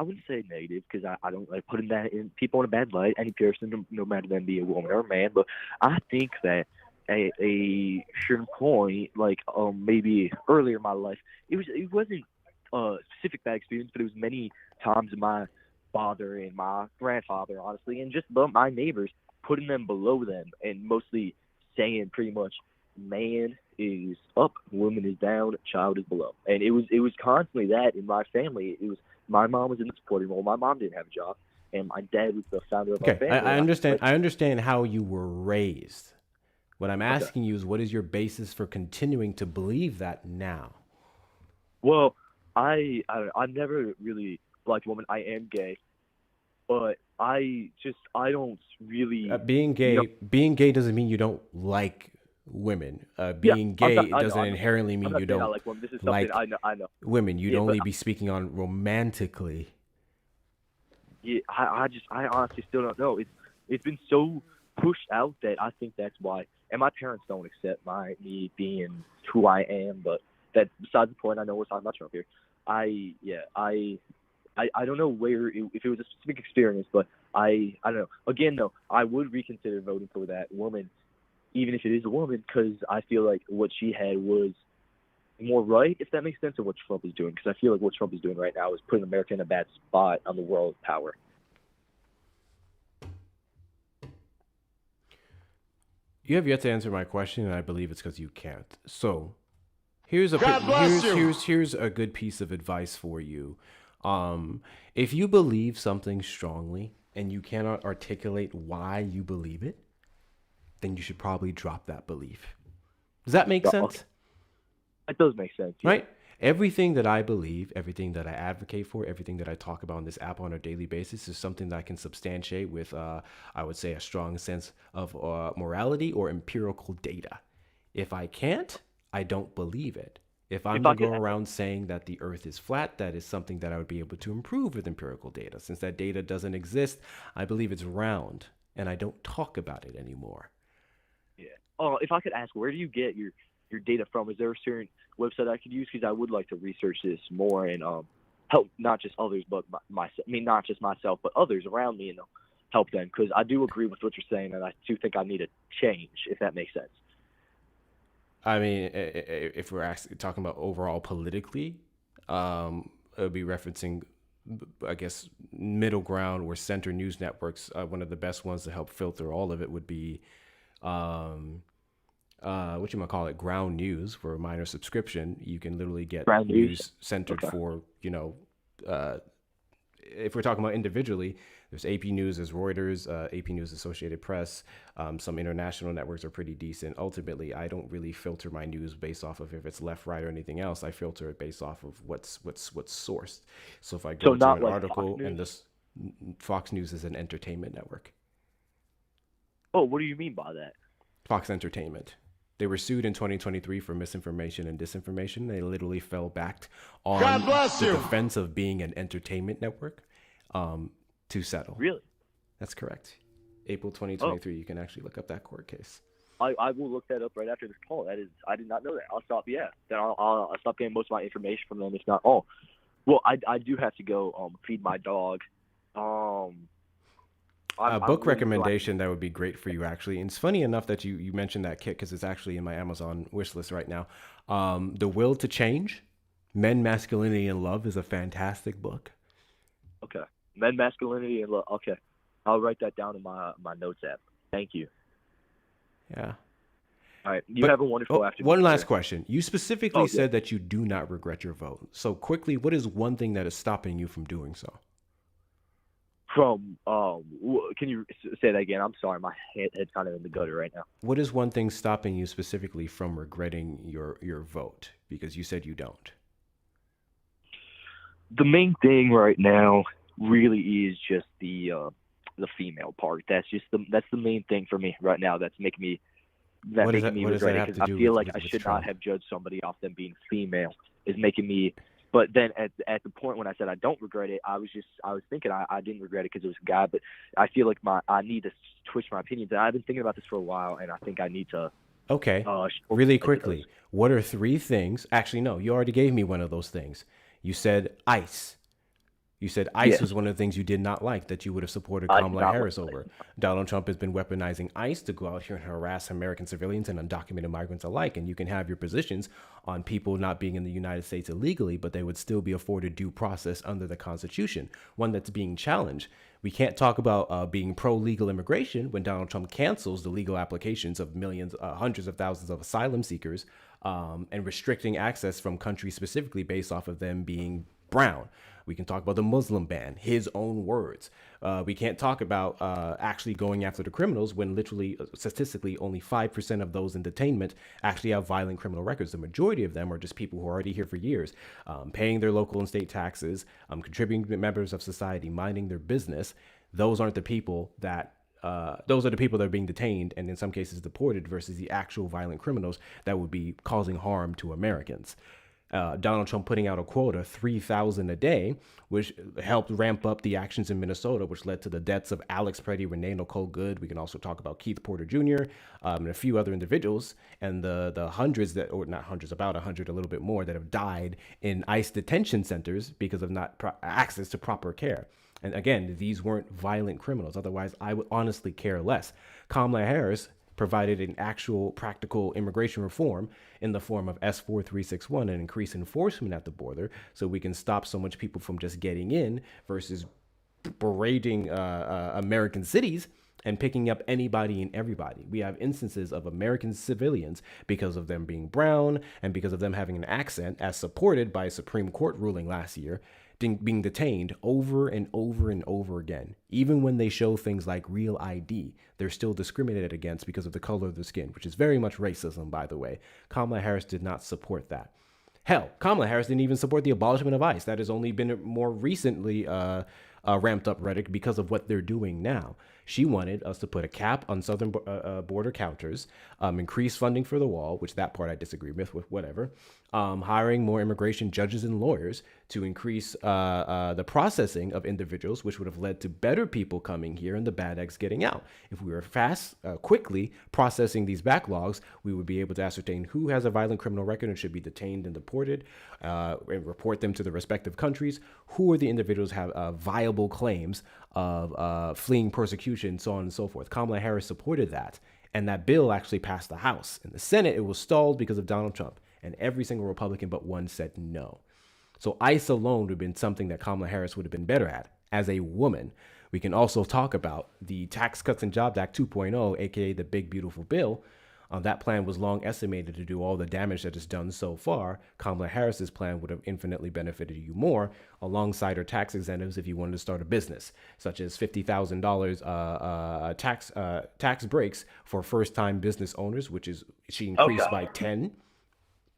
wouldn't say negative because I don't like putting that in people in a bad light. Any person, no matter them be a woman or a man, but I think that a certain point, like maybe earlier in my life, it wasn't a specific bad experience, but it was many times my father and my grandfather, honestly, and just my neighbors, putting them below them and mostly saying pretty much man is up, woman is down, child is below. And it was constantly that in my family. It was my mom was in the supporting role. My mom didn't have a job, and my dad was the founder of our Okay, family. I understand. I understand how you were raised. What I'm asking you is, what is your basis for continuing to believe that now? Well, I never really liked women. I am gay, but I don't really being gay doesn't mean you don't like women. Being gay doesn't inherently mean you don't like women. This is like something I know. women. You'd Yeah, only be speaking on romantically. Yeah, I honestly still don't know. It's been so pushed out that I think that's why. And my parents don't accept me being who I am. But that's besides the point. I know we're talking about Trump here. I don't know if it was a specific experience, but I don't know. Again, though, I would reconsider voting for that woman, even if it is a woman, because I feel like what she had was more right, if that makes sense, than what Trump is doing. Because I feel like what Trump is doing right now is putting America in a bad spot on the world power. You have yet to answer my question, and I believe it's because you can't. So here's a good piece of advice for you. If you believe something strongly and you cannot articulate why you believe it, then you should probably drop that belief. Does that make sense? It does make sense. Yeah. Right? Everything that I believe, everything that I advocate for, everything that I talk about on this app on a daily basis is something that I can substantiate with, I would say, a strong sense of morality or empirical data. If I can't, I don't believe it. If I'm to go around saying that the earth is flat, that is something that I would be able to improve with empirical data. Since that data doesn't exist, I believe it's round, and I don't talk about it anymore. Yeah. Oh, if I could ask, where do you get your data from? Is there a certain website I could use? Because I would like to research this more and help not just others, but myself. I mean, not just myself, but others around me, and help them. Because I do agree with what you're saying, and I do think I need a change, if that makes sense. I mean, if we're talking about overall politically, it would be referencing I guess, middle ground or center news networks. One of the best ones to help filter all of it would be, um, what you might call it, ground news. For a minor subscription, you can literally get Ground news. news centered Okay. for, if we're talking about individually, there's AP News, there's Reuters, AP News, Associated Press. Some international networks are pretty decent. Ultimately, I don't really filter my news based off of if it's left, right, or anything else. I filter it based off of what's sourced. So if I go So to not an like article Fox and News? Fox News is an entertainment network. Oh, what do you mean by that? Fox Entertainment. They were sued in 2023 for misinformation and disinformation. They literally fell back on the defense of being an entertainment network to settle. Really? That's correct. April 2023. You can actually look up that court case. I will look that up right after this call. That is, I did not know that. I'll stop. Yeah, then I'll stop getting most of my information from them. If not, well, I do have to go feed my dog. A book recommendation that would be great for you, actually. And it's funny enough that you mentioned that kit, because it's actually in my Amazon wish list right now. The Will to Change, Men, Masculinity, and Love is a fantastic book. Okay, Men, Masculinity, and Love. Okay, I'll write that down in my notes app. Thank you. Yeah. All right, you have a wonderful afternoon. One last question. You specifically yeah. said that you do not regret your vote. So quickly, what is one thing that is stopping you from doing so? From can you say that again? I'm sorry, my head's kind of in the gutter right now. What is one thing stopping you specifically from regretting your vote? Because you said you don't. The main thing right now really is just the female part. That's the main thing for me right now. That's making me regret it, because I feel like I should not have judged somebody off them being female. Is making me. But then at the point when I said I don't regret it, I was thinking I didn't regret it because it was a guy. But I feel like I need to switch my opinions, and I've been thinking about this for a while, and I think I need to. Okay. Really quickly, what are 3 things? Actually, no, you already gave me one of those things. You said ICE. You said ICE was one of the things you did not like, that you would have supported Kamala Harris over. Donald Trump has been weaponizing ICE to go out here and harass American civilians and undocumented migrants alike. And you can have your positions on people not being in the United States illegally, but they would still be afforded due process under the Constitution, one that's being challenged. We can't talk about being pro-legal immigration when Donald Trump cancels the legal applications of millions, hundreds of thousands of asylum seekers, and restricting access from countries specifically based off of them being brown. We can talk about the Muslim ban, his own words. We can't talk about actually going after the criminals when literally, statistically, only 5% of those in detainment actually have violent criminal records. The majority of them are just people who are already here for years, paying their local and state taxes, contributing to members of society, minding their business. Those aren't the people that those are the people that are being detained and in some cases deported versus the actual violent criminals that would be causing harm to Americans. Donald Trump putting out a quota, 3,000 a day, which helped ramp up the actions in Minnesota, which led to the deaths of Alex Preddy, Renee Nicole Good. We can also talk about Keith Porter Jr. And a few other individuals, and the hundreds that, or not hundreds, about 100, a little bit more, that have died in ICE detention centers because of not access to proper care. And again, these weren't violent criminals. Otherwise, I would honestly care less. Kamala Harris provided an actual practical immigration reform in the form of S-4361 and increase enforcement at the border so we can stop so much people from just getting in versus berating American cities and picking up anybody and everybody. We have instances of American civilians, because of them being brown and because of them having an accent, as supported by a Supreme Court ruling last year, being detained over and over and over again. Even when they show things like real ID, they're still discriminated against because of the color of their skin, which is very much racism, by the way. Kamala Harris did not support that. Hell, Kamala Harris didn't even support the abolishment of ICE. That has only been more recently ramped up rhetoric because of what they're doing now. She wanted us to put a cap on southern border counters, increase funding for the wall, which that part I disagree with whatever, hiring more immigration judges and lawyers to increase the processing of individuals, which would have led to better people coming here and the bad eggs getting out. If we were quickly processing these backlogs, we would be able to ascertain who has a violent criminal record and should be detained and deported, and report them to the respective countries. Who are the individuals who have viable claims of fleeing persecution, so on and so forth. Kamala Harris supported that, and that bill actually passed the House. In the Senate, it was stalled because of Donald Trump, and every single Republican but one said no. So ICE alone would have been something that Kamala Harris would have been better at as a woman. We can also talk about the Tax Cuts and Jobs Act 2.0, aka the Big Beautiful Bill. That plan was long estimated to do all the damage that it's done so far. Kamala Harris's plan would have infinitely benefited you more, alongside her tax incentives if you wanted to start a business, such as $50,000 tax breaks for first-time business owners, which is she increased by 10.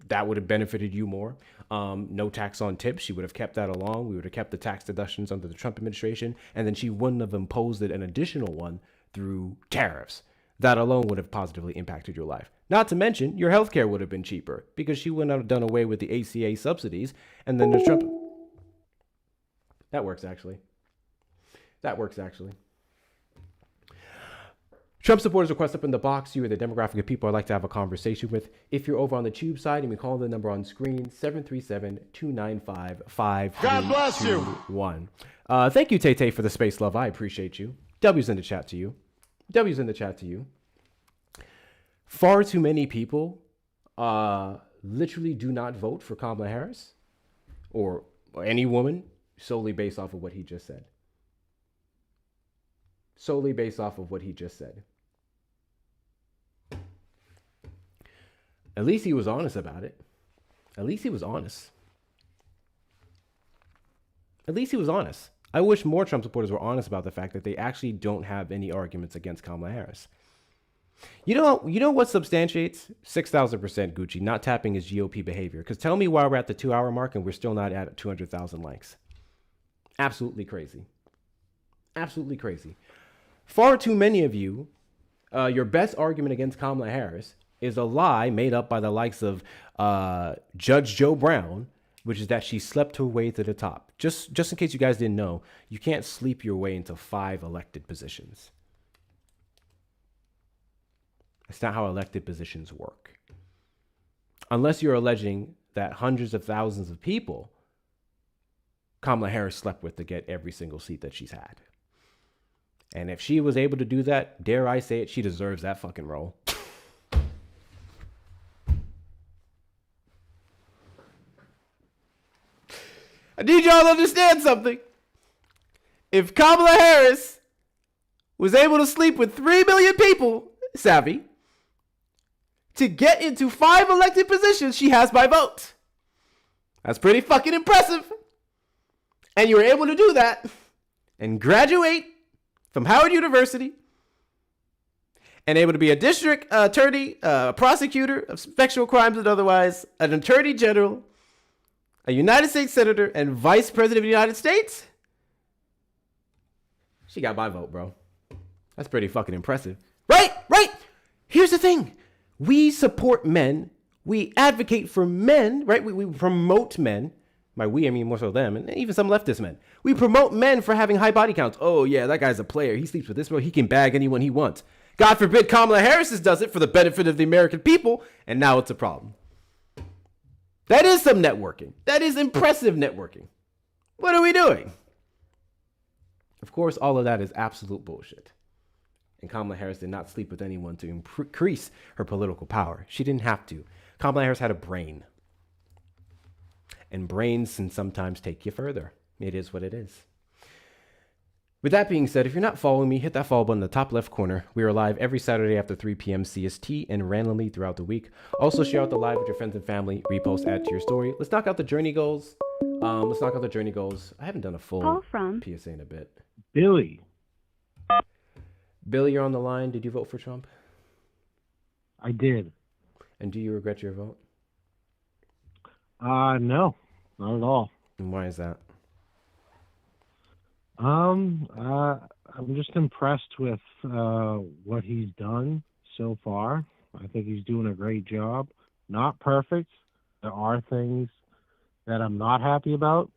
That would have benefited you more. No tax on tips. She would have kept that along. We would have kept the tax deductions under the Trump administration, and then she wouldn't have imposed an additional one through tariffs. That alone would have positively impacted your life. Not to mention, your healthcare would have been cheaper because she wouldn't have done away with the ACA subsidies. And then the Trump... That works, actually. Trump supporters request up in the box. You are the demographic of people I'd like to have a conversation with. If you're over on the tube side, you can call the number on screen, 737-295-5321. God bless you. Thank you, Tay for the space, love. I appreciate you. W's in the chat to you. Far too many people literally do not vote for Kamala Harris or any woman solely based off of what he just said. At least he was honest about it. At least he was honest. I wish more Trump supporters were honest about the fact that they actually don't have any arguments against Kamala Harris. You know what substantiates 6,000% Gucci not tapping his GOP behavior? Because tell me why we're at the 2-hour mark and we're still not at 200,000 likes. Absolutely crazy. Far too many of you, your best argument against Kamala Harris is a lie made up by the likes of Judge Joe Brown, which is that she slept her way to the top. Just in case you guys didn't know, you can't sleep your way into 5 elected positions. That's not how elected positions work. Unless you're alleging that hundreds of thousands of people Kamala Harris slept with to get every single seat that she's had. And if she was able to do that, dare I say it, she deserves that fucking role. I need y'all to understand something. If Kamala Harris was able to sleep with 3 million people, savvy, to get into 5 elected positions, she has my vote. That's pretty fucking impressive. And you were able to do that and graduate from Howard University and able to be a district attorney, prosecutor of sexual crimes and otherwise, an attorney general, a United States senator, and vice president of the United States. She got my vote, bro. That's pretty fucking impressive. Right. Here's the thing. We support men. We advocate for men, right? We promote men. By we, I mean more so them, and even some leftist men. We promote men for having high body counts. Oh, yeah, that guy's a player. He sleeps with this girl. He can bag anyone he wants. God forbid Kamala Harris does it for the benefit of the American people, and now it's a problem. That is some networking. That is impressive networking. What are we doing? Of course, all of that is absolute bullshit. And Kamala Harris did not sleep with anyone to increase her political power. She didn't have to. Kamala Harris had a brain. And brains can sometimes take you further. It is what it is. With that being said, if you're not following me, hit that follow button in the top left corner. We are live every Saturday after 3 p.m. CST and randomly throughout the week. Also, share out the live with your friends and family. Repost, add to your story. Let's knock out the journey goals. I haven't done a full PSA in a bit. Billy, you're on the line. Did you vote for Trump? I did. And do you regret your vote? No, not at all. And why is that? I'm just impressed with what he's done so far. I think he's doing a great job. Not perfect. There are things that I'm not happy about,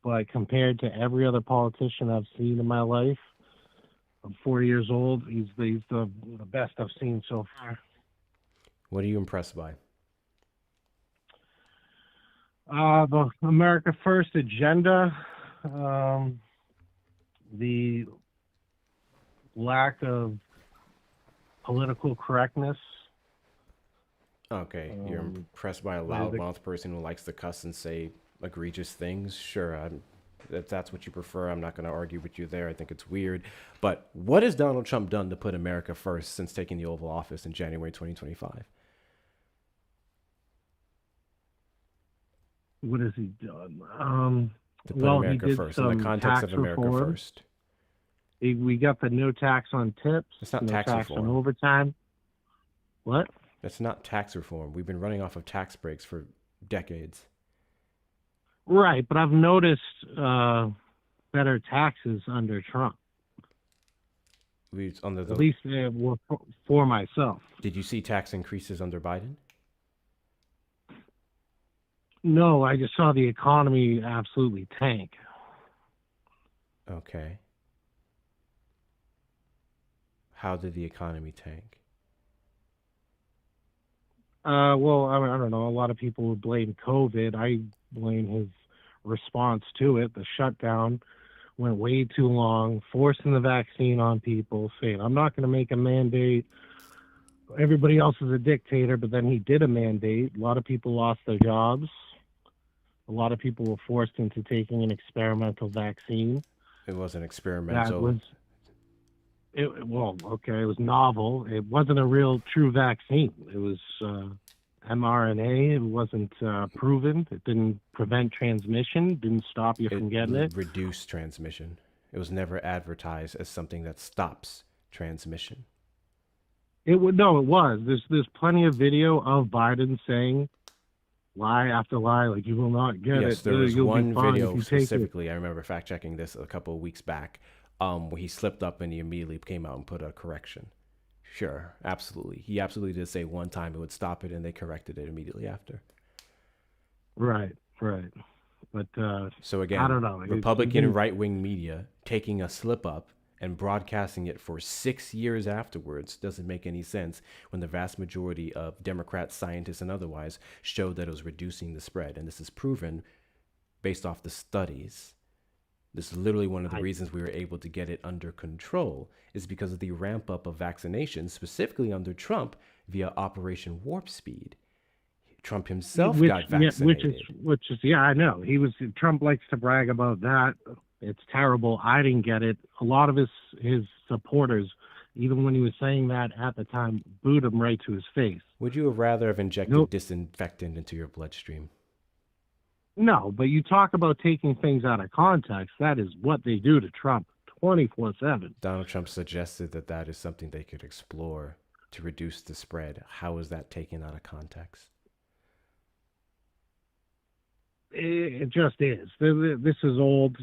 but compared to every other politician I've seen in my life, I'm 40 years old. He's the best I've seen so far. What are you impressed by? The America First agenda, the lack of political correctness. Okay, you're impressed by a loudmouth person who likes to cuss and say egregious things, sure, if that's what you prefer, I'm not going to argue with you there. I think it's weird. But what has Donald Trump done to put America first since taking the Oval Office in January 2025? What has he done? To put Well, he America did first, in the some context tax of America reform. first. We got the no tax on tips, It's not no tax tax on reform. overtime. What? That's not tax reform. We've been running off of tax breaks for decades. Right, but I've noticed better taxes under Trump. Under the, At least for myself. Did you see tax increases under Biden? No, I just saw the economy absolutely tank. Okay. How did the economy tank? Well, I don't know. A lot of people would blame COVID. I blame his response to it. The shutdown went way too long, forcing the vaccine on people, saying, I'm not going to make a mandate. Everybody else is a dictator, but then he did a mandate. A lot of people lost their jobs. A lot of people were forced into taking an experimental vaccine. It wasn't experimental. It was novel. It wasn't a real true vaccine. It was mRNA. It wasn't proven. It didn't prevent transmission. Didn't stop you from getting it. Reduced transmission. It was never advertised as something that stops transmission. It was. There's plenty of video of Biden saying lie after lie, like you will not get it. Yes, there was You'll one be fine video if you take it. specifically. I remember fact checking this a couple of weeks back, where he slipped up and he immediately came out and put a correction. Sure, absolutely. He absolutely did say one time it would stop it, and they corrected it immediately after. Right. But so again, I don't know. Republican right-wing media taking a slip up and broadcasting it for 6 years afterwards doesn't make any sense when the vast majority of Democrats, scientists, and otherwise showed that it was reducing the spread. And this is proven based off the studies. This is literally one of the reasons we were able to get it under control, is because of the ramp up of vaccinations, specifically under Trump via Operation Warp Speed. Trump himself got vaccinated. I know. Trump likes to brag about that. It's terrible. I didn't get it. A lot of his supporters, even when he was saying that at the time, booed him right to his face. Would you have rather have injected disinfectant into your bloodstream? No, but you talk about taking things out of context. That is what they do to Trump 24/7. Donald Trump suggested that is something they could explore to reduce the spread. How is that taken out of context? It just is. This is old.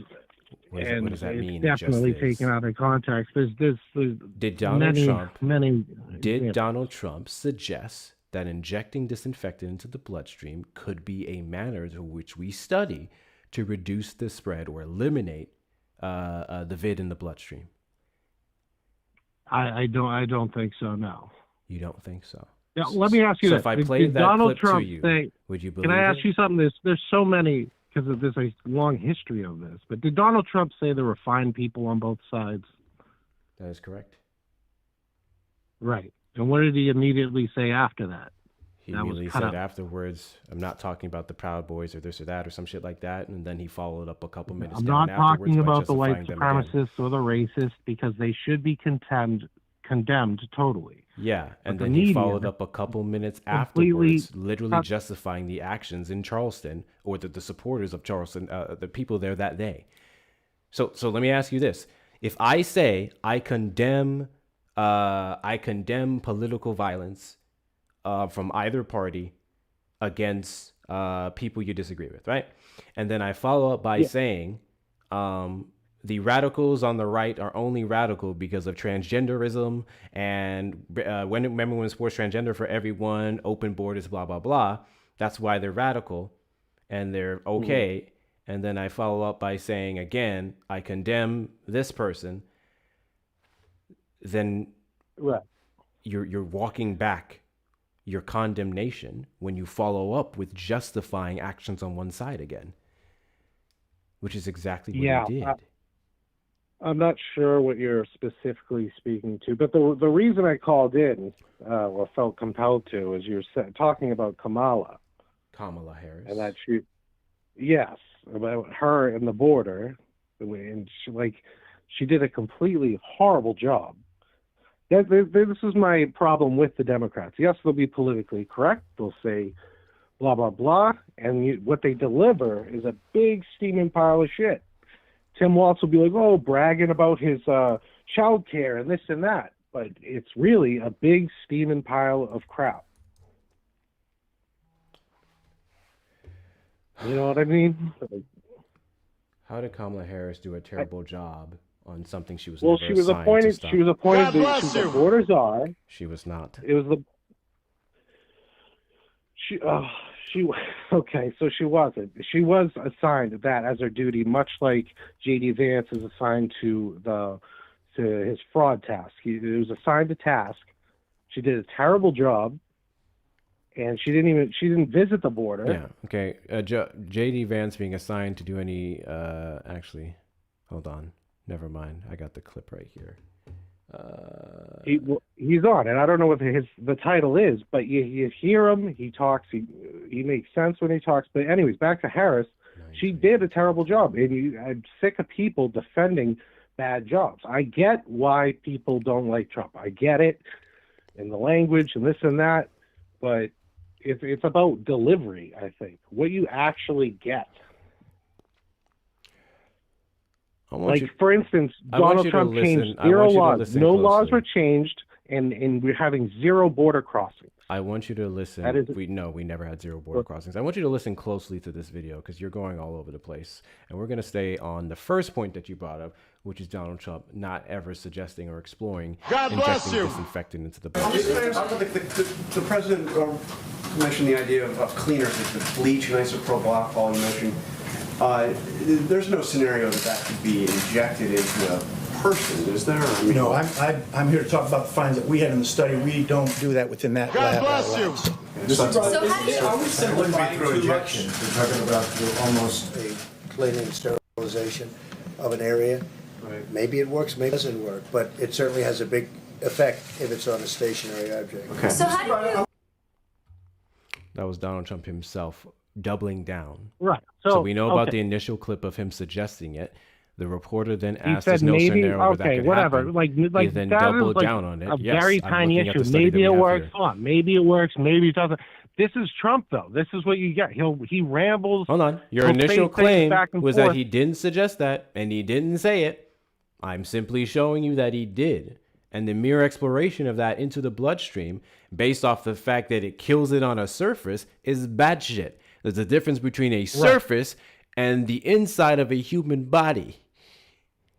What does that mean? It's definitely taken out of context. Did Donald Trump suggest that injecting disinfectant into the bloodstream could be a manner to which we study to reduce the spread or eliminate the vid in the bloodstream? I don't think so. No. You don't think so? Yeah. Let me ask you this: if I played that Donald clip Trump to you, would you believe Can I ask it? you something? There's so many, because there's a long history of this. But did Donald Trump say there were fine people on both sides? That is correct. Right. And what did he immediately say after that? He immediately said afterwards, I'm not talking about the Proud Boys or this or that or some shit like that. And then he followed up a couple minutes I'm down not afterwards talking by about the white justifying them again. supremacists or the racists, because they should be condemned totally. Yeah, and But then the he media followed up a couple minutes completely afterwards, literally justifying the actions in Charleston, or the supporters of Charleston, the people there that day. So let me ask you this: if I say I condemn political violence from either party against people you disagree with, right? And then I follow up by saying the radicals on the right are only radical because of transgenderism, and remember when sports transgender for everyone, open borders, blah, blah, blah. That's why they're radical and they're okay. And then I follow up by saying, again, I condemn this person. Then you're walking back your condemnation when you follow up with justifying actions on one side again, which is exactly what he did. I'm not sure what you're specifically speaking to, but the reason I called in or felt compelled to is you're talking about Kamala Harris, and that she Yes, about her and the border, and she did a completely horrible job. This is my problem with the Democrats. Yes, they'll be politically correct. They'll say blah blah blah, and what they deliver is a big steaming pile of shit. Tim Walz will be like, oh, bragging about his child care and this and that, but it's really a big steaming pile of crap. You know what I mean? How did Kamala Harris do a terrible job on something she was Well, never she was assigned to appointed. stop? She was appointed. She was the border czar. She was not. It was the. Okay, so she wasn't. She was assigned that as her duty, much like J.D. Vance is assigned to his fraud task. He was assigned a task. She did a terrible job, and she didn't visit the border. Yeah. Okay. J.D. Vance being assigned to do any. Actually, hold on. Never mind. I got the clip right here. He's on, and I don't know what the title is, but you hear him. He talks. He makes sense when he talks. But anyways, back to Harris. She did a terrible job, and I'm sick of people defending bad jobs. I get why people don't like Trump. I get it, and the language and this and that, but it's about delivery. I think what you actually get. For instance, Donald Trump changed 0 laws. No laws were changed, and we're having 0 border crossings. I want you to listen. We never had 0 border crossings. I want you to listen closely to this video because you're going all over the place. And we're going to stay on the first point that you brought up, which is Donald Trump not ever suggesting or exploring injecting disinfectant into the blood. The president mentioned the idea of cleaners, like the bleach and isopropyl alcohol you mentioned. There's no scenario that could be injected into a person, is there? I mean, no, I'm here to talk about the findings that we had in the study. We don't do that within that lab. God bless you. So how do you... Are we simplifying too much? We're talking about almost a cleaning, sterilization of an area. Right. Maybe it works, maybe it doesn't work, but it certainly has a big effect if it's on a stationary object. Okay. So how do you... That was Donald Trump himself doubling down. Right. So we know about the initial clip of him suggesting it. The reporter then asked, "There's no maybe, scenario where that could whatever. happen." He then doubled down on it. A very tiny issue. Maybe it works. Maybe it works. Maybe it doesn't. This is Trump, though. This is what you get. He rambles. Hold on. Your initial claim was that he didn't suggest that, and he didn't say it. I'm simply showing you that he did. And the mere exploration of that into the bloodstream, based off the fact that it kills it on a surface, is bad shit. There's a difference between a surface and the inside of a human body.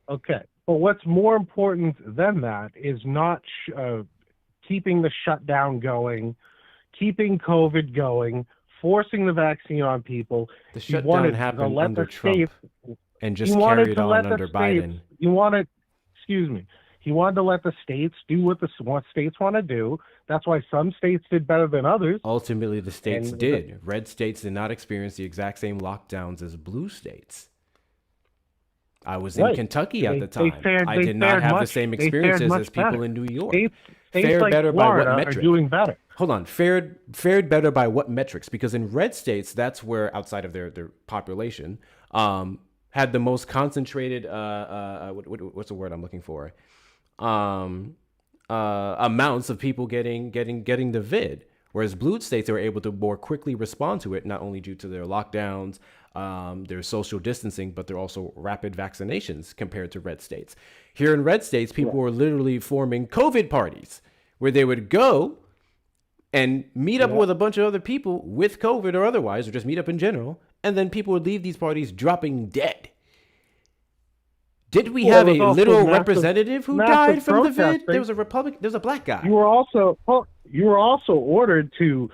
Okay. But what's more important than that is not keeping the shutdown going, keeping COVID going, forcing the vaccine on people. The shutdown happened under Trump and just carried on under Biden. He wanted to let the states do what states want to do. That's why some states did better than others. Ultimately, the states did. Red states did not experience the exact same lockdowns as blue states. I was in Kentucky at the time. I did not have the same experiences as people in New York. States fared like better Florida by what metric? Are doing better. Hold on. Fared better by what metrics? Because in red states, that's where, outside of their population, had the most concentrated, what's the word I'm looking for? Amounts of people getting the vid, whereas blue states were able to more quickly respond to it, not only due to their lockdowns, their social distancing, but they're also rapid vaccinations compared to red states. Here in red states, people were literally forming COVID parties where they would go and meet up with a bunch of other people with COVID or otherwise, or just meet up in general, and then people would leave these parties dropping dead. Did we have a literal representative who died from the vid? There was a black guy. You were also ordered to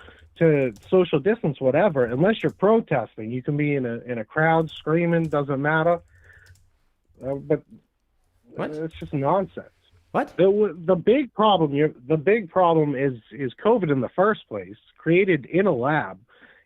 social distance, whatever, unless you're protesting. You can be in a crowd screaming, doesn't matter. But it's just nonsense. What? The big problem is COVID in the first place, created in a lab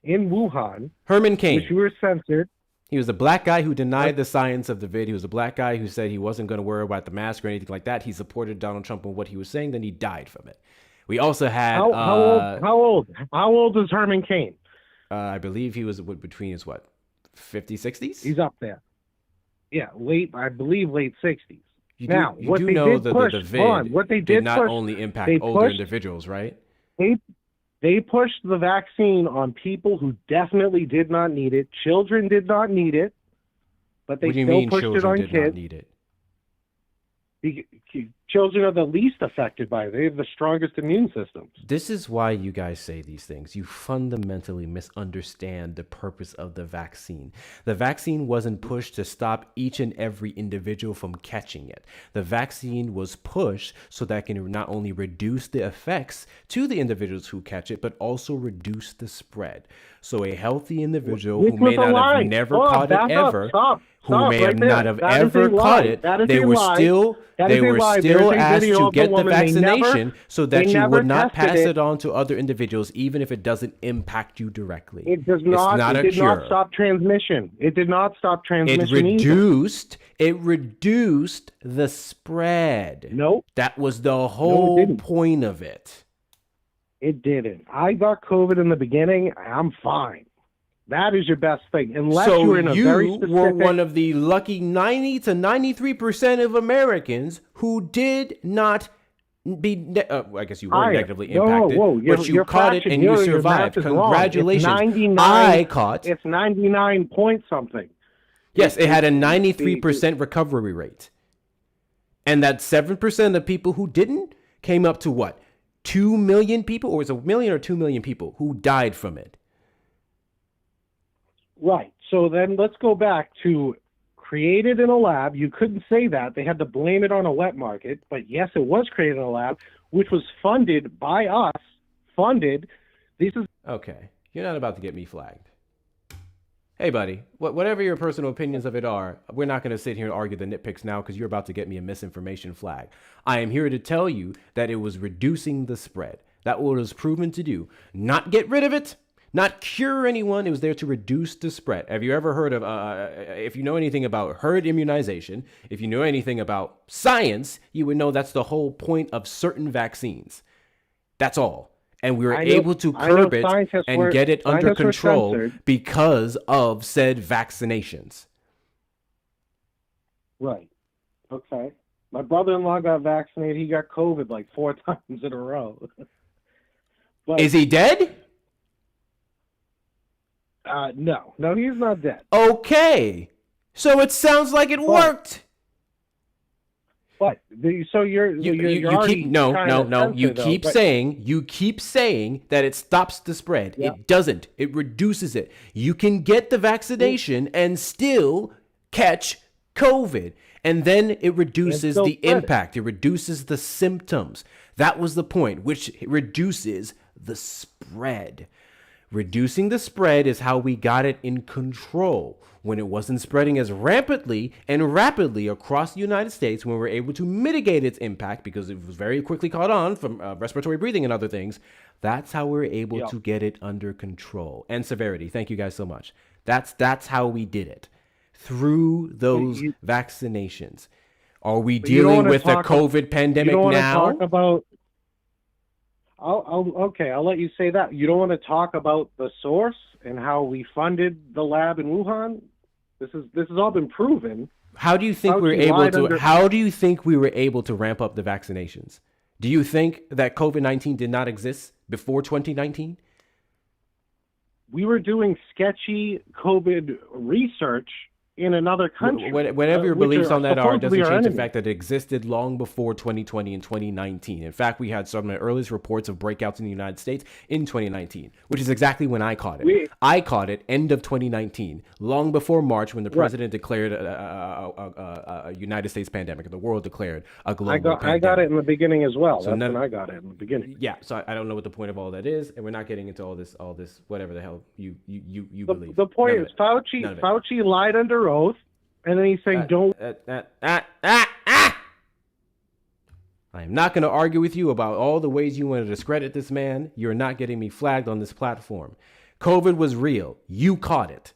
in Wuhan. Herman Cain. Which you were censored. He was a black guy who denied the science of the vid. He was a black guy who said he wasn't going to worry about the mask or anything like that. He supported Donald Trump in what he was saying. Then he died from it. We also had how old is Herman Cain? I believe he was between his 50s, 60s? He's up there. Yeah, I believe late 60s. You Now, do, you what do they know did that push, the hold on, vid what they did did not push, only impact they older pushed, individuals, right? they pushed the vaccine on people who definitely did not need it. Children did not need it, but they What do you still mean pushed it children on did not kids. need it? Children are the least affected by it. They have the strongest immune systems. This is why you guys say these things. You fundamentally misunderstand the purpose of the vaccine. The vaccine wasn't pushed to stop each and every individual from catching it. The vaccine was pushed so that it can not only reduce the effects to the individuals who catch it, but also reduce the spread. So a healthy individual who may not have never caught it ever, who may have not have ever caught it, they were still asked to get the vaccination so that you would not pass it on to other individuals, even if it doesn't impact you directly. It does not. It's not it a did cure. not stop transmission. It did not stop transmission. It reduced the spread. Nope. That was the whole point of it. It didn't. I got COVID in the beginning. I'm fine. That is your best thing. Unless So you're in a very you specific... were one of the lucky 90 to 93% of Americans who did not be, I guess you were negatively impacted, but you caught it and you survived. Congratulations. I caught. It's 99 point something. Yes, it had a 93% recovery rate. And that 7% of people who didn't came up to what? 2 million people? Or is it 1 million or 2 million people who died from it? Right. So then let's go back to created in a lab. You couldn't say that. They had to blame it on a wet market. But yes, it was created in a lab, which was funded by us. Okay. You're not about to get me flagged. Hey, buddy, whatever your personal opinions of it are, we're not going to sit here and argue the nitpicks now because you're about to get me a misinformation flag. I am here to tell you that it was reducing the spread. That what it was proven to do. Not get rid of it, not cure anyone. It was there to reduce the spread. Have you ever heard of, if you know anything about herd immunization, if you know anything about science, you would know that's the whole point of certain vaccines. That's all. And we were able to curb it and get it under control because of said vaccinations. Right. Okay. My brother-in-law got vaccinated. He got COVID like 4 times in a row. But, is he dead? No, he's not dead. Okay. So it sounds like it worked. But so you're keep you keep saying that it stops the spread. Yeah. It doesn't. It reduces it. You can get the vaccination and still catch COVID. And then it reduces the impact. It reduces the symptoms. That was the point, which reduces the spread. Reducing the spread is how we got it in control. When it wasn't spreading as rampantly and rapidly across the United States, when we were able to mitigate its impact because it was very quickly caught on from respiratory breathing and other things, that's how we were able to get it under control. And severity. Thank you guys so much. That's how we did it. Through those vaccinations. Are we dealing with the COVID pandemic now? I'll let you say that. You don't want to talk about the source and how we funded the lab in Wuhan? This has all been proven. How do you think we were able to ramp up the vaccinations? Do you think that COVID-19 did not exist before 2019? We were doing sketchy COVID research in another country. Whatever your beliefs on that are, doesn't change the fact that it existed long before 2020 and 2019. In fact, we had some of the earliest reports of breakouts in the United States in 2019, which is exactly when I caught it. I caught it end of 2019, long before March, when the president declared a United States pandemic, and the world declared a global pandemic. I got it in the beginning as well. That's when I got it in the beginning. Yeah, so I don't know what the point of all that is, and we're not getting into all this, whatever the hell you believe. The point is, Fauci lied under oath, and then he's saying I am not going to argue with you about all the ways you want to discredit this man. You're not getting me flagged on this platform. COVID was real. You caught it.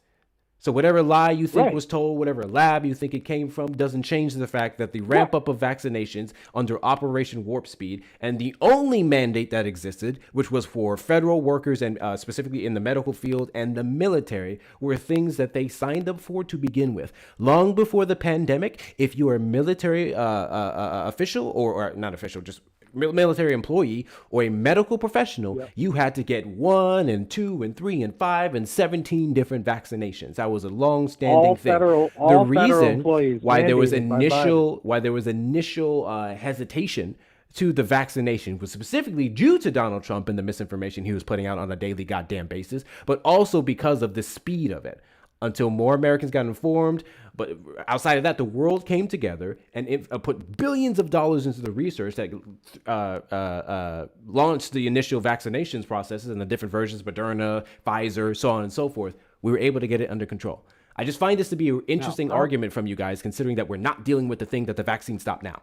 So whatever lie you think Right. was told, whatever lab you think it came from, doesn't change the fact that the ramp up of vaccinations under Operation Warp Speed and the only mandate that existed, which was for federal workers and specifically in the medical field and the military, were things that they signed up for to begin with. Long before the pandemic, if you are a military official or not official, just military employee or a medical professional, you had to get 1 and 2 and 3 and 5 and 17 different vaccinations. That was a long-standing thing. The reason why there was initial hesitation to the vaccination was specifically due to Donald Trump and the misinformation he was putting out on a daily goddamn basis, but also because of the speed of it. Until more Americans got informed. But outside of that, the world came together and put billions of dollars into the research that launched the initial vaccinations processes and the different versions, Moderna, Pfizer, so on and so forth. We were able to get it under control. I just find this to be an interesting argument from you guys, considering that we're not dealing with the thing that the vaccine stopped now.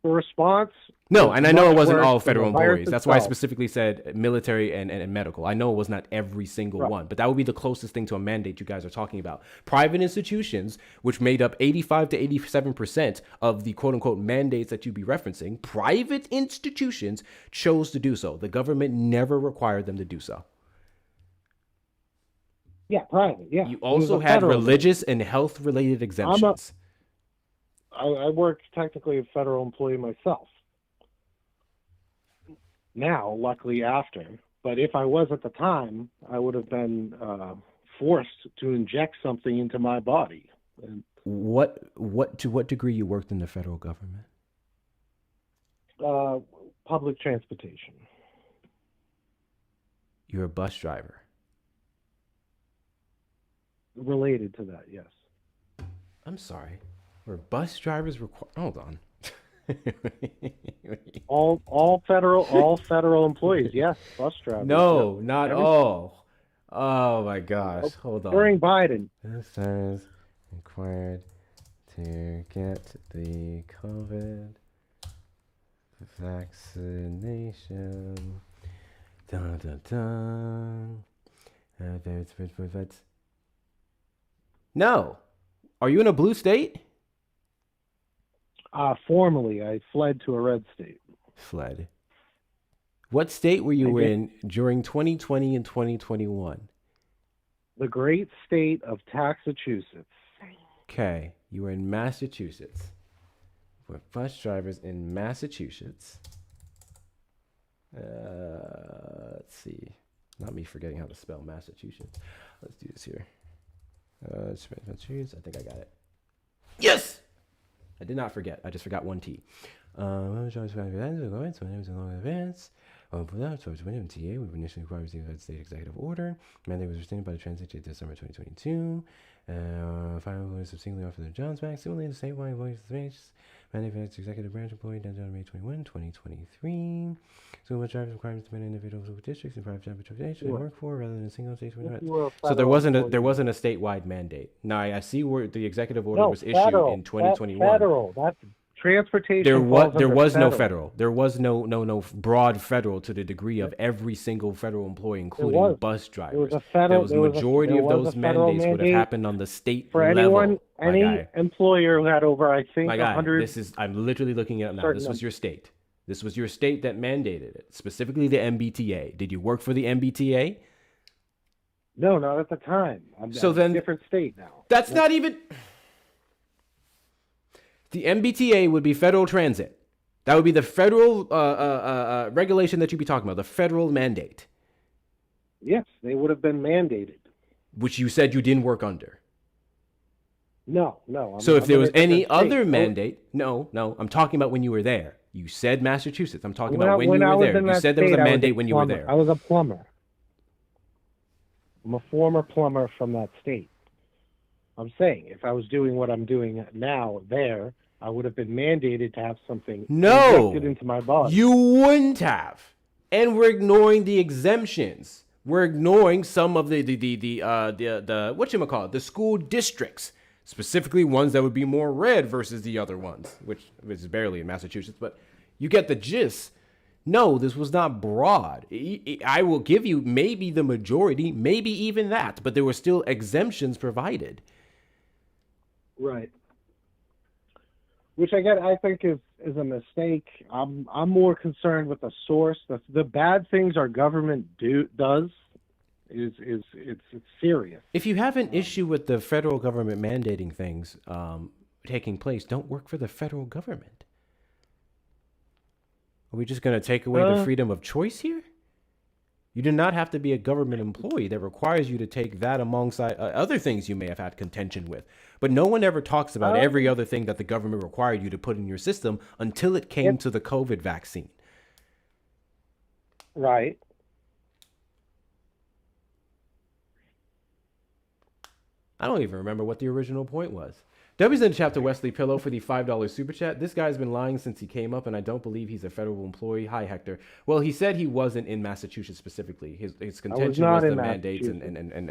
The response. No, and I know it wasn't all worse than federal the virus employees. That's why I itself. specifically said military and medical. I know it was not every single one, but that would be the closest thing to a mandate you guys are talking about. Private institutions, which made up 85 to 87% of the quote unquote mandates that you'd be referencing, private institutions chose to do so. The government never required them to do so. Yeah, private. Yeah. You It was also a had federal religious and health related exemptions. I work technically a federal employee myself. Now, luckily after. But if I was at the time, I would have been forced to inject something into my body. And, To what degree you worked in the federal government? public transportation. You're a bus driver. Related to that, yes. I'm sorry. Were bus drivers required? Hold on. all federal employees, yes, bus drivers. No, yeah. not all. Oh my gosh. Hold on. During Biden. This is required to get the COVID vaccination. Dun, dun, dun. No. Are you in a blue state? Formally, I fled to a red state. Fled. What state were you in during 2020 and 2021? The great state of Massachusetts. Okay, you were in Massachusetts. We're bus drivers in Massachusetts. Let's see. Not me forgetting how to spell Massachusetts. Let's do this here. Massachusetts. I think I got it. Yes! I did not forget. I just forgot one T. TA would initially require the state executive order. Mandate was rescinded by the transit to December 2022. Final employees subsequently offered their jobs back. Similarly, the statewide employees mandate for its executive branch employee down to May 21, 2023. So much drivers requirements to mandate individuals with districts and private transportation they work for rather than single states. So there wasn't a statewide mandate. Now I see where the executive order was issued in 2021. Federal. That's transportation. There was no federal. There was no broad federal to the degree of every single federal employee, including bus drivers. There was majority of those mandates would have happened on the state for level. Anyone, any employer who had over, I think, my guy, 100. I'm literally looking at it now. This was your state. This was your state that mandated it, specifically the MBTA. Did you work for the MBTA? No, not at the time. I'm in a different state now. That's not even. The MBTA would be federal transit. That would be the federal regulation that you'd be talking about, the federal mandate. Yes, they would have been mandated. Which you said you didn't work under. No. So if there was any other mandate, no, I'm talking about when you were there. You said Massachusetts. I'm talking about when you were there. You said there was a mandate when you were there. I was a plumber. I'm a former plumber from that state. I'm saying if I was doing what I'm doing now there, I would have been mandated to have something injected into my body. You wouldn't have. And we're ignoring the exemptions. We're ignoring some of the whatchamacallit, the school districts, specifically ones that would be more red versus the other ones, which is barely in Massachusetts, but you get the gist. No, this was not broad. I will give you maybe the majority, maybe even that, but there were still exemptions provided. Right. Which I think is a mistake. I'm more concerned with the source. The bad things our government does is it's serious. If you have an issue with the federal government mandating things taking place, don't work for the federal government. Are we just going to take away the freedom of choice here? You do not have to be a government employee that requires you to take that alongside other things you may have had contention with. But no one ever talks about every other thing that the government required you to put in your system until it came to the COVID vaccine. Right. I don't even remember what the original point was. W's in the chapter Wesley Pillow for the $5 super chat. This guy's been lying since he came up, and I don't believe he's a federal employee. Hi, Hector. Well, he said he wasn't in Massachusetts specifically. His contention was the mandates and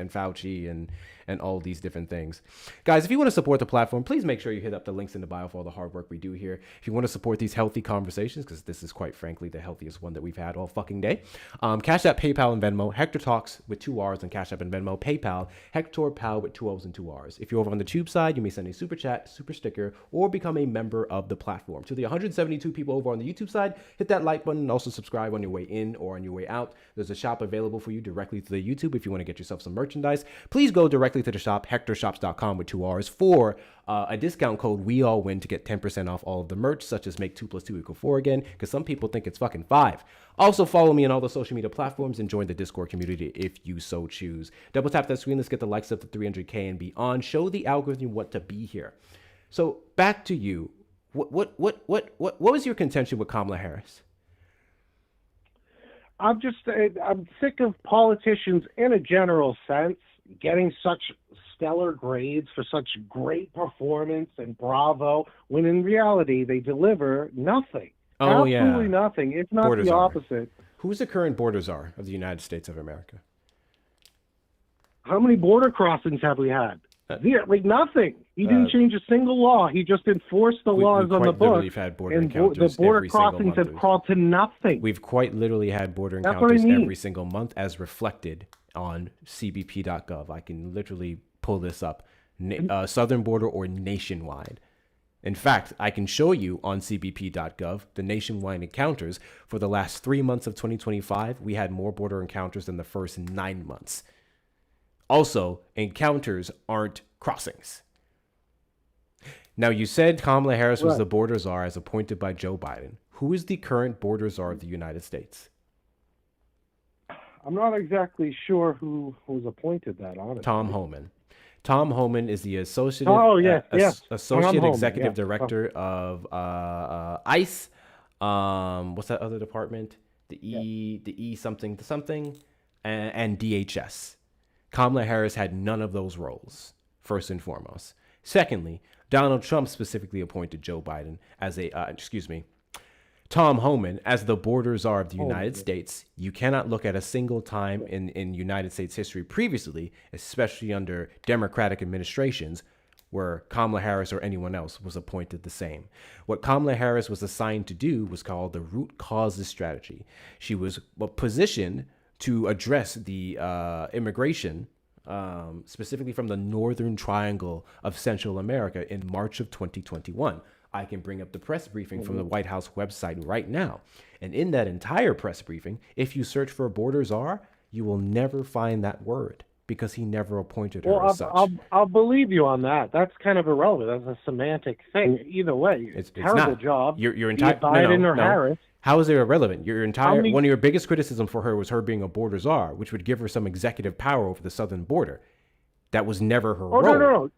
Fauci and all these different things. Guys, if you want to support the platform, please make sure you hit up the links in the bio for all the hard work we do here. If you want to support these healthy conversations, because this is quite frankly the healthiest one that we've had all fucking day, Cash App, PayPal, and Venmo. Hector Talks with 2 R's on Cash App and Venmo. PayPal, Hector Pal with 2 O's and 2 R's. If you're over on the tube side, you may send a super chat, super sticker, or become a member of the platform. To the 172 people over on the YouTube side, hit that like button and also subscribe on your way in or on your way out. There's a shop available for you directly to the YouTube if you want to get yourself some merchandise. Please go directly to the shop, hectorshops.com with 2 R's for a discount code we all win to get 10% off all of the merch, such as make 2 + 2 = 4 again, because some people think it's fucking 5. Also follow me on all the social media platforms and join the Discord community if you so choose. Double tap that screen. Let's get the likes up to 300K and beyond. Show the algorithm what to be here. So back to you. What was your contention with Kamala Harris? I'm sick of politicians in a general sense getting such stellar grades for such great performance and bravo, when in reality they deliver nothing. Oh, Absolutely nothing, if not Border the czar. opposite. Who's the current border czar of the United States of America? How many border crossings have we had? Nothing. He didn't change a single law. He just enforced the laws on the books. We've had border and encounters the border every single crossings month. have crawled to nothing. We've quite literally had border That's what I encounters mean. every single month, as reflected on cbp.gov. I can literally pull this up. Southern border or nationwide. In fact, I can show you on cbp.gov the nationwide encounters. For the last 3 months of 2025, we had more border encounters than the first 9 months. Also, encounters aren't crossings. Now, you said Kamala Harris was the border czar as appointed by Joe Biden. Who is the current border czar of the United States? I'm not exactly sure who was appointed that, honestly. Tom Homan. Tom Homan is the associate executive director of ICE. What's that other department? The E something to something, and DHS. Kamala Harris had none of those roles, first and foremost. Secondly, Donald Trump specifically appointed Joe Biden as Tom Homan as the border czar of the United States. You cannot look at a single time in United States history previously, especially under Democratic administrations, where Kamala Harris or anyone else was appointed the same. What Kamala Harris was assigned to do was called the root causes strategy. She was positioned to address the immigration, specifically from the Northern Triangle of Central America in March of 2021. I can bring up the press briefing from the White House website right now. And in that entire press briefing, if you search for border czar, you will never find that word because he never appointed her as such. I'll believe you on that. That's kind of irrelevant. That's a semantic thing. Either way, it's terrible job. Your entire Biden or Harris. How is it irrelevant? One of your biggest criticism for her was her being a border czar, which would give her some executive power over the southern border. That was never her role.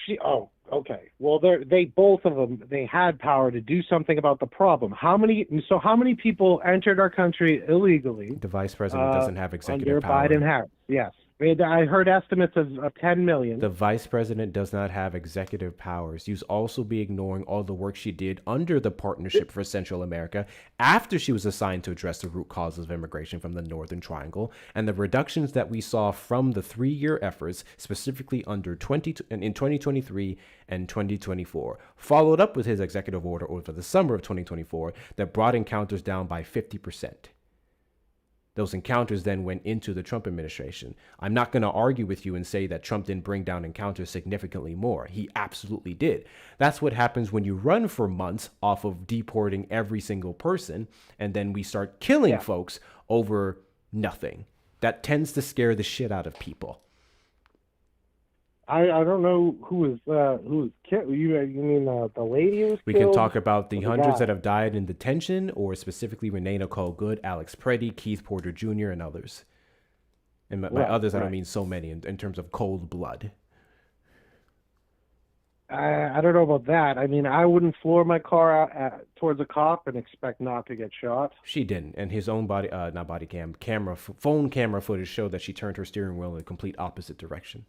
No. Okay. Well, they both of them, they had power to do something about the problem. How many people entered our country illegally? The vice president doesn't have executive under power. Biden Harris. Yes. I heard estimates of 10 million. The vice president does not have executive powers. You'd also be ignoring all the work she did under the Partnership for Central America after she was assigned to address the root causes of immigration from the Northern Triangle and the reductions that we saw from the 3-year efforts, specifically in 2023 and 2024, followed up with his executive order over the summer of 2024 that brought encounters down by 50%. Those encounters then went into the Trump administration. I'm not going to argue with you and say that Trump didn't bring down encounters significantly more. He absolutely did. That's what happens when you run for months off of deporting every single person, and then we start killing folks over nothing. That tends to scare the shit out of people. I don't know who was killed. You mean the lady who was We killed? can talk about the Or hundreds guy? that have died in detention, or specifically Renee Nicole Good, Alex Preddy, Keith Porter Jr., and others. And by others, I don't mean so many in terms of cold blood. I don't know about that. I mean, I wouldn't floor my car out towards a cop and expect not to get shot. She didn't, and his own phone camera footage showed that she turned her steering wheel in the complete opposite direction.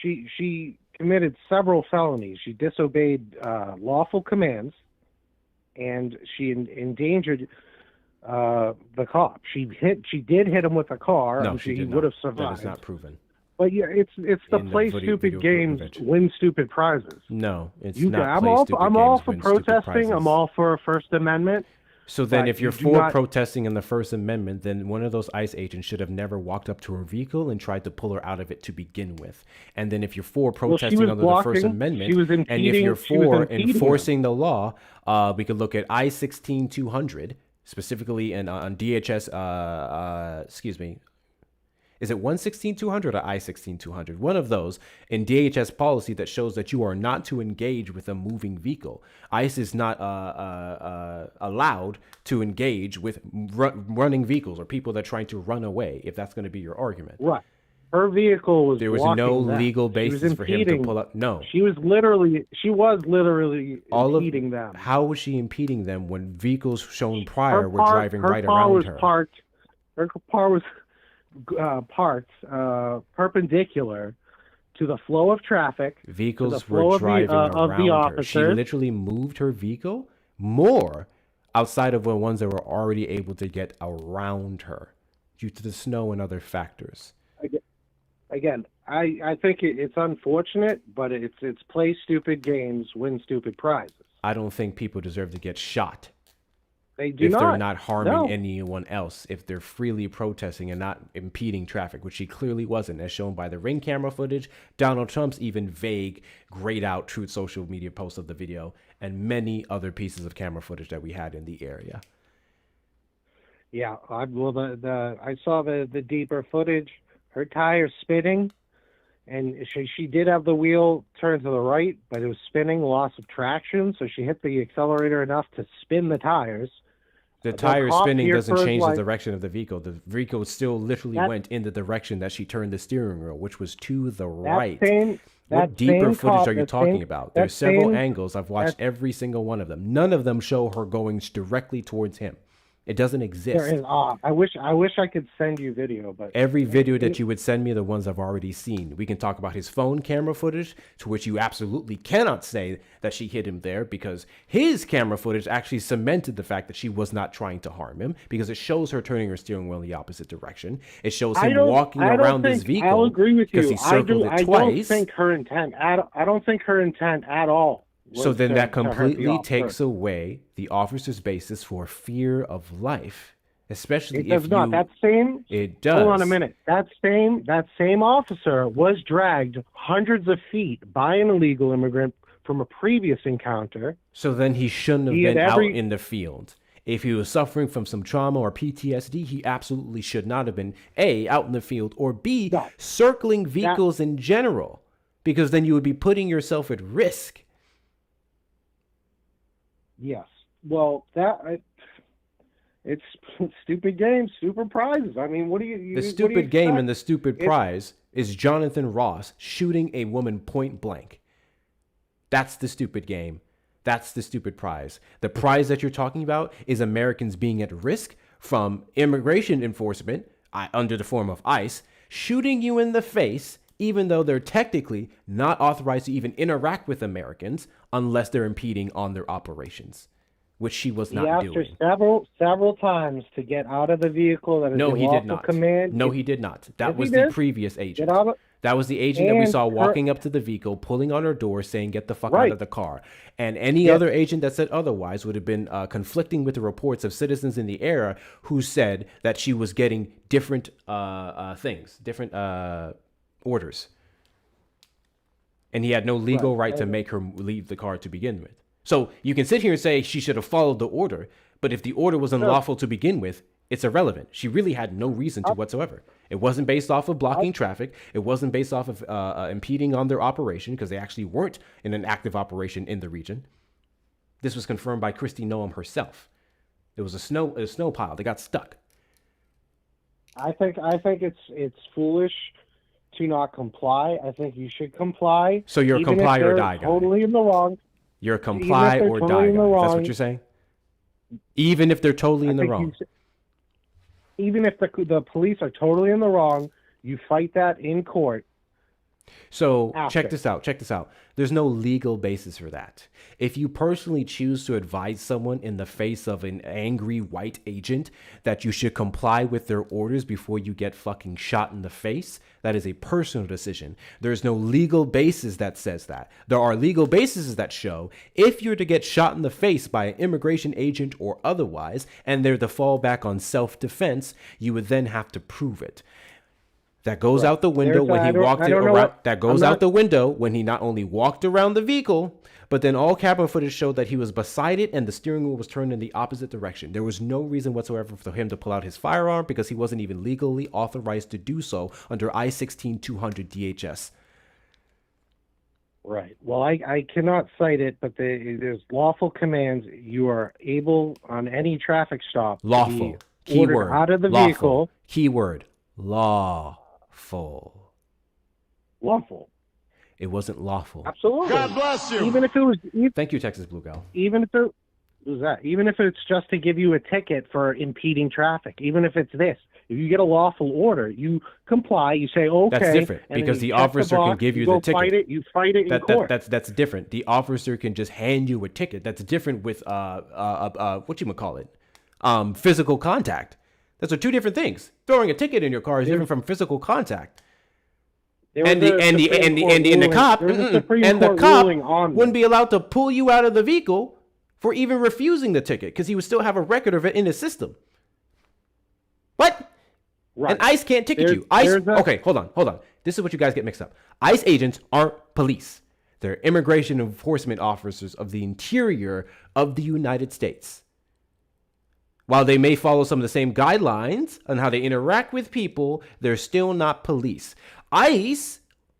She committed several felonies. She disobeyed lawful commands, and she endangered the cop. She did hit him with a car. No, and she he did would have not. That survived. is not proven. But yeah, it's the In the play video stupid games, footage. win stupid prizes. No, it's You not. I'm play all stupid I'm all games, for win stupid protesting. prizes. I'm all for First Amendment. So then, but if you're you do for not- protesting in the First Amendment, then one of those ICE agents should have never walked up to her vehicle and tried to pull her out of it to begin with. And then, if you're for protesting was under the First blocking, Amendment, she was and if impeding- you're she was for impeding enforcing the law, we could look at I-16-200, specifically on DHS. Excuse me. Is it 116-200 or I-16-200? One of those in DHS policy that shows that you are not to engage with a moving vehicle. ICE is not allowed to engage with running vehicles or people that are trying to run away, if that's going to be your argument. Right. Her vehicle was. There was blocking no them. legal She was basis for him to impeding- pull up. No. She was literally impeding them. How was she impeding them when vehicles shown prior were car- driving right car around was her? Parked, her car was parked perpendicular to the flow of traffic. Vehicles flow were of the- driving of the around her. She officers. literally moved her vehicle more outside of the ones that were already able to get around her due to the snow and other factors. Again, I think it's unfortunate, but it's play stupid games, win stupid prizes. I don't think people deserve to get shot They do if not. they're not harming No. anyone else, if they're freely protesting and not impeding traffic, which she clearly wasn't, as shown by the Ring camera footage, Donald Trump's even vague, grayed out Truth social media posts of the video, and many other pieces of camera footage that we had in the area. Yeah, I saw the deeper footage. Her tire spinning, and she did have the wheel turned to the right, but it was spinning, loss of traction, so she hit the accelerator enough to spin the tires. The tire cop spinning here doesn't for, change like- the direction of the vehicle. The vehicle still literally went in the direction that she turned the steering wheel, which was to the right. Same, What that deeper same footage cop- are you that talking same- about? that There's several same- angles. I've watched that- every single one of them. None of them show her going directly towards him. It doesn't exist. There is. I wish I could send you video, but Every video that you would send me are the ones I've already seen. We can talk about his phone camera footage, to which you absolutely cannot say that she hit him there, because his camera footage actually cemented the fact that she was not trying to harm him, because it shows her turning her steering wheel in the opposite direction. It shows him walking I don't around his think- vehicle. I'll agree with you. because he circled it I twice. don't think her intent. I don't think her intent at all. So was then to- that to hurt the completely officer. takes away the officer's basis for fear of life, especially It if does not. you. That same. It does. Hold on a minute. That same officer was dragged hundreds of feet by an illegal immigrant from a previous encounter. So then he shouldn't have He had been every- out in the field. If he was suffering from some trauma or PTSD, he absolutely should not have been A, out in the field, or B, circling vehicles in general, because then you would be putting yourself at risk. Yes. Well, it's stupid games, stupid prizes. I mean, what do you? The stupid game and the stupid prize is Jonathan Ross shooting a woman point blank. That's the stupid game. That's the stupid prize. The prize that you're talking about is Americans being at risk from immigration enforcement under the form of ICE, shooting you in the face, even though they're technically not authorized to even interact with Americans unless they're impeding on their operations, which she was He not asked her doing. several times to get out of the vehicle. That is No, a he did lawful not. command. No, he did not. That Yes, was he the did. previous agent. Get out of, That was the agent that we and saw her, walking up to the vehicle, pulling on her door, saying, "Get the fuck out right. of the car." And any Yes. other agent that said otherwise would have been conflicting with the reports of citizens in the area who said that she was getting different different orders. And he had no legal right to make her leave the car to begin with. So you can sit here and say she should have followed the order, but if the order was unlawful to begin with, it's irrelevant. She really had no reason to whatsoever. It wasn't based off of blocking traffic. It wasn't based off of impeding on their operation, because they actually weren't in an active operation in the region. This was confirmed by Kristi Noem herself. It was a snow pile. They got stuck. I think it's foolish to not comply. I think you should comply. So you're a even comply if or they're die guy. Totally in the wrong. You're a comply or die guy. That's what you're saying? Even if they're totally in the wrong. Even if the police are totally in the wrong, you fight that in court. So After. check this out. There's no legal basis for that. If you personally choose to advise someone in the face of an angry white agent that you should comply with their orders before you get fucking shot in the face, that is a personal decision. There's no legal basis that says that. There are legal bases that show if you're to get shot in the face by an immigration agent or otherwise, and they're to fall back on self-defense, you would then have to prove it. That goes out the window when he walked around. That goes out the window when he not only walked around the vehicle, but then all camera footage showed that he was beside it and the steering wheel was turned in the opposite direction. There was no reason whatsoever for him to pull out his firearm because he wasn't even legally authorized to do so under I-16200 DHS. Right. Well, I cannot cite it, but there's lawful commands. You are able on any traffic stop Lawful. to be ordered Keyword. out of the Lawful. vehicle. Keyword. Lawful. Lawful. It wasn't lawful. Absolutely. God bless you. Even if it was, Thank you, Texas Blue Gal. even if it was that, even if it's just to give you a ticket for impeding traffic, even if it's this, if you get a lawful order, you comply. You say okay. That's different and then because you the check officer can box, give you go the ticket. You fight it in court. That's different. The officer can just hand you a ticket. That's different with what you call it, physical contact. Those are two different things. Throwing a ticket in your car is different from physical contact. And the cop wouldn't be allowed to pull you out of the vehicle for even refusing the ticket because he would still have a record of it in his system. What? Right. And ICE can't ticket you. Okay, hold on. This is what you guys get mixed up. ICE agents aren't police. They're immigration enforcement officers of the interior of the United States. While they may follow some of the same guidelines on how they interact with people, they're still not police. ICE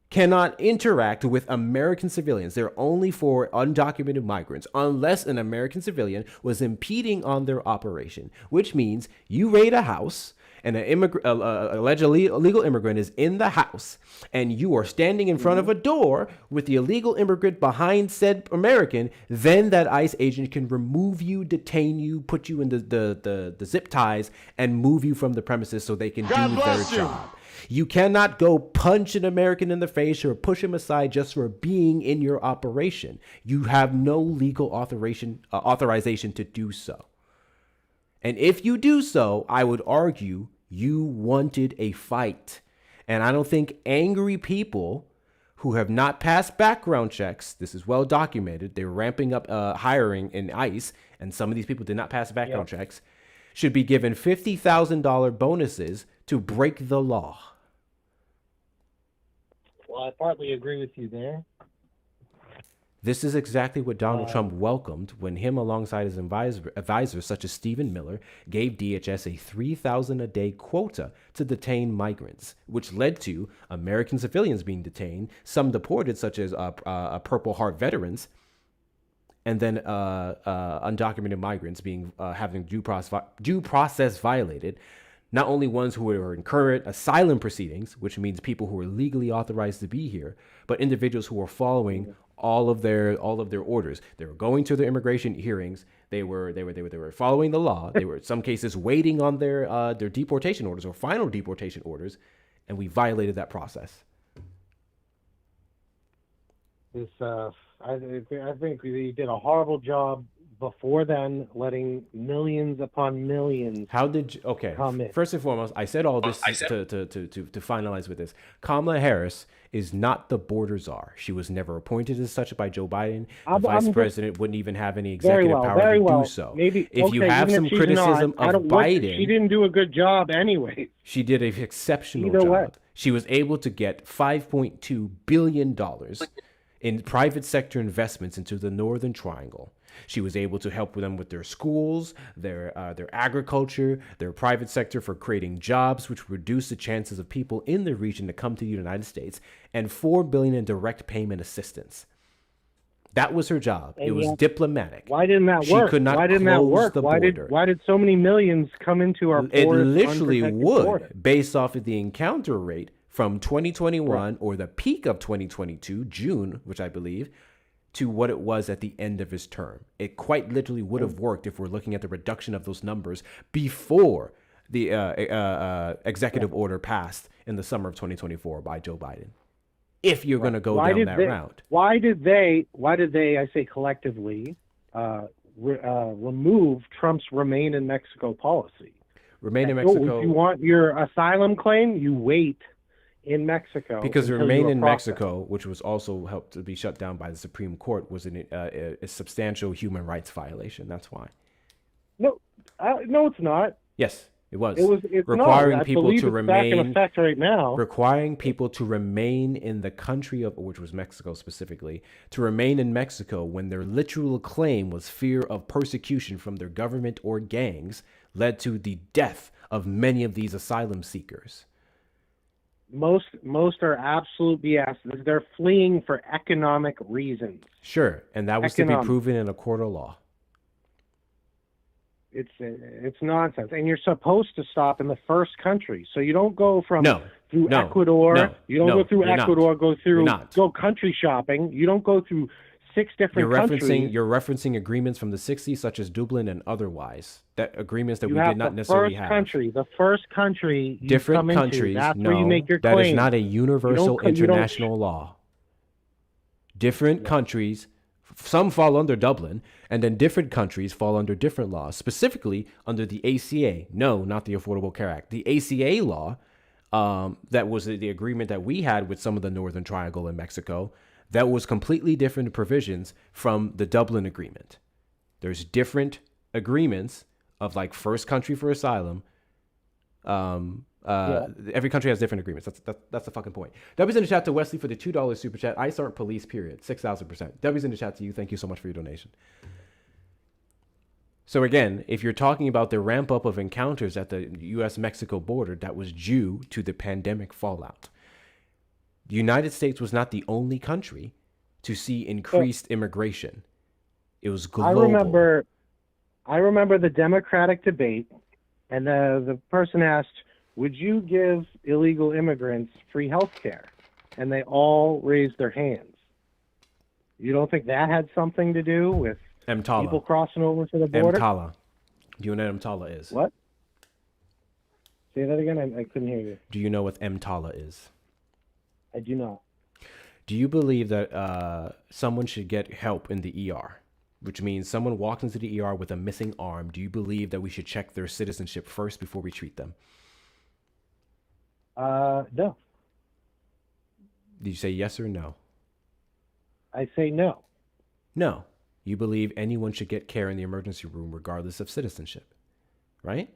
cannot interact with American civilians. They're only for undocumented migrants unless an American civilian was impeding on their operation, which means you raid a house and an alleged illegal immigrant is in the house and you are standing in front of a door with the illegal immigrant behind said American, then that ICE agent can remove you, detain you, put you in the zip ties and move you from the premises so they can do their job. You cannot go punch an American in the face or push him aside just for being in your operation. You have no legal authorization to do so. And if you do so, I would argue you wanted a fight. And I don't think angry people who have not passed background checks, this is well documented, they're ramping up hiring in ICE, and some of these people did not pass background checks, should be given $50,000 bonuses to break the law. Well, I partly agree with you there. This is exactly what Donald Trump welcomed when him alongside his advisors such as Stephen Miller gave DHS a $3,000 a day quota to detain migrants, which led to American civilians being detained, some deported such as Purple Heart veterans, and then undocumented migrants being having due process violated. Not only ones who are in current asylum proceedings, which means people who are legally authorized to be here, but individuals who are following all of their orders. They were going to their immigration hearings. They were following the law. They were in some cases waiting on their deportation orders or final deportation orders, and we violated that process. I think he did a horrible job before then, letting millions upon millions. How did you, okay? Come in. First and foremost, I said all this to finalize with this. Kamala Harris is not the border czar. She was never appointed as such by Joe Biden. The vice president wouldn't even have any executive power to do so. Maybe if you have some criticism of Biden, she didn't do a good job anyway. She did an exceptional job. She was able to get $5.2 billion in private sector investments into the Northern Triangle. She was able to help them with their schools, their agriculture, their private sector for creating jobs, which reduce the chances of people in the region to come to the United States, and $4 billion in direct payment assistance. That was her job. It was diplomatic. Why didn't that work? She could not Why didn't that work? the border. Why did so many millions come into our It porous, literally unprotected would, border? based off of the encounter rate from 2021 or the peak of 2022, June, which I believe, to what it was at the end of his term. It quite literally would have worked if we're looking at the reduction of those numbers before the executive order passed in the summer of 2024 by Joe Biden. If you're going to go down that route. Why did they, I say collectively, remove Trump's Remain in Mexico policy? Remain in Mexico. If you want your asylum claim, you wait in Mexico. Because until Remain you are in processed. Mexico, which was also helped to be shut down by the Supreme Court, was a substantial human rights violation. That's why. No, it's not. Yes, it was. It's requiring not. people to it's back in remain effect right now. Requiring people to remain in the country of, which was Mexico specifically, to remain in Mexico when their literal claim was fear of persecution from their government or gangs, led to the death of many of these asylum seekers. Most are absolute BS. They're fleeing for economic reasons. Sure, and that was to be proven in a court of law. It's nonsense, and you're supposed to stop in the first country. So you don't go through Ecuador. You don't go through Ecuador. Go country shopping. You don't go through 6 different countries. You're referencing agreements from the 60s, such as Dublin and otherwise. That agreements that we did not necessarily have. The first country. Different countries. That's no, where you make your that claim. is not a universal international law. Different countries. Some fall under Dublin, and then different countries fall under different laws, specifically under the ACA. No, not the Affordable Care Act. The ACA law, that was the agreement that we had with some of the Northern Triangle in Mexico, that was completely different provisions from the Dublin Agreement. There's different agreements of like first country for asylum. Every country has different agreements. That's the fucking point. W's in the chat to Wesley for the $2 super chat. ICE aren't police, period. 6,000%. W's in the chat to you. Thank you so much for your donation. So again, if you're talking about the ramp up of encounters at the U.S.-Mexico border, that was due to the pandemic fallout. The United States was not the only country to see increased immigration. It was global. I remember the Democratic debate, and the person asked, would you give illegal immigrants free health care? And they all raised their hands. You don't think that had something to do with people crossing over to the border? EMTALA. Do you know what EMTALA is? What? Say that again? I couldn't hear you. Do you know what EMTALA is? I do not. Do you believe that someone should get help in the ER? Which means someone walks into the ER with a missing arm. Do you believe that we should check their citizenship first before we treat them? No. Did you say yes or no? I say no. No. You believe anyone should get care in the emergency room regardless of citizenship, right?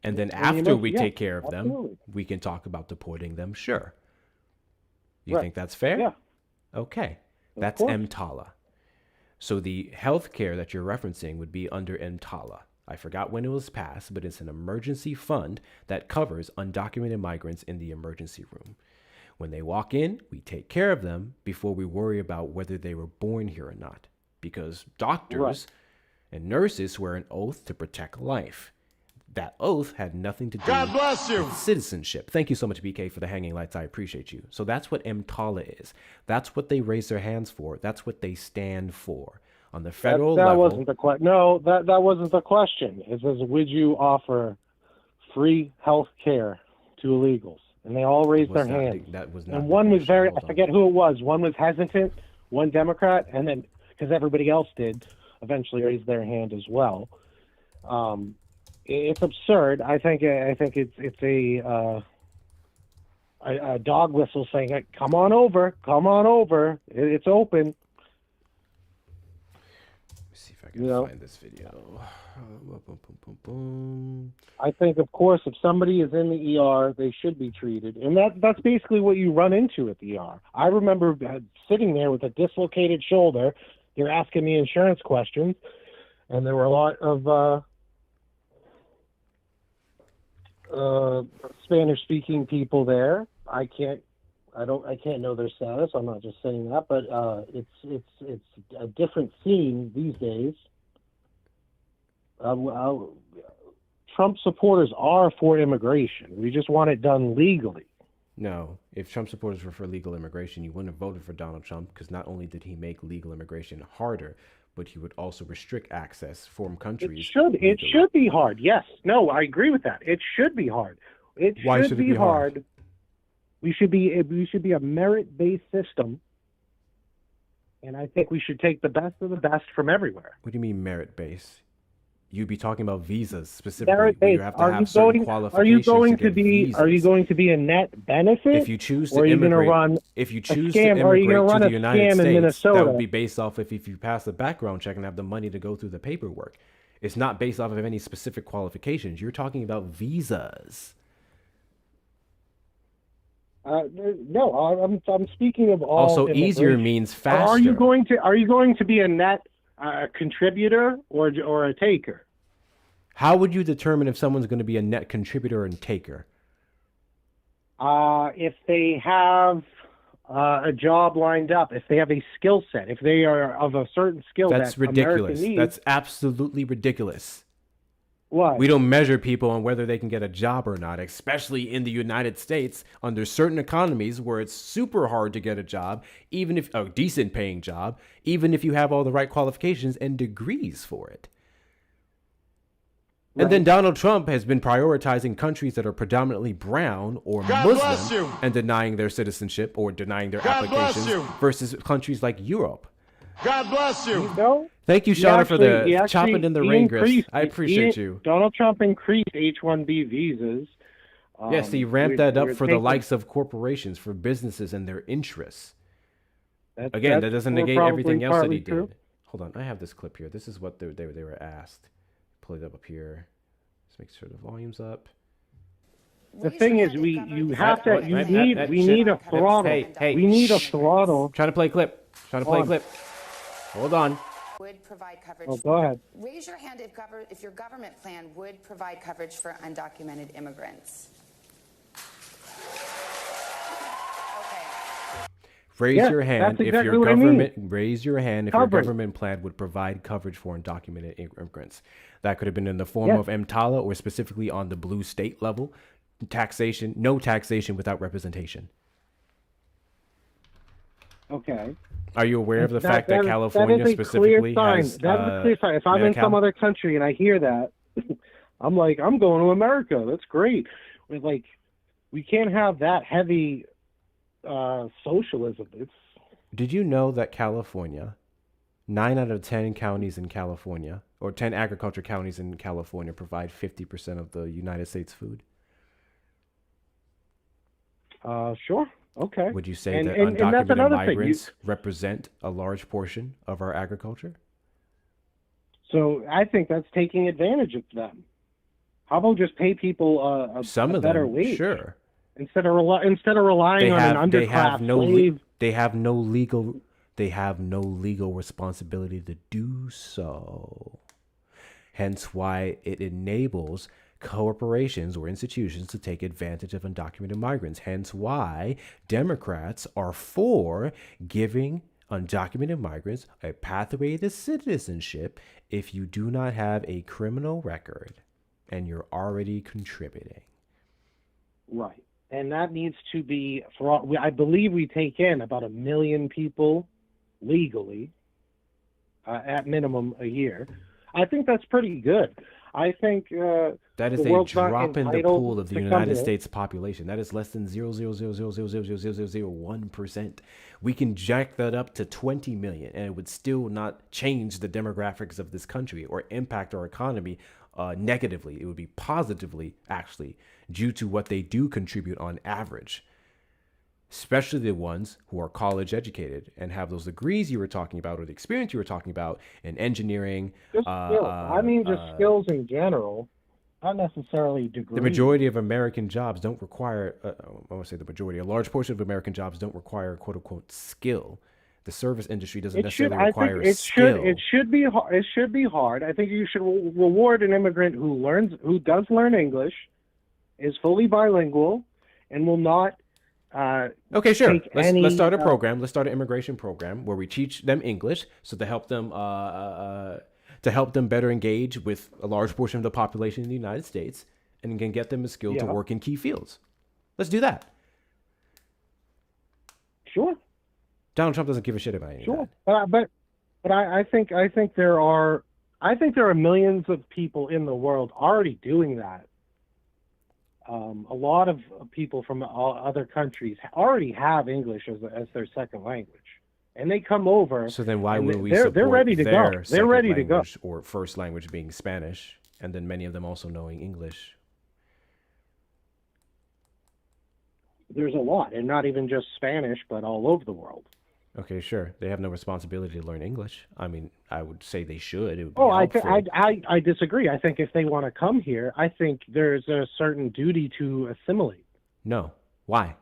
And then after we take care of them, we can talk about deporting them, sure. You think that's fair? Yeah. Okay. That's EMTALA. So the health care that you're referencing would be under EMTALA. I forgot when it was passed, but it's an emergency fund that covers undocumented migrants in the emergency room. When they walk in, we take care of them before we worry about whether they were born here or not. Because doctors and nurses swear an oath to protect life. That oath had nothing to do with citizenship. Thank you so much, BK, for the hanging lights. I appreciate you. So that's what EMTALA is. That's what they raise their hands for. That's what they stand for. On the federal level. Wasn't the question. No, that wasn't the question. It says, would you offer free health care to illegals? and they all raised their Was not- hands. that was not And one was negotiable. very, I Hold on. forget who it was. One was hesitant, one Democrat, and then because everybody else did, eventually raised their hand as well. It's absurd. I think it's a dog whistle saying, "Come on over, come on over. It's open." Let me see if I can find this video. Boom, boom, boom, boom. I think, of course, if somebody is in the ER, they should be treated, and that's basically what you run into at the ER. I remember sitting there with a dislocated shoulder. They're asking me insurance questions, and there were a lot of Spanish-speaking people there. I can't know their status. I'm not just saying that, but it's a different scene these days. Trump supporters are for immigration. We just want it done legally. No, if Trump supporters were for legal immigration, you wouldn't have voted for Donald Trump, because not only did he make legal immigration harder, but he would also restrict access from countries. It should be hard. Yes. No, I agree with that. It should be hard. Why should it be hard? We should be a merit-based system, and I think we should take the best of the best from everywhere. What do you mean merit-based? You'd be talking about visas specifically. Where Merit-based. you have to have certain qualifications. Are you going to to be? visas. Are you going to be a net benefit? If you choose to or are you immigrate, run if you a choose to scam, or are you immigrate gonna run to a the United scam in States, Minnesota? that would be based off if you pass the background check and have the money to go through the paperwork. It's not based off of any specific qualifications. You're talking about visas. No, I'm speaking of all. Also, easier immigration. means faster. Are you going to be a net contributor or a taker? How would you determine if someone's going to be a net contributor and taker? If they have a job lined up, if they have a skill set, if they are of a certain skill That's that ridiculous. America needs. That's absolutely ridiculous. What? We don't measure people on whether they can get a job or not, especially in the United States under certain economies where it's super hard to get a job, even if a decent paying job, even if you have all the right qualifications and degrees for it. And then Donald Trump has been prioritizing countries that are predominantly brown or Muslim and denying their citizenship or denying their applications versus countries like Europe. God bless you. Thank you, Shauna, for the chopping in the rain, Griff. I appreciate you. Donald Trump increased H-1B visas. Yes, he ramped that up for the likes of corporations, for businesses and their interests. Again, that doesn't negate everything else that he did. Hold on, I have this clip here. This is what they were asked. Pull it up here. Let's make sure the volume's up. The thing is, we need a throttle. We need a throttle. Trying to play a clip. Hold on. Would provide coverage. Oh, go ahead. Raise your hand if your government plan would provide coverage for undocumented immigrants. Raise your hand if your government raise your hand if your government plan would provide coverage for undocumented immigrants. That could have been in the form of EMTALA or specifically on the blue state level. Taxation, no taxation without representation. Okay. Are you aware of the fact that California specifically has That's a clear sign. If I'm in some other country and I hear that, I'm like, I'm going to America. That's great. Like, we can't have that heavy socialism. Did you know that California, 9 out of 10 counties in California, or 10 agriculture counties in California, provide 50% of the United States food? Sure. Okay. Would you say that undocumented migrants represent a large portion of our agriculture? So I think that's taking advantage of them. How about just pay people a better wage? Sure. Instead of relying on an underclass slave. They have no legal responsibility to do so. Hence why it enables corporations or institutions to take advantage of undocumented migrants. Hence why Democrats are for giving undocumented migrants a pathway to citizenship if you do not have a criminal record and you're already contributing. Right. And that needs to be, I believe we take in about 1 million people legally, at minimum a year. I think that's pretty good. I think That is the a world's not drop in the entitled pool of the to come United here. States population. That is less than 0.000000001%. We can jack that up to 20 million, and it would still not change the demographics of this country or impact our economy negatively. It would be positively, actually, due to what they do contribute on average, especially the ones who are college educated and have those degrees you were talking about or the experience you were talking about in engineering. Just skills. I mean, just skills in general, not necessarily degrees. The majority of American jobs don't require, I want to say the majority, a large portion of American jobs don't require quote unquote skill. The service industry doesn't necessarily require skill. It should be hard. I think you should reward an immigrant who does learn English, is fully bilingual, and will not. Okay, sure. Let's start a program. Let's start an immigration program where we teach them English, so to help them better engage with a large portion of the population in the United States, and can get them a skill to work in key fields. Let's do that. Sure. Donald Trump doesn't give a shit about any of that. But I think there are millions of people in the world already doing that. A lot of people from other countries already have English as their second language, and they come over. So then why would we support they're ready to go. They're ready to go. Or first language being Spanish, and then many of them also knowing English? There's a lot, and not even just Spanish, but all over the world. Okay, sure. They have no responsibility to learn English. I mean, I would say they should. It would be helpful. I disagree. I think if they want to come here, I think there's a certain duty to assimilate. No. Why?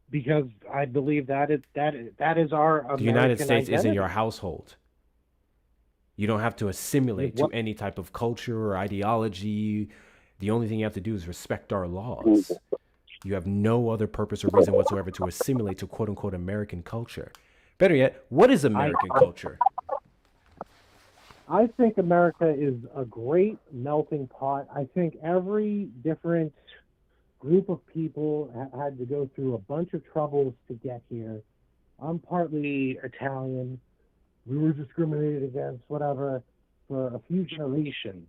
Because I believe that is our American The United States identity. isn't your household. You don't have to assimilate to any type of culture or ideology. The only thing you have to do is respect our laws. You have no other purpose or reason whatsoever to assimilate to quote unquote American culture. Better yet, what is American culture? I think America is a great melting pot. I think every different group of people had to go through a bunch of troubles to get here. I'm partly Italian. We were discriminated against, whatever, for a few generations.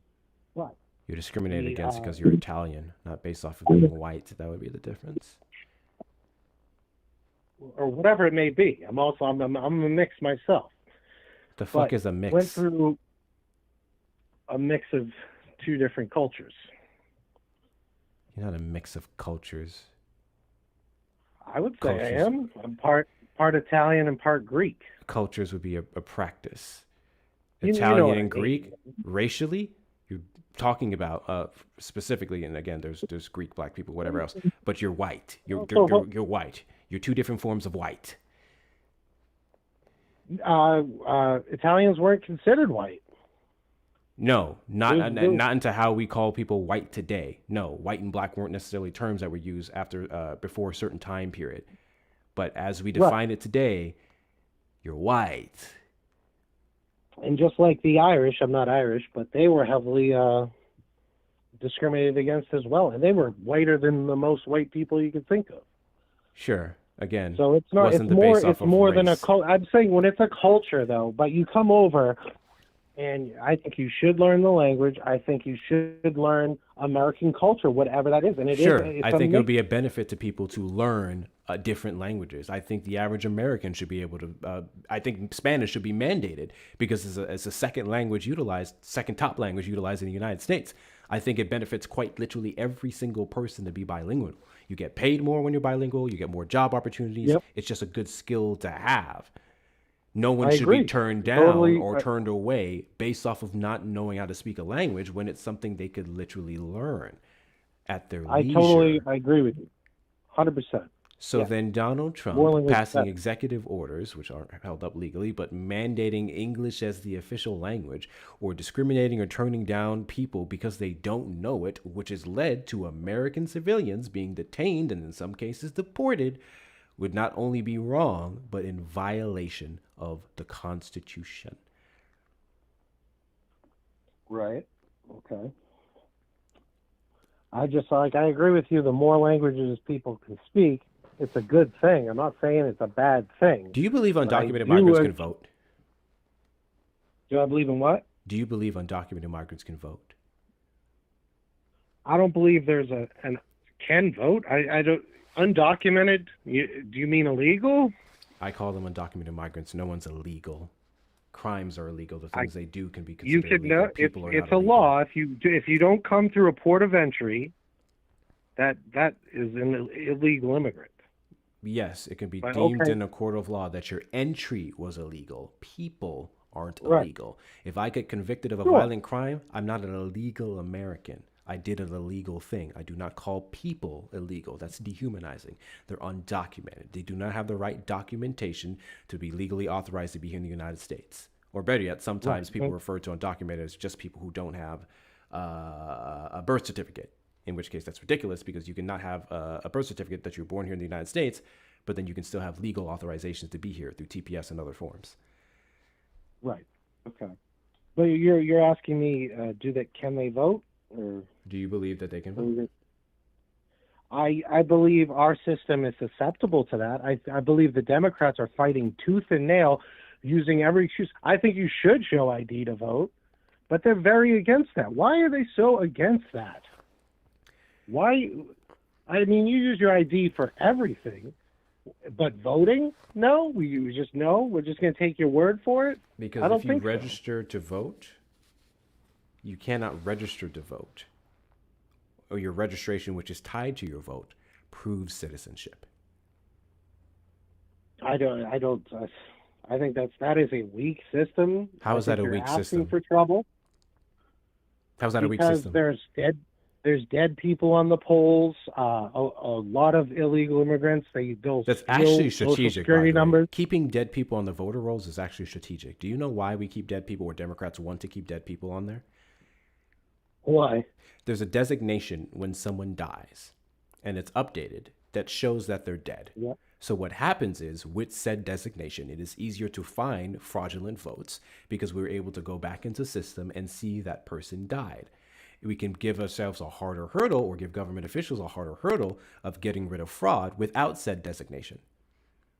But You're discriminated against because you're Italian, not based off of being white. That would be the difference. Or whatever it may be. I'm a mix myself. The fuck is a mix? Went through a mix of two different cultures. You're not a mix of cultures. I would say I am. I'm part Italian and part Greek. Cultures would be a practice. You know Italian what I and mean. Greek, racially, you're talking about specifically, and again, there's Greek, black people, whatever else, but you're white. You're white. You're two different forms of white. Italians weren't considered white. No, not into how we call people white today. No, white and black weren't necessarily terms that were used before a certain time period. But as we define it today, you're white. And just like the Irish, I'm not Irish, but they were heavily discriminated against as well. And they were whiter than the most white people you could think of. Sure. Again, so it's not. It's more than a culture. I'm saying when it's a culture, though. But you come over, and I think you should learn the language. I think you should learn American culture, whatever that is. And it sure. is. I think it would be a benefit to people to learn different languages. I think the average American should be able to. I think Spanish should be mandated because it's a second top language utilized in the United States. I think it benefits quite literally every single person to be bilingual. You get paid more when you're bilingual. You get more job opportunities. Yep. It's just a good skill to have. No one should be turned down or turned away based off of not knowing how to speak a language when it's something they could literally learn at their leisure. I agree with you, 100%. So then Donald Trump passing executive orders, which aren't held up legally, but mandating English as the official language, or discriminating or turning down people because they don't know it, which has led to American civilians being detained and in some cases deported, would not only be wrong, but in violation of the Constitution. Right. Okay. I agree with you. The more languages people can speak, it's a good thing. I'm not saying it's a bad thing. Do you believe undocumented migrants can vote? Do I believe in what? Do you believe undocumented migrants can vote? I don't believe there's an can vote. I don't undocumented. Do you mean illegal? I call them undocumented migrants. No one's illegal. Crimes are illegal. The I things they do can be you considered could illegal. know People are it's not a illegal. law. If you don't come through a port of entry, that is an illegal immigrant. Yes, it can be But, deemed okay. in a court of law that your entry was illegal. People aren't Right. illegal. If I get convicted of a Sure. violent crime, I'm not an illegal American. I did an illegal thing. I do not call people illegal. That's dehumanizing. They're undocumented. They do not have the right documentation to be legally authorized to be here in the United States. Or better yet, sometimes Right. people refer to undocumented as just people who don't have a birth certificate, in which case that's ridiculous because you cannot have a birth certificate that you're born here in the United States, but then you can still have legal authorizations to be here through TPS and other forms. Right. Okay. But you're asking me, can they vote? Or Do you believe that they can vote? I believe our system is susceptible to that. I believe the Democrats are fighting tooth and nail, using every excuse. I think you should show ID to vote, but they're very against that. Why are they so against that? Why? I mean, you use your ID for everything, but voting? No, we just no. We're just going to take your word for it. Because I don't if you think so. register to vote, you cannot register to vote, or your registration, which is tied to your vote, proves citizenship. I don't. I think that is a weak system. How is I that think a you're weak asking system? for trouble. How's that a weak Because system? there's dead people on the polls. A lot of illegal immigrants. They'll That's steal actually Social strategic. Security By the way. numbers. Keeping dead people on the voter rolls is actually strategic. Do you know why we keep dead people, or Democrats want to keep dead people on there? Why? There's a designation when someone dies, and it's updated, that shows that they're dead. Yep. So what happens is, with said designation, it is easier to find fraudulent votes because we're able to go back into system and see that person died. We can give ourselves a harder hurdle, or give government officials a harder hurdle of getting rid of fraud without said designation.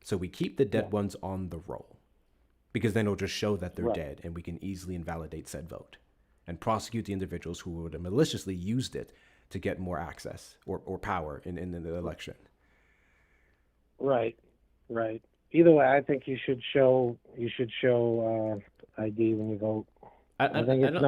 So we keep the dead ones on the roll because then it'll just show that they're Right. dead, and we can easily invalidate said vote and prosecute the individuals who would have maliciously used it to get more access or power in the election. Right. Either way, I think you should show ID when you vote. I think it's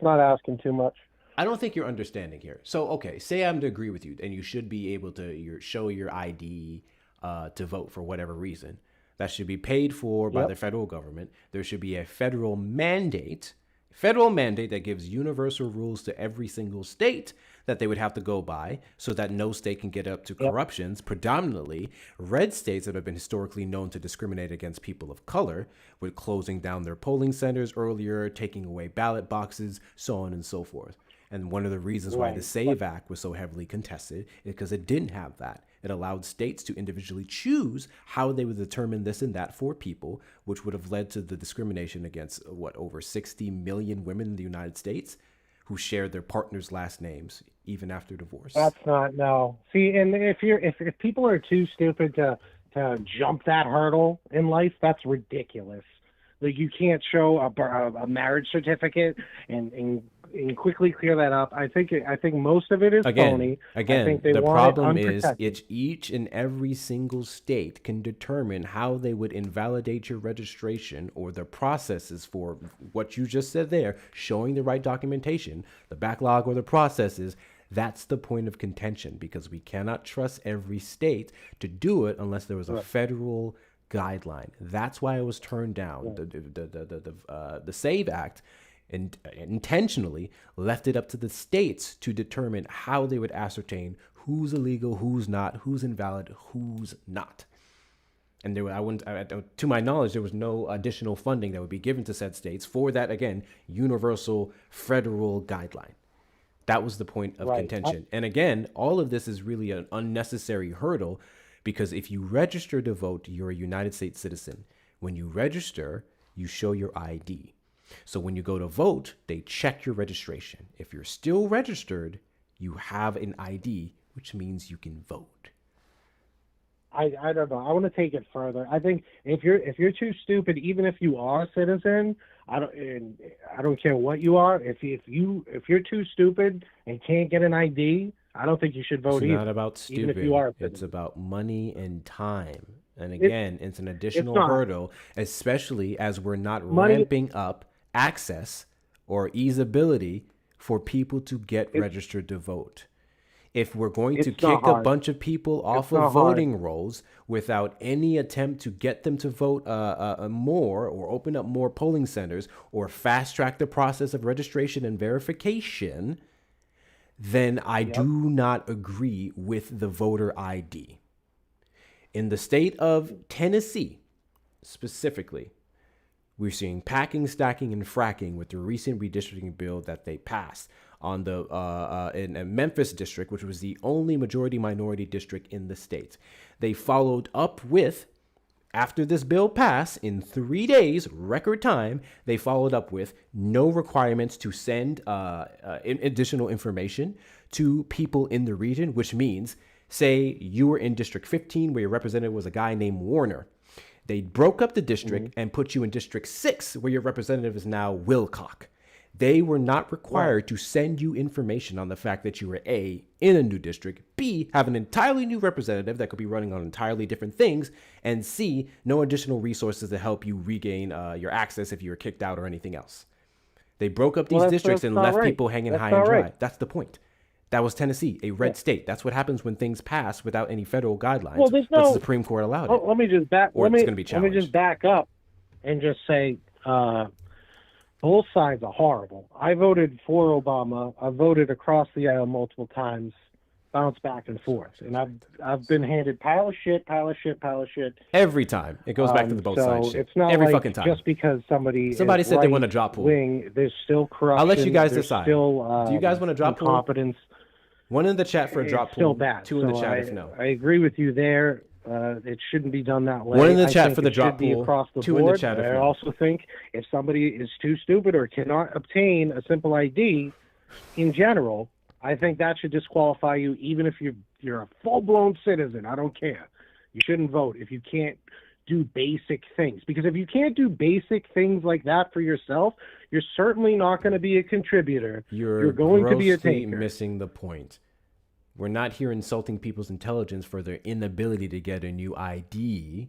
not asking too much. I don't think you're understanding here. So, okay, say I'm to agree with you, and you should be able to show your ID to vote for whatever reason. That should be paid for by the federal government. There should be a federal mandate that gives universal rules to every single state that they would have to go by, so that no state can get up to corruptions, predominantly red states that have been historically known to discriminate against people of color, with closing down their polling centers earlier, taking away ballot boxes, so on and so forth. And one of the reasons why the SAVE Act was so heavily contested is because it didn't have that. It allowed states to individually choose how they would determine this and that for people, which would have led to the discrimination against, over 60 million women in the United States who shared their partner's last names, even after divorce. That's not no. See, and if people are too stupid to jump that hurdle in life, that's ridiculous. Like, you can't show a marriage certificate and quickly clear that up. I think most of it is phony. I think they the want problem it is unprotected. each and every single state can determine how they would invalidate your registration, or the processes for what you just said there, showing the right documentation, the backlog or the processes. That's the point of contention, because we cannot trust every state to do it unless there was a federal guideline. That's why it was turned down. The SAVE Act and intentionally left it up to the states to determine how they would ascertain who's illegal, who's not, who's invalid, who's not. And to my knowledge, there was no additional funding that would be given to said states for that, again, universal federal guideline. That was the point of contention. And again, all of this is really an unnecessary hurdle, because if you register to vote, you're a United States citizen. When you register, you show your ID. So when you go to vote, they check your registration. If you're still registered, you have an ID, which means you can vote. I don't know. I want to take it further. I think if you're too stupid, even if you are a citizen, I don't care what you are. If you're too stupid and can't get an ID, I don't think you should vote It's either. not about Even if you stupid. are a It's citizen. about money and time. And It, again, it's an it's additional not hurdle, especially as we're not money. ramping up access or easeability for people to get It, registered to vote. If we're going to it's not kick a hard. bunch of people It's off of not hard. voting rolls without any attempt to get them to vote more, or open up more polling centers, or fast track the process of registration and verification, then I Yep. do not agree with the voter ID. In the state of Tennessee, specifically, we're seeing packing, stacking, and fracking with the recent redistricting bill that they passed on the in a Memphis district, which was the only majority minority district in the state. They followed up with, after this bill passed, in 3 days, record time, they followed up with no requirements to send additional information to people in the region, which means, say you were in District 15 where your representative was a guy named Warner. They broke up the district and put you in District 6 where your representative is now Wilcock. They were not Right. required to send you information on the fact that you were A, in a new district, B, have an entirely new representative that could be running on entirely different things, and C, no additional resources to help you regain your access if you were kicked out or anything else. They broke up Well, these districts that's and not left right. people hanging That's high not and dry. right. That's the point. That was Tennessee, a Yeah. red state. That's what happens when things pass without any federal Well, guidelines, there's but the no. Supreme Court allowed Oh, it, let me just back. or it's going to be Let me just challenged. back up and just say, both sides are horrible. I voted for Obama. I voted across the aisle multiple times, bounced back and forth, and I've been handed pile of shit. Every time. It goes back to the both So sides shit. it's not Every like fucking time. just because somebody Somebody is said they want right a drop pool. wing, there's still corruption. I'll let you guys there's decide. Still, Do you guys want a drop pool? incompetence. One in the chat for a It's drop still pool. bad. Two in the So chat if no. I agree with you there. It shouldn't be done that way. One in the I chat think for the it drop should be pool, across the two in the board. chat if I no. also think if somebody is too stupid or cannot obtain a simple ID in general, I think that should disqualify you even if you're a full-blown citizen. I don't care. You shouldn't vote if you can't do basic things. Because if you can't do basic things like that for yourself, you're certainly not going to be a contributor. You're going to be a grossly taker. missing the point. We're not here insulting people's intelligence for their inability to get a new ID.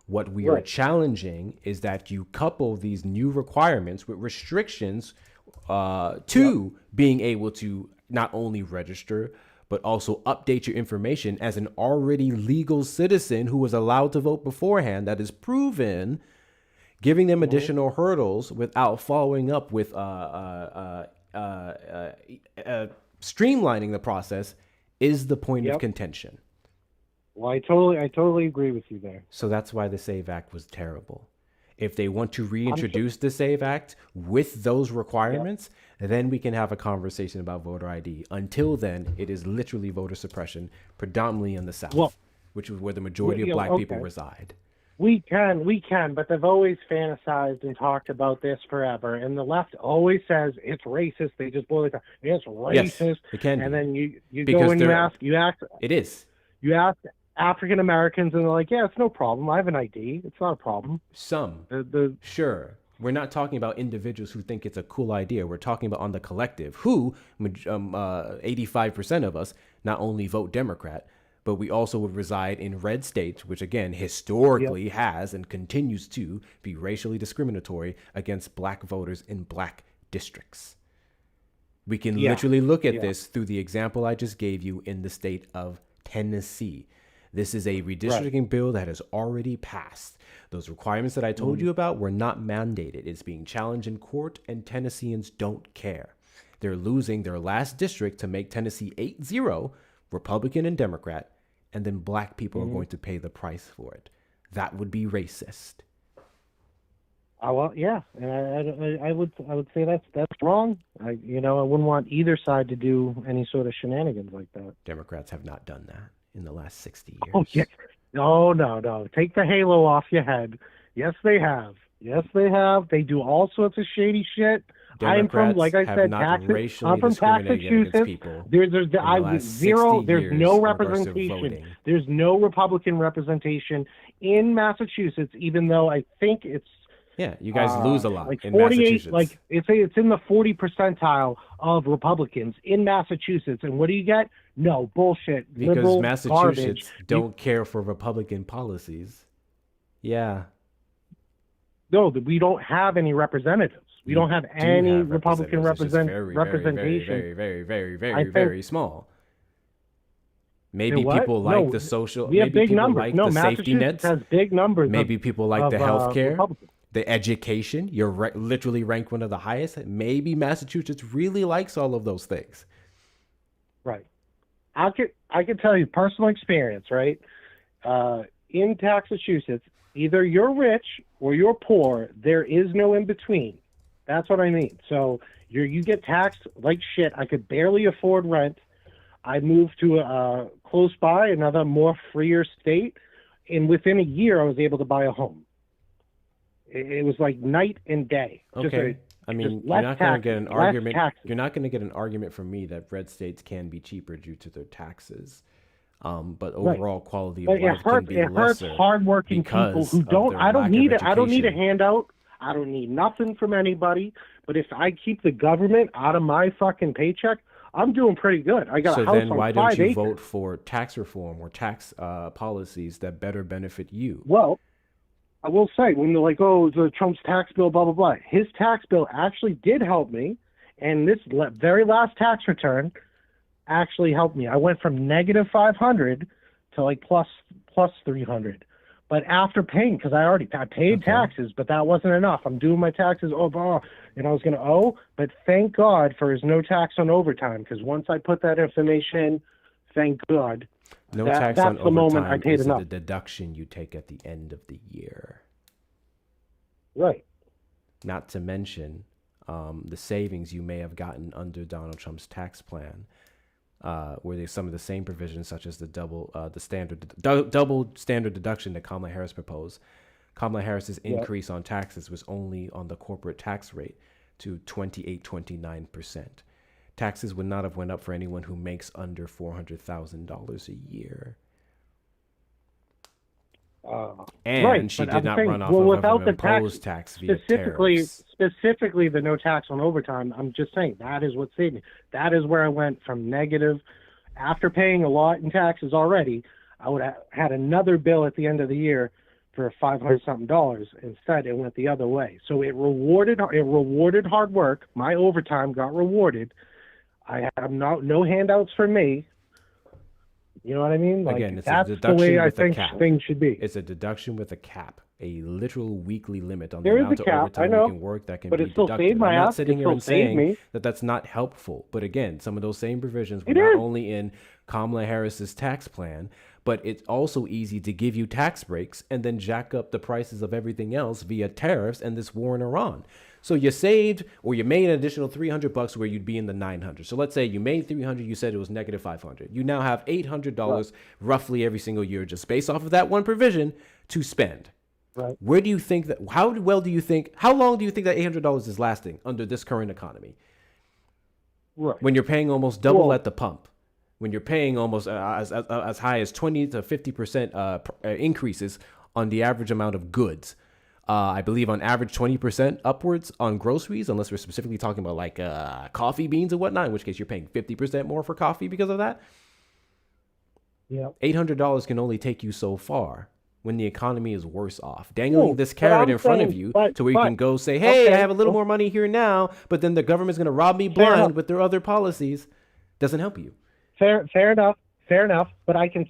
What we are Right. challenging is that you couple these new requirements with restrictions to being able to not only register, but also update your information as an already legal citizen who was allowed to vote beforehand, that is proven, giving them additional hurdles without following up with streamlining the process is the point of Yep. contention. Well, I totally agree with you there. So that's why the SAVE Act was terrible. If they want to reintroduce the SAVE Act with those requirements, then we can have a conversation about voter ID. Until then, it is literally voter suppression, predominantly in the South, Well, which is where the majority of black people reside. We can, but they've always fantasized and talked about this forever. And the left always says it's racist. They just boil it down. It's Yes, racist. it can and be. then you Because go and you they're- ask It is. African Americans, and they're like, yeah, it's no problem. I have an ID. It's not a problem. Some. The Sure. We're not talking about individuals who think it's a cool idea. We're talking about on the collective, who 85% of us not only vote Democrat, but we also would reside in red states, which again historically has and continues to be racially discriminatory against black voters in black districts. We can literally look at this through the example I just gave you in the state of Tennessee. This is a redistricting bill that has already passed. Those requirements that I told you about were not mandated. It's being challenged in court, and Tennesseans don't care. They're losing their last district to make Tennessee 8-0, Republican and Democrat, and then black people are going to pay the price for it. That would be racist. well, yeah, and I would say that's wrong. I wouldn't want either side to do any sort of shenanigans like that. Democrats have not done that in the last 60 years. Oh yeah, no. Take the halo off your head. Yes, they have. They do all sorts of shady shit. I'm from, like I have said, not Texas. racially I'm from discriminated against Massachusetts. people There's in the I last zero. 60 There's no years in regards to representation. voting. There's no Republican representation in Massachusetts, even though I think it's Yeah, you guys lose a lot like in 48. Massachusetts. Like it's in the 40 percentile of Republicans in Massachusetts. And what do you get? No bullshit. Because Liberal Massachusetts garbage. don't care for Republican policies. Yeah. No, we don't have any representatives. We You don't have do any have Republican representatives. It's just representation. very, very small. Maybe what? people like No, the social. we have Maybe big people numbers. like No, the safety Massachusetts nets. has big numbers. Maybe people like the of, healthcare, Republicans. the education. You're literally ranked one of the highest. Maybe Massachusetts really likes all of those things. Right. I could tell you personal experience, right? In Massachusetts, either you're rich or you're poor. There is no in between. That's what I mean. So you get taxed like shit. I could barely afford rent. I moved to close by another more freer state, and within a year, I was able to buy a home. It was like night and day. Okay. I mean, you're not going to get an argument. You're not going to get an argument from me that red states can be cheaper due to their taxes. But overall quality of life can be lesser. It hurts hardworking people who don't. I don't need it. I don't need a handout. I don't need nothing from anybody. But if I keep the government out of my fucking paycheck, I'm doing pretty good. I got a house on 5 acres. So then why don't you vote for tax reform or tax policies that better benefit you? Well, I will say, when they're like, oh, the Trump's tax bill, blah, blah, blah, his tax bill actually did help me. And this very last tax return actually helped me. I went from negative 500 to like plus 300. But after paying, because I paid taxes, but that wasn't enough. I'm doing my taxes, and I was going to owe. But thank God for his no tax on overtime, because once I put that information in, thank God. No tax on the moment I overtime paid is enough. the deduction you take at the end of the year. Right. Not to mention the savings you may have gotten under Donald Trump's tax plan, where there's some of the same provisions, such as the double standard deduction that Kamala Harris proposed. Kamala Harris's increase on taxes was only on the corporate tax rate to 29%. Taxes would not have went up for anyone who makes under $400,000 a year. And she did not run off of an imposed tax via tariffs. Specifically, the no tax on overtime, I'm just saying, that is what saved me. That is where I went from negative. After paying a lot in taxes already, I would have had another bill at the end of the year for $500-something. Instead, it went the other way. So it rewarded hard work. My overtime got rewarded. I have no handouts for me. You know what I mean? Like, again, it's that's a deduction the way I with a think cap. things should be. It's a deduction with a cap, a literal weekly limit on There the is amount a of cap, overtime I know, you can work that can but be it still deducted. saved my I'm not ass. sitting It here and still saved saying me. that that's not helpful. But again, some of those same provisions were It not is. only in Kamala Harris's tax plan, but it's also easy to give you tax breaks and then jack up the prices of everything else via tariffs and this war in Iran. So you saved, or you made an additional $300 where you'd be in the 900. So let's say you made 300, you said it was negative 500. You now have $800 roughly every single year, just based off of that one provision, to spend. Right. Where do you think that? How long do you think that $800 is lasting under this current economy? Right. When you're paying almost double at the pump, when you're paying almost as high as 20 to 50% increases on the average amount of goods. I believe on average 20% upwards on groceries, unless we're specifically talking about like coffee beans and whatnot, in which case you're paying 50% more for coffee because of that. Yeah. $800 can only take you so far when the economy is worse off. Dangling this carrot in front of you to where you can go say, hey, I have a little more money here now, but then the government's going to rob me blind with their other policies, doesn't help you. Fair enough. But I can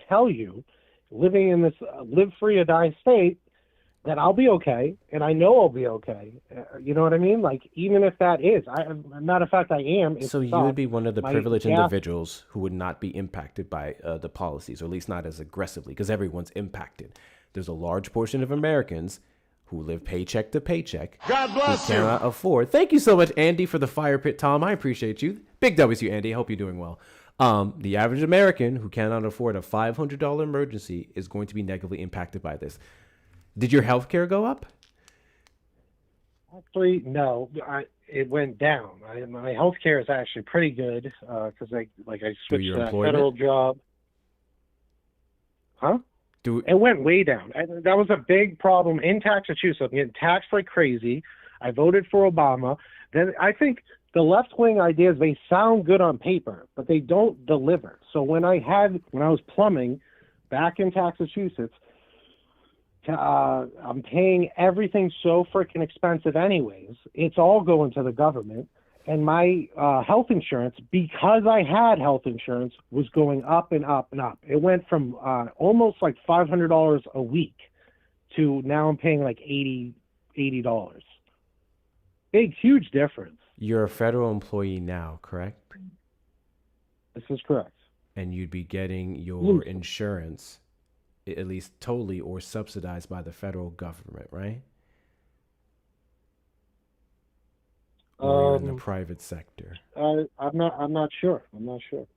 tell you, living in this live free or die state, that I'll be okay, and I know I'll be okay. You know what I mean? Like, even if that is, matter of fact, I am. So you would be one of the privileged individuals who would not be impacted by the policies, or at least not as aggressively, because everyone's impacted. There's a large portion of Americans who live paycheck to paycheck. God bless who cannot afford. Thank you so much, Andy, for the fire pit, Tom. I appreciate you. Big W's to you, Andy. I hope you're doing well. The average American who cannot afford a $500 emergency is going to be negatively impacted by this. Did your health care go up? Actually, no. it went down. My health care is actually pretty good because I switched your to a employment? federal job. Huh? It went way down. And that was a big problem in Massachusetts. I'm getting taxed like crazy. I voted for Obama. Then I think the left-wing ideas, they sound good on paper, but they don't deliver. So when I was plumbing back in Massachusetts, I'm paying everything so freaking expensive anyways. It's all going to the government. And my health insurance, because I had health insurance, was going up and up and up. It went from almost like $500 a week to now I'm paying like $80. Big, huge difference. You're a federal employee now, correct? This is correct. And you'd be getting your insurance at least totally or subsidized by the federal government, right? Or you're in the private sector. I'm not sure. What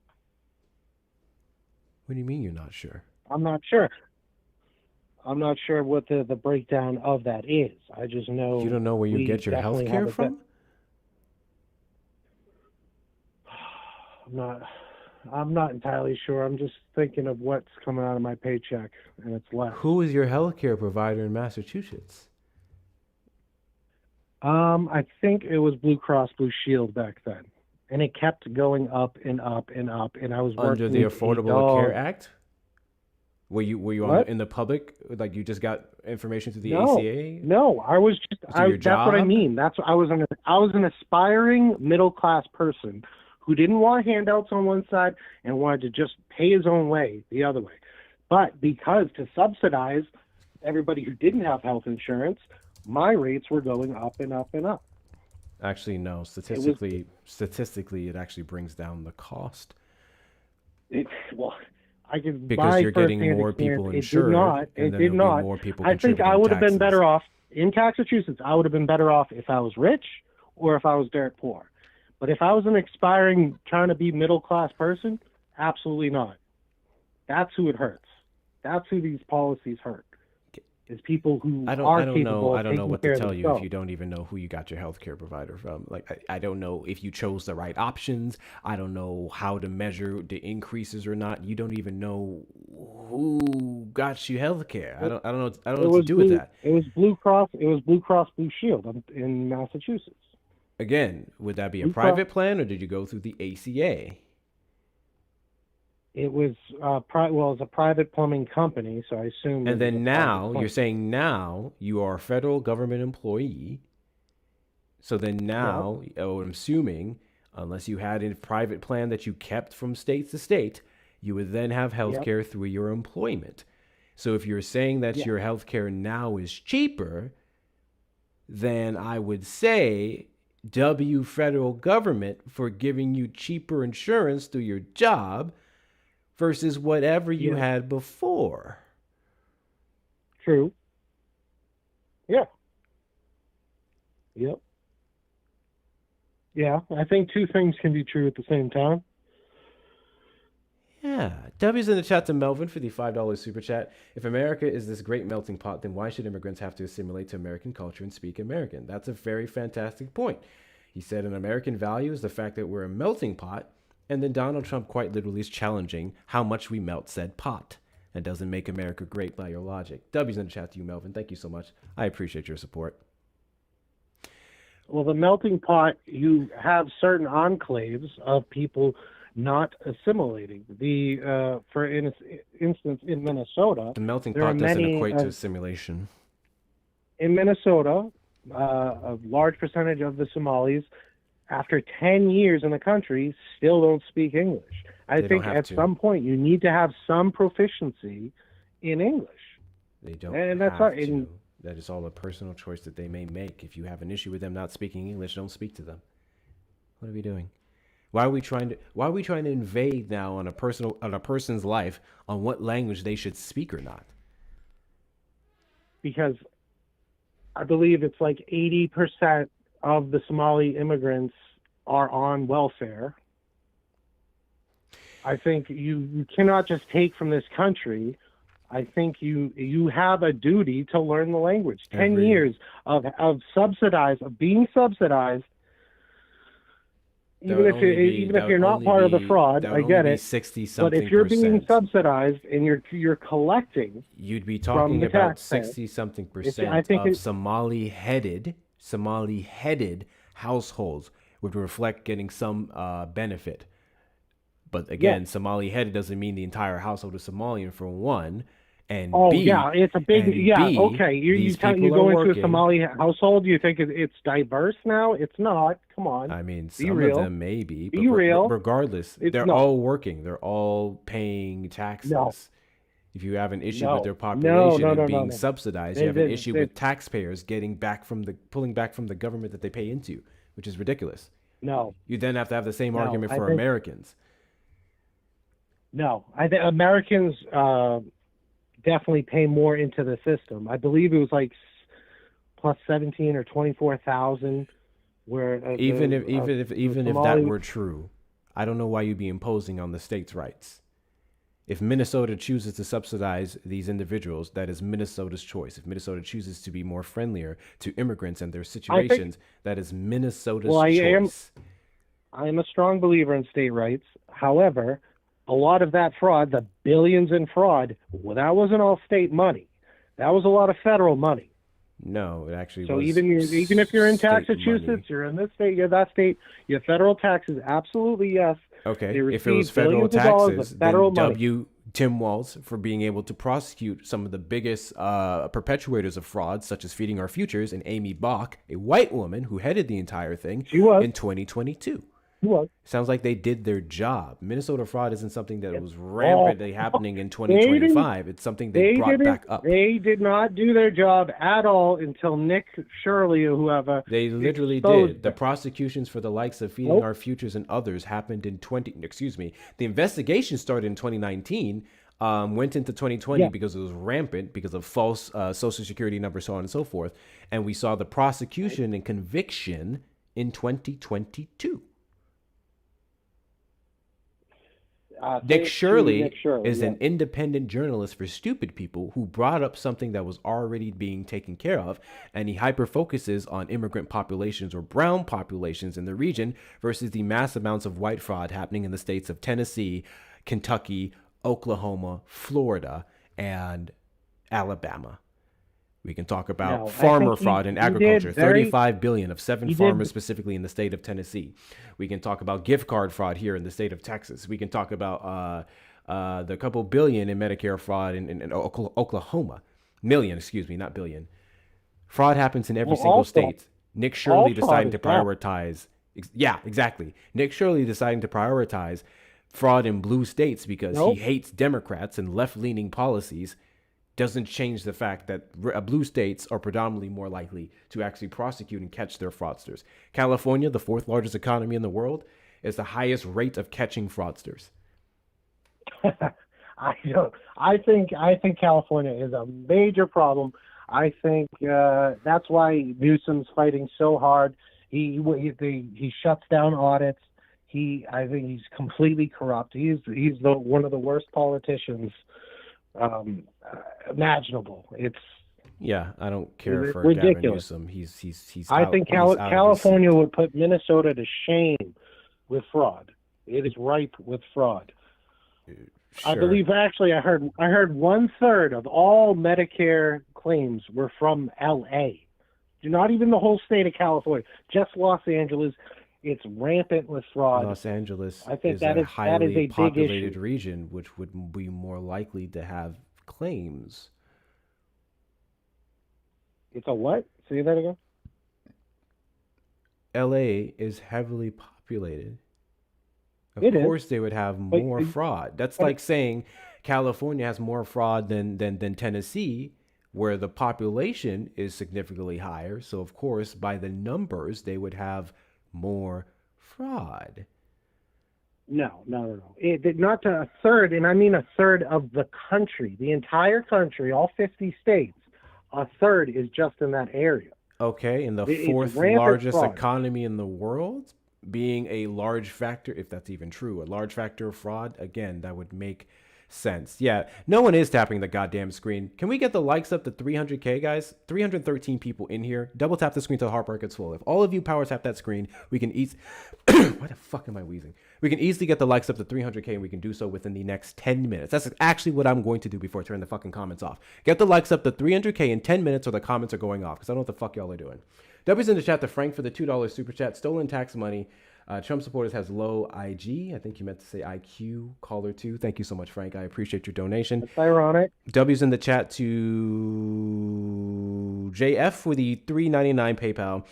do you mean you're not sure? I'm not sure. I'm not sure what the breakdown of that is. I just know You don't know where you we get your health definitely care have a from? I'm not entirely sure. I'm just thinking of what's coming out of my paycheck, and it's less. Who is your health care provider in Massachusetts? I think it was Blue Cross Blue Shield back then, and it kept going up and up and up. And I was Under working the with Affordable Care Act? Were you in the public? Like you just got information through the ACA? No, I was just. your That's what I job? mean. I was an aspiring middle class person who didn't want handouts on one side and wanted to just pay his own way the other way. But because to subsidize everybody who didn't have health insurance, my rates were going up and up and up. Actually, no. Statistically, it actually brings down the cost. I could Because buy you're getting firsthand more experience. people It insured, did not. and It then did there'll be not. more people I think I contributing would have been taxes. better off in Massachusetts. I would have been better off if I was rich or if I was dirt poor. But if I was an aspiring, trying to be middle class person, absolutely not. That's who it hurts. That's who these policies hurt. Is people who I are don't capable know. of I don't know taking what care to of tell you if themselves. you don't even know who you got your healthcare provider from. Like I don't know if you chose the right options. I don't know how to measure the increases or not. You don't even know who got you healthcare. I don't know. I don't know what to do with that. It was Blue Cross. It was Blue Cross Blue Shield in Massachusetts. Again, would that be a Blue private plan or did you go through the ACA? It was it's a private plumbing company, so I assume. And then now you're saying now you are a federal government employee. So then now, I'm assuming, unless you had a private plan that you kept from state to state, you would then have health care through your employment. So if you're saying that your health care now is cheaper, then I would say W federal government for giving you cheaper insurance through your job versus whatever you had before. True. Yeah. Yep. Yeah, I think two things can be true at the same time. Yeah. W's in the chat to Melvin for the $5 super chat. If America is this great melting pot, then why should immigrants have to assimilate to American culture and speak American? That's a very fantastic point. He said an American value is the fact that we're a melting pot, and then Donald Trump quite literally is challenging how much we melt said pot. That doesn't make America great by your logic. W's in the chat to you, Melvin. Thank you so much. I appreciate your support. Well, the melting pot, you have certain enclaves of people not assimilating. For instance, in Minnesota, The melting there are pot doesn't many, equate to assimilation. in Minnesota, a large percentage of the Somalis, after 10 years in the country, still don't speak English. I They think don't have at to. some point you need to have some proficiency in English. They don't And that's have not in- to. That is all a personal choice that they may make. If you have an issue with them not speaking English, don't speak to them. What are we doing? Why are we trying to invade now on a person's life on what language they should speak or not? Because I believe it's like 80% of the Somali immigrants are on welfare. I think you cannot just take from this country. I think you have a duty to learn the language. 10 years of being subsidized That would only be even if you're not part of the fraud, that I would only get be it. 60 But if something you're being percent. subsidized and you're collecting You'd be from talking the about taxpayer, 60 something I percent think of Somali headed households would reflect getting some benefit. But again, Somali headed doesn't mean the entire household is Somalian, for one. And it's a big okay. You go into a Somali household, you think it's diverse now? It's not. Come on. I mean, Be some real. of them may be, but Be real. regardless, they're all working. They're all paying taxes. No. If you have an issue No. with their population No, and no, being no. subsidized, you have an issue with taxpayers pulling back from the government that they pay into, which is ridiculous. No. You then have to have the same No, argument I for think- Americans. No, I think Americans definitely pay more into the system. I believe it was like plus 17 or 24,000. Where Even if that Somali- were true, I don't know why you'd be imposing on the states' rights. If Minnesota chooses to subsidize these individuals, that is Minnesota's choice. If Minnesota chooses to be more friendlier to immigrants and their situations, that is Minnesota's choice. I am a strong believer in state rights. However, a lot of that fraud, the billions in fraud, well, that wasn't all state money. That was a lot of federal money. No, it actually So was. even if you're in state Massachusetts, money. you're in this state, you're that state, your federal taxes, absolutely yes. Okay, They if it was receive federal billions of dollars taxes, of then federal money. W. Tim Walz for being able to prosecute some of the biggest perpetuators of fraud, such as Feeding Our Futures, and Amy Bach, a white woman who headed the entire thing in 2022. Sounds like they did their job. Minnesota fraud isn't something that was rampantly happening in 2025. It's something they brought back up. They did not do their job at all until Nick Shirley, whoever. They literally exposed did. The prosecutions for the likes of Feeding Our Futures and others happened in the investigation started in 2019, went into 2020 because it was rampant because of false social security numbers, so on and so forth. And we saw the prosecution and conviction in 2022. Nick Shirley is an independent journalist for stupid people who brought up something that was already being taken care of, and he hyper-focuses on immigrant populations or brown populations in the region versus the mass amounts of white fraud happening in the states of Tennessee, Kentucky, Oklahoma, Florida, and Alabama. We can talk about farmer fraud in agriculture, $35 billion of 7 farmers specifically in the state of Tennessee. We can talk about gift card fraud here in the state of Texas. We can talk about the couple billion in Medicare fraud in Oklahoma. Million, excuse me, not billion. Fraud happens in every single state. Nick Shirley deciding to prioritize. Yeah, exactly. Nick Shirley deciding to prioritize fraud in blue states because he hates Democrats and left-leaning policies doesn't change the fact that blue states are predominantly more likely to actually prosecute and catch their fraudsters. California, the 4th largest economy in the world, is the highest rate of catching fraudsters. I think California is a major problem. I think that's why Newsom's fighting so hard. He shuts down audits. I think he's completely corrupt. He's one of the worst politicians imaginable. I don't care for ridiculous. Gavin Newsom. He's I think California would put Minnesota to shame with fraud. It is ripe with fraud. Sure. I believe actually I heard 1/3 of all Medicare claims were from L.A. Not even the whole state of California, just Los Angeles. It's rampant with fraud. Los Angeles I think is that a is highly a big populated issue. region, which would be more likely to have claims. It's a what? Say that again. LA is heavily populated. It Of is. course, they would have more fraud. That's like saying California has more fraud than Tennessee, where the population is significantly higher. So, of course, by the numbers, they would have more fraud. No. Not to a third, and I mean a third of the country, the entire country, all 50 states. A third is just in that area. Okay, in the It's 4th rampant largest fraud. economy in the world, being a large factor, if that's even true, a large factor of fraud, again, that would make sense. Yeah, no one is tapping the goddamn screen. Can we get the likes up to 300K, guys? 313 people in here. Double tap the screen till the heart gets full. If all of you power tap that screen, we can eat. Why the fuck am I wheezing? We can easily get the likes up to 300K, and we can do so within the next 10 minutes. That's actually what I'm going to do before I turn the fucking comments off. Get the likes up to 300K in 10 minutes, or the comments are going off, because I don't know what the fuck y'all are doing. W's in the chat to Frank for the $2 super chat. Stolen tax money. Trump supporters has low IG. I think you meant to say IQ. Caller 2. Thank you so much, Frank. I appreciate your donation. That's ironic. W's in the chat to JF for the $3.99 PayPal.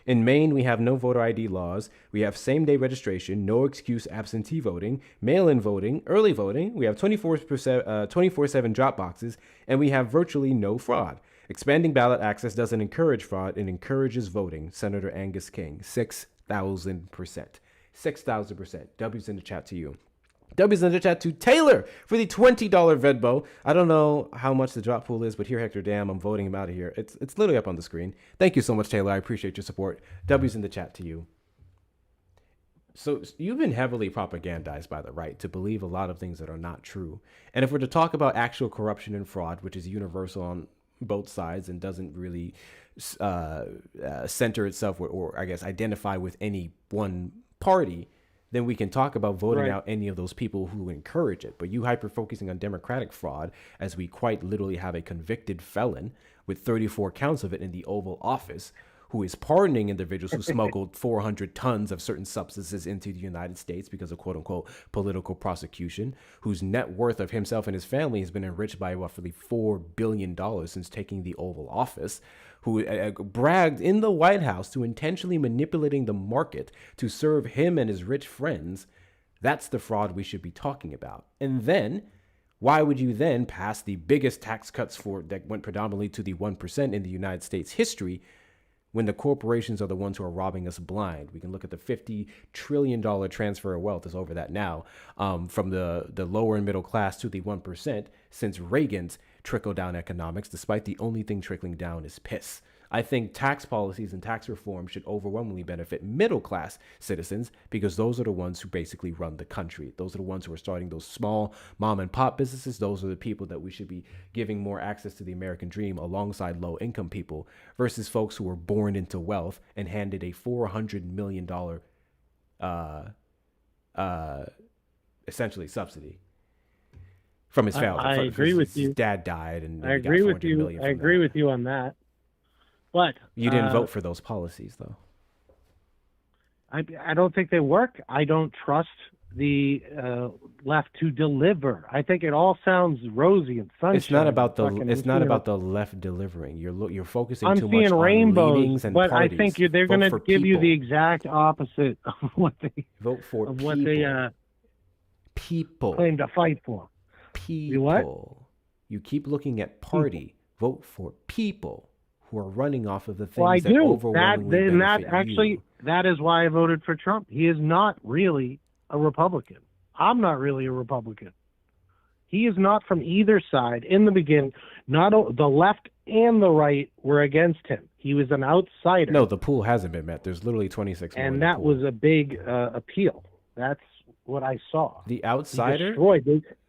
In Maine, we have no voter ID laws. We have same-day registration, no excuse absentee voting, mail-in voting, early voting. We have 24/7 drop boxes, and we have virtually no fraud. Expanding ballot access doesn't encourage fraud. It encourages voting. Senator Angus King, 6,000%. 6,000%. W's in the chat to you. W's in the chat to Taylor for the $20 Vedbo. I don't know how much the drop pool is, but here, Hector, damn, I'm voting him out of here. It's literally up on the screen. Thank you so much, Taylor. I appreciate your support. W's in the chat to you. So you've been heavily propagandized by the right to believe a lot of things that are not true. And if we're to talk about actual corruption and fraud, which is universal on both sides and doesn't really center itself or I guess identify with any one party, then we can talk about voting out any of those people who encourage it. But you hyper-focusing on Democratic fraud, as we quite literally have a convicted felon with 34 counts of it in the Oval Office, who is pardoning individuals who smuggled 400 tons of certain substances into the United States because of quote-unquote political prosecution, whose net worth of himself and his family has been enriched by roughly $4 billion since taking the Oval Office, who bragged in the White House to intentionally manipulating the market to serve him and his rich friends. That's the fraud we should be talking about. And then, why would you then pass the biggest tax cuts that went predominantly to the 1% in the United States history when the corporations are the ones who are robbing us blind? We can look at the $50 trillion transfer of wealth is over that now, from the lower and middle class to the 1% since Reagan's trickle-down economics, despite the only thing trickling down is piss. I think tax policies and tax reform should overwhelmingly benefit middle-class citizens because those are the ones who basically run the country. Those are the ones who are starting those small mom-and-pop businesses. Those are the people that we should be giving more access to the American dream alongside low-income people versus folks who were born into wealth and handed a $400 million essentially subsidy from his family. I agree with you. His dad died, and I agree with you. I agree with you on that. But you didn't vote for those policies, though. I don't think they work. I don't trust the left to deliver. I think it all sounds rosy and sunshine. It's not about the left delivering. You're focusing I'm too much seeing on rainbows, meetings and but parties. I think they're going to give you the exact opposite of what they vote for. Of what they people claim to fight for. People. What? You keep looking at party. Vote for people who are running off of the things Well, I that do. overwhelmingly benefit you. That is why I voted for Trump. He is not really a Republican. I'm not really a Republican. He is not from either side. In the beginning, the left and the right were against him. He was an outsider. No, the pool hasn't been met. There's literally 26 more. And that was a big appeal. That's what I saw. The outsider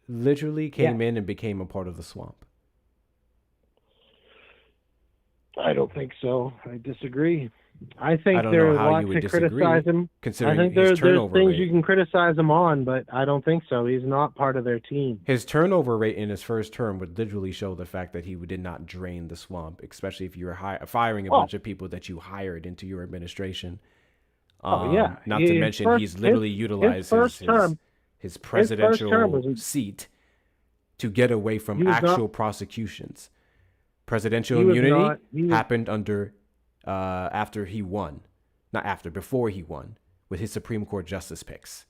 literally came in and became a part of the swamp. I don't think so. I disagree. I think there are lots to criticize him. Considering I think his turnover things rate. you can criticize him on, but I don't think so. He's not part of their team. His turnover rate in his first term would literally show the fact that he did not drain the swamp, especially if you were firing a bunch of people that you hired into your administration. Not to mention he's literally utilized his presidential seat to get away from actual prosecutions. Presidential immunity happened after he won. Before he won with his Supreme Court justice picks.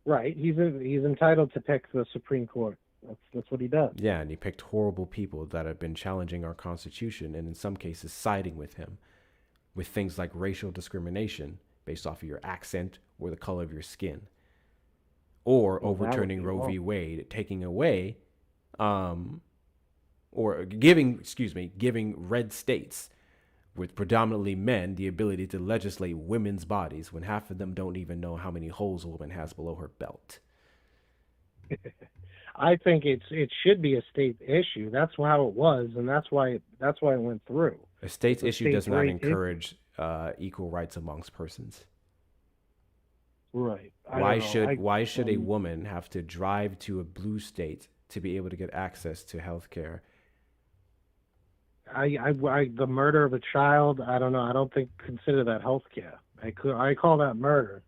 Right. He's entitled to pick the Supreme Court. That's what he does. Yeah, and he picked horrible people that have been challenging our Constitution and in some cases siding with him with things like racial discrimination based off of your accent or the color of your skin. Or overturning Roe v. Wade, taking away giving red states with predominantly men the ability to legislate women's bodies when half of them don't even know how many holes a woman has below her belt. I think it should be a state issue. That's how it was, and that's why it went through. A state's It's a issue does state not right encourage equal rights amongst persons. Right. Why should a woman have to drive to a blue state to be able to get access to health care? The murder of a child, I don't know. I don't consider that health care. I call that murder.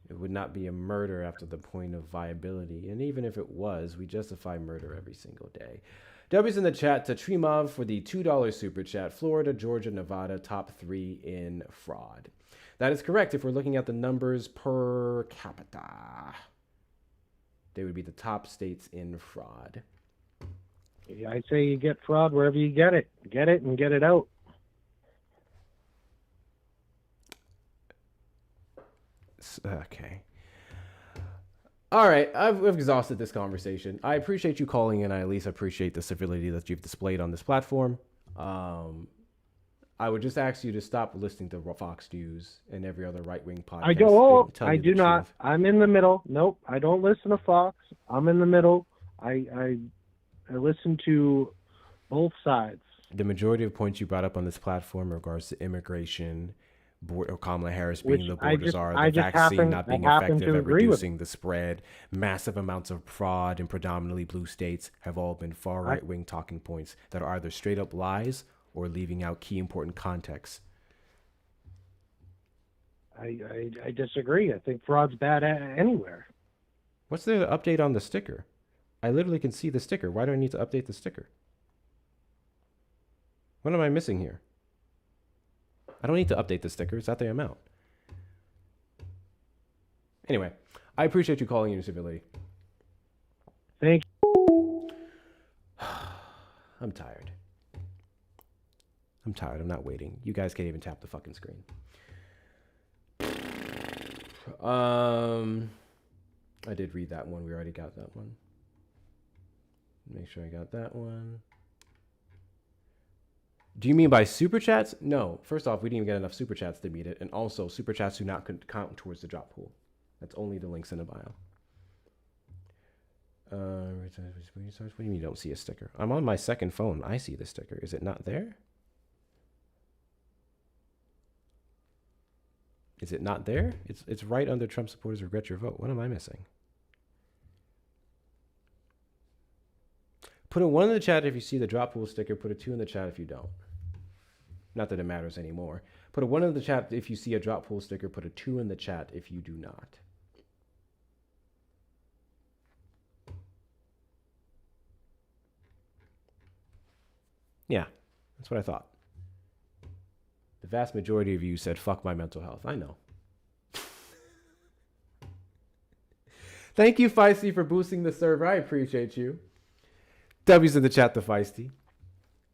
It would not be a murder after the point of viability. And even if it was, we justify murder every single day. W's in the chat to Trimov for the $2 super chat. Florida, Georgia, Nevada, top 3 in fraud. That is correct. If we're looking at the numbers per capita, they would be the top states in fraud. Yeah, I say you get fraud wherever you get it. Get it and get it out. Okay. All right. I've exhausted this conversation. I appreciate you calling in. I at least appreciate the civility that you've displayed on this platform. I would just ask you to stop listening to Fox News and every other right-wing podcast. I do not. I'm in the middle. Nope. I don't listen to Fox. I'm in the middle. I listen to both sides. The majority of points you brought up on this platform in regards to immigration, or Kamala Harris being the border czar, the vaccine not being effective at reducing the spread, massive amounts of fraud in predominantly blue states have all been far right-wing talking points that are either straight up lies or leaving out key important context. I disagree. I think fraud's bad anywhere. What's the update on the sticker? I literally can see the sticker. Why do I need to update the sticker? What am I missing here? I don't need to update the sticker. It's at the amount. Anyway, I appreciate you calling in your civility. Thank you. I'm tired. I'm not waiting. You guys can't even tap the fucking screen. I did read that one. We already got that one. Make sure I got that one. Do you mean by super chats? No. First off, we didn't even get enough super chats to meet it. And also, super chats do not count towards the drop pool. That's only the links in the bio. What do you mean you don't see a sticker? I'm on my second phone. I see the sticker. Is it not there? Is it not there? It's right under Trump supporters regret your vote. What am I missing? Put a 1 in the chat if you see the drop pool sticker. Put a 2 in the chat if you don't. Not that it matters anymore. Put a 1 in the chat if you see a drop pool sticker. Put a 2 in the chat if you do not. Yeah, that's what I thought. The vast majority of you said, fuck my mental health. I know. Thank you, Feisty, for boosting the server. I appreciate you. W's in the chat to Feisty.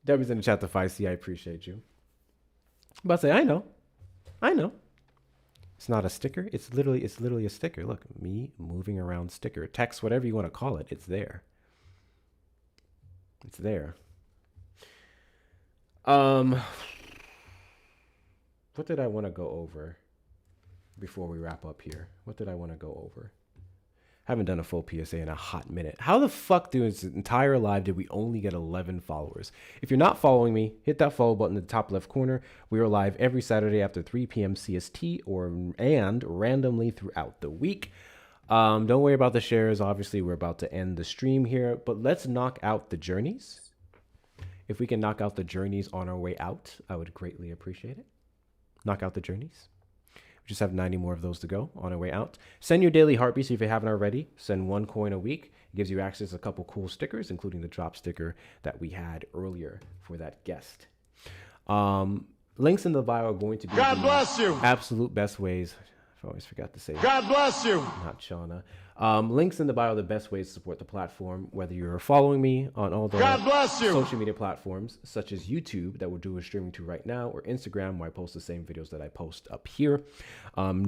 W's in the chat to Feisty. I appreciate you. I'm about to say, I know. It's not a sticker. It's literally a sticker. Look, me moving around sticker. Text, whatever you want to call it. It's there. It's there. What did I want to go over before we wrap up here? What did I want to go over? Haven't done a full PSA in a hot minute. How the fuck through this entire live did we only get 11 followers? If you're not following me, hit that follow button in the top left corner. We are live every Saturday after 3 p.m. CST and randomly throughout the week. Don't worry about the shares. Obviously, we're about to end the stream here, but let's knock out the journeys. If we can knock out the journeys on our way out, I would greatly appreciate it. Knock out the journeys. We just have 90 more of those to go on our way out. Send your daily heartbeats if you haven't already. Send 1 coin a week. It gives you access to a couple cool stickers, including the drop sticker that we had earlier for that guest. Links in the bio are going to be God bless you. Absolute best ways. I always forgot to say God bless you. Not Shauna. Links in the bio are the best ways to support the platform, whether you're following me on all the God bless you. social media platforms, such as YouTube, that we're doing streaming to right now, or Instagram, where I post the same videos that I post up here.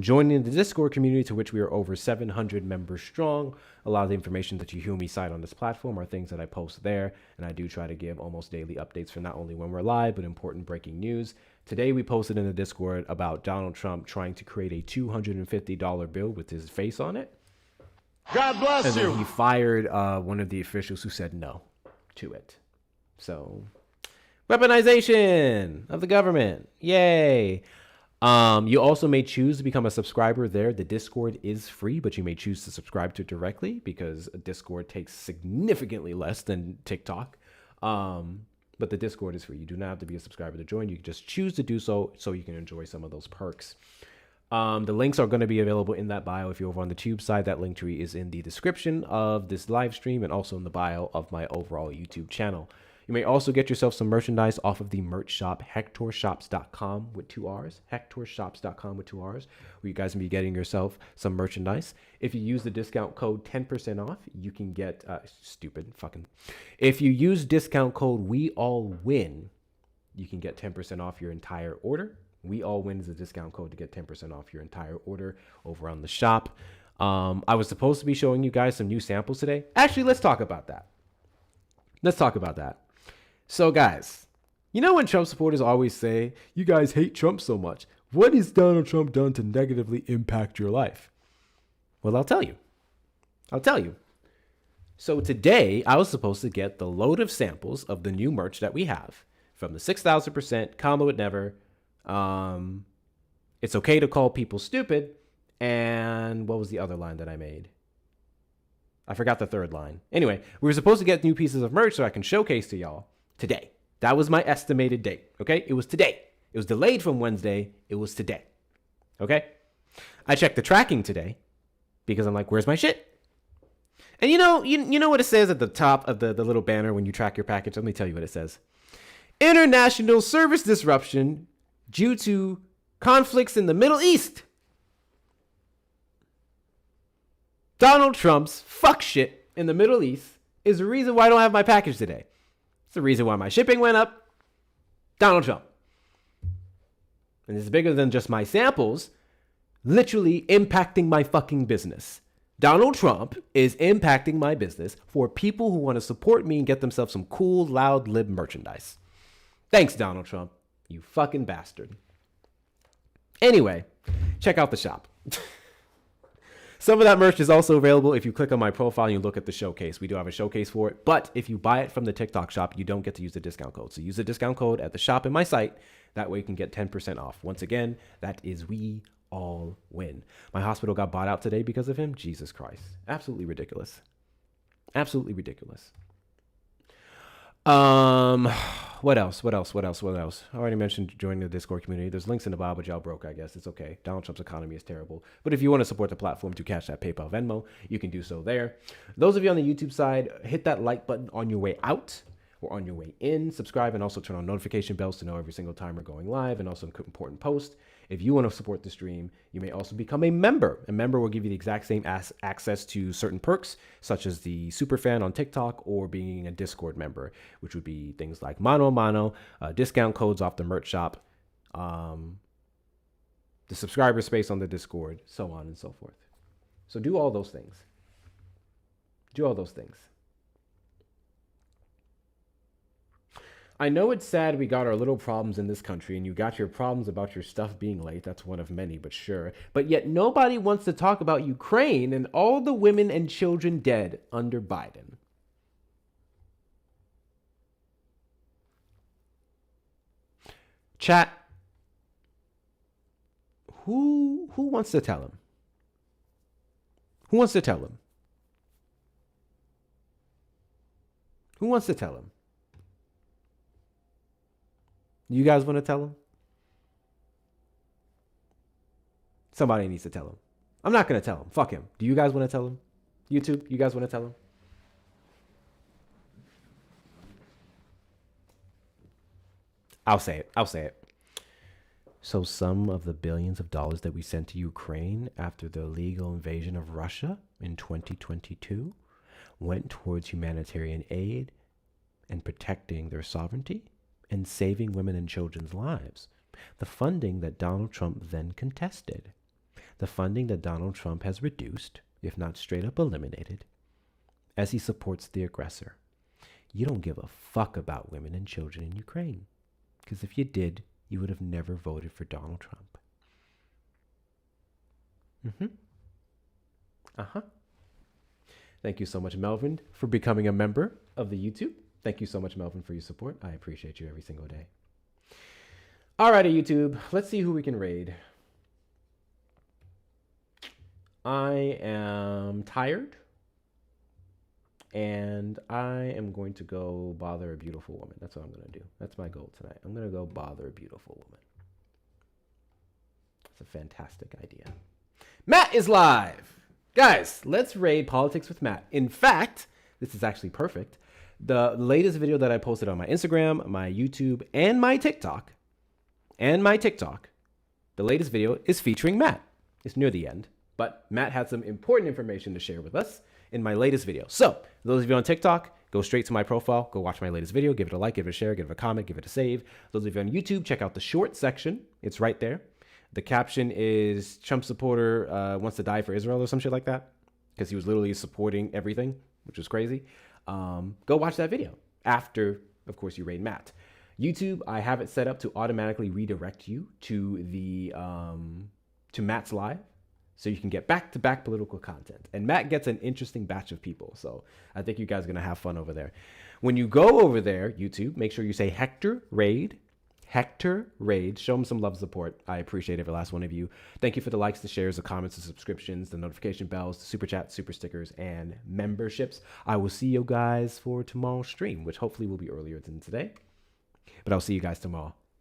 Joining the Discord community, to which we are over 700 members strong. A lot of the information that you hear me cite on this platform are things that I post there, and I do try to give almost daily updates for not only when we're live, but important breaking news. Today, we posted in the Discord about Donald Trump trying to create a $250 bill with his face on it. God bless And you. then he fired one of the officials who said no to it. So, weaponization of the government. Yay. You also may choose to become a subscriber there. The Discord is free, but you may choose to subscribe to it directly because Discord takes significantly less than TikTok. But the Discord is free. You do not have to be a subscriber to join. You can just choose to do so you can enjoy some of those perks. The links are going to be available in that bio. If you're over on the Tube side, that link tree is in the description of this live stream and also in the bio of my overall YouTube channel. You may also get yourself some merchandise off of the merch shop, hectorshops.com with 2 R's, hectorshops.com with 2 R's, where you guys can be getting yourself some merchandise. If you use the discount code 10% off, you can get, if you use discount code WeAllWin, you can get 10% off your entire order. We All Win is a discount code to get 10% off your entire order over on the shop. I was supposed to be showing you guys some new samples today. Actually, let's talk about that. So, guys, you know when Trump supporters always say, you guys hate Trump so much. What has Donald Trump done to negatively impact your life? Well, I'll tell you. So today, I was supposed to get the load of samples of the new merch that we have from the 6,000%, Combo It Never, It's Okay to Call People Stupid, and what was the other line that I made? I forgot the third line. Anyway, we were supposed to get new pieces of merch so I can showcase to y'all today. That was my estimated date, okay? It was today. It was delayed from Wednesday. It was today, okay? I checked the tracking today because I'm like, where's my shit? And you know what it says at the top of the little banner when you track your package? Let me tell you what it says. International service disruption due to conflicts in the Middle East. Donald Trump's fuck shit in the Middle East is the reason why I don't have my package today. It's the reason why my shipping went up. Donald Trump. And it's bigger than just my samples, literally impacting my fucking business. Donald Trump is impacting my business for people who want to support me and get themselves some cool, loud lib merchandise. Thanks, Donald Trump, you fucking bastard. Anyway, check out the shop. Some of that merch is also available if you click on my profile and you look at the showcase. We do have a showcase for it, but if you buy it from the TikTok shop, you don't get to use the discount code. So use the discount code at the shop in my site. That way you can get 10% off. Once again, that is We All Win. My hospital got bought out today because of him. Jesus Christ. Absolutely ridiculous. Absolutely ridiculous. What else? I already mentioned joining the Discord community. There's links in the bio, but y'all broke, I guess. It's okay. Donald Trump's economy is terrible. But if you want to support the platform through Cash App, PayPal, Venmo, you can do so there. Those of you on the YouTube side, hit that like button on your way out or on your way in. Subscribe and also turn on notification bells to know every single time we're going live and also important posts. If you want to support the stream, you may also become a member. A member will give you the exact same access to certain perks, such as the superfan on TikTok or being a Discord member, which would be things like mano a mano, discount codes off the merch shop, the subscriber space on the Discord, so on and so forth. So do all those things. I know it's sad we got our little problems in this country and you got your problems about your stuff being late. That's one of many, but sure. But yet nobody wants to talk about Ukraine and all the women and children dead under Biden. Chat, who wants to tell him? Who wants to tell him? Who wants to tell him? You guys want to tell him? Somebody needs to tell him. I'm not going to tell him. Fuck him. Do you guys want to tell him? YouTube, you guys want to tell him? I'll say it. So some of the billions of dollars that we sent to Ukraine after the illegal invasion of Russia in 2022 went towards humanitarian aid and protecting their sovereignty and saving women and children's lives. The funding that Donald Trump then contested. The funding that Donald Trump has reduced, if not straight up eliminated, as he supports the aggressor. You don't give a fuck about women and children in Ukraine. Because if you did, you would have never voted for Donald Trump. Thank you so much, Melvin, for becoming a member of the YouTube. Thank you so much, Melvin, for your support. I appreciate you every single day. Alrighty, YouTube. Let's see who we can raid. I am tired. And I am going to go bother a beautiful woman. That's what I'm going to do. That's my goal tonight. I'm going to go bother a beautiful woman. It's a fantastic idea. Matt is live. Guys, let's raid Politics with Matt. In fact, this is actually perfect. The latest video that I posted on my Instagram, my YouTube, and my TikTok, the latest video is featuring Matt. It's near the end, but Matt had some important information to share with us in my latest video. So, those of you on TikTok, go straight to my profile, go watch my latest video, give it a like, give it a share, give it a comment, give it a save. Those of you on YouTube, check out the short section. It's right there. The caption is Trump supporter wants to die for Israel or some shit like that, because he was literally supporting everything, which was crazy. Go watch that video after, of course, you raid Matt. YouTube, I have it set up to automatically redirect you to the to Matt's live, so you can get back-to-back political content. And Matt gets an interesting batch of people, so I think you guys are going to have fun over there. When you go over there, YouTube, make sure you say Hector Raid. Hector Raid. Show him some love support. I appreciate every last one of you. Thank you for the likes, the shares, the comments, the subscriptions, the notification bells, the super chats, super stickers, and memberships. I will see you guys for tomorrow's stream, which hopefully will be earlier than today. But I'll see you guys tomorrow.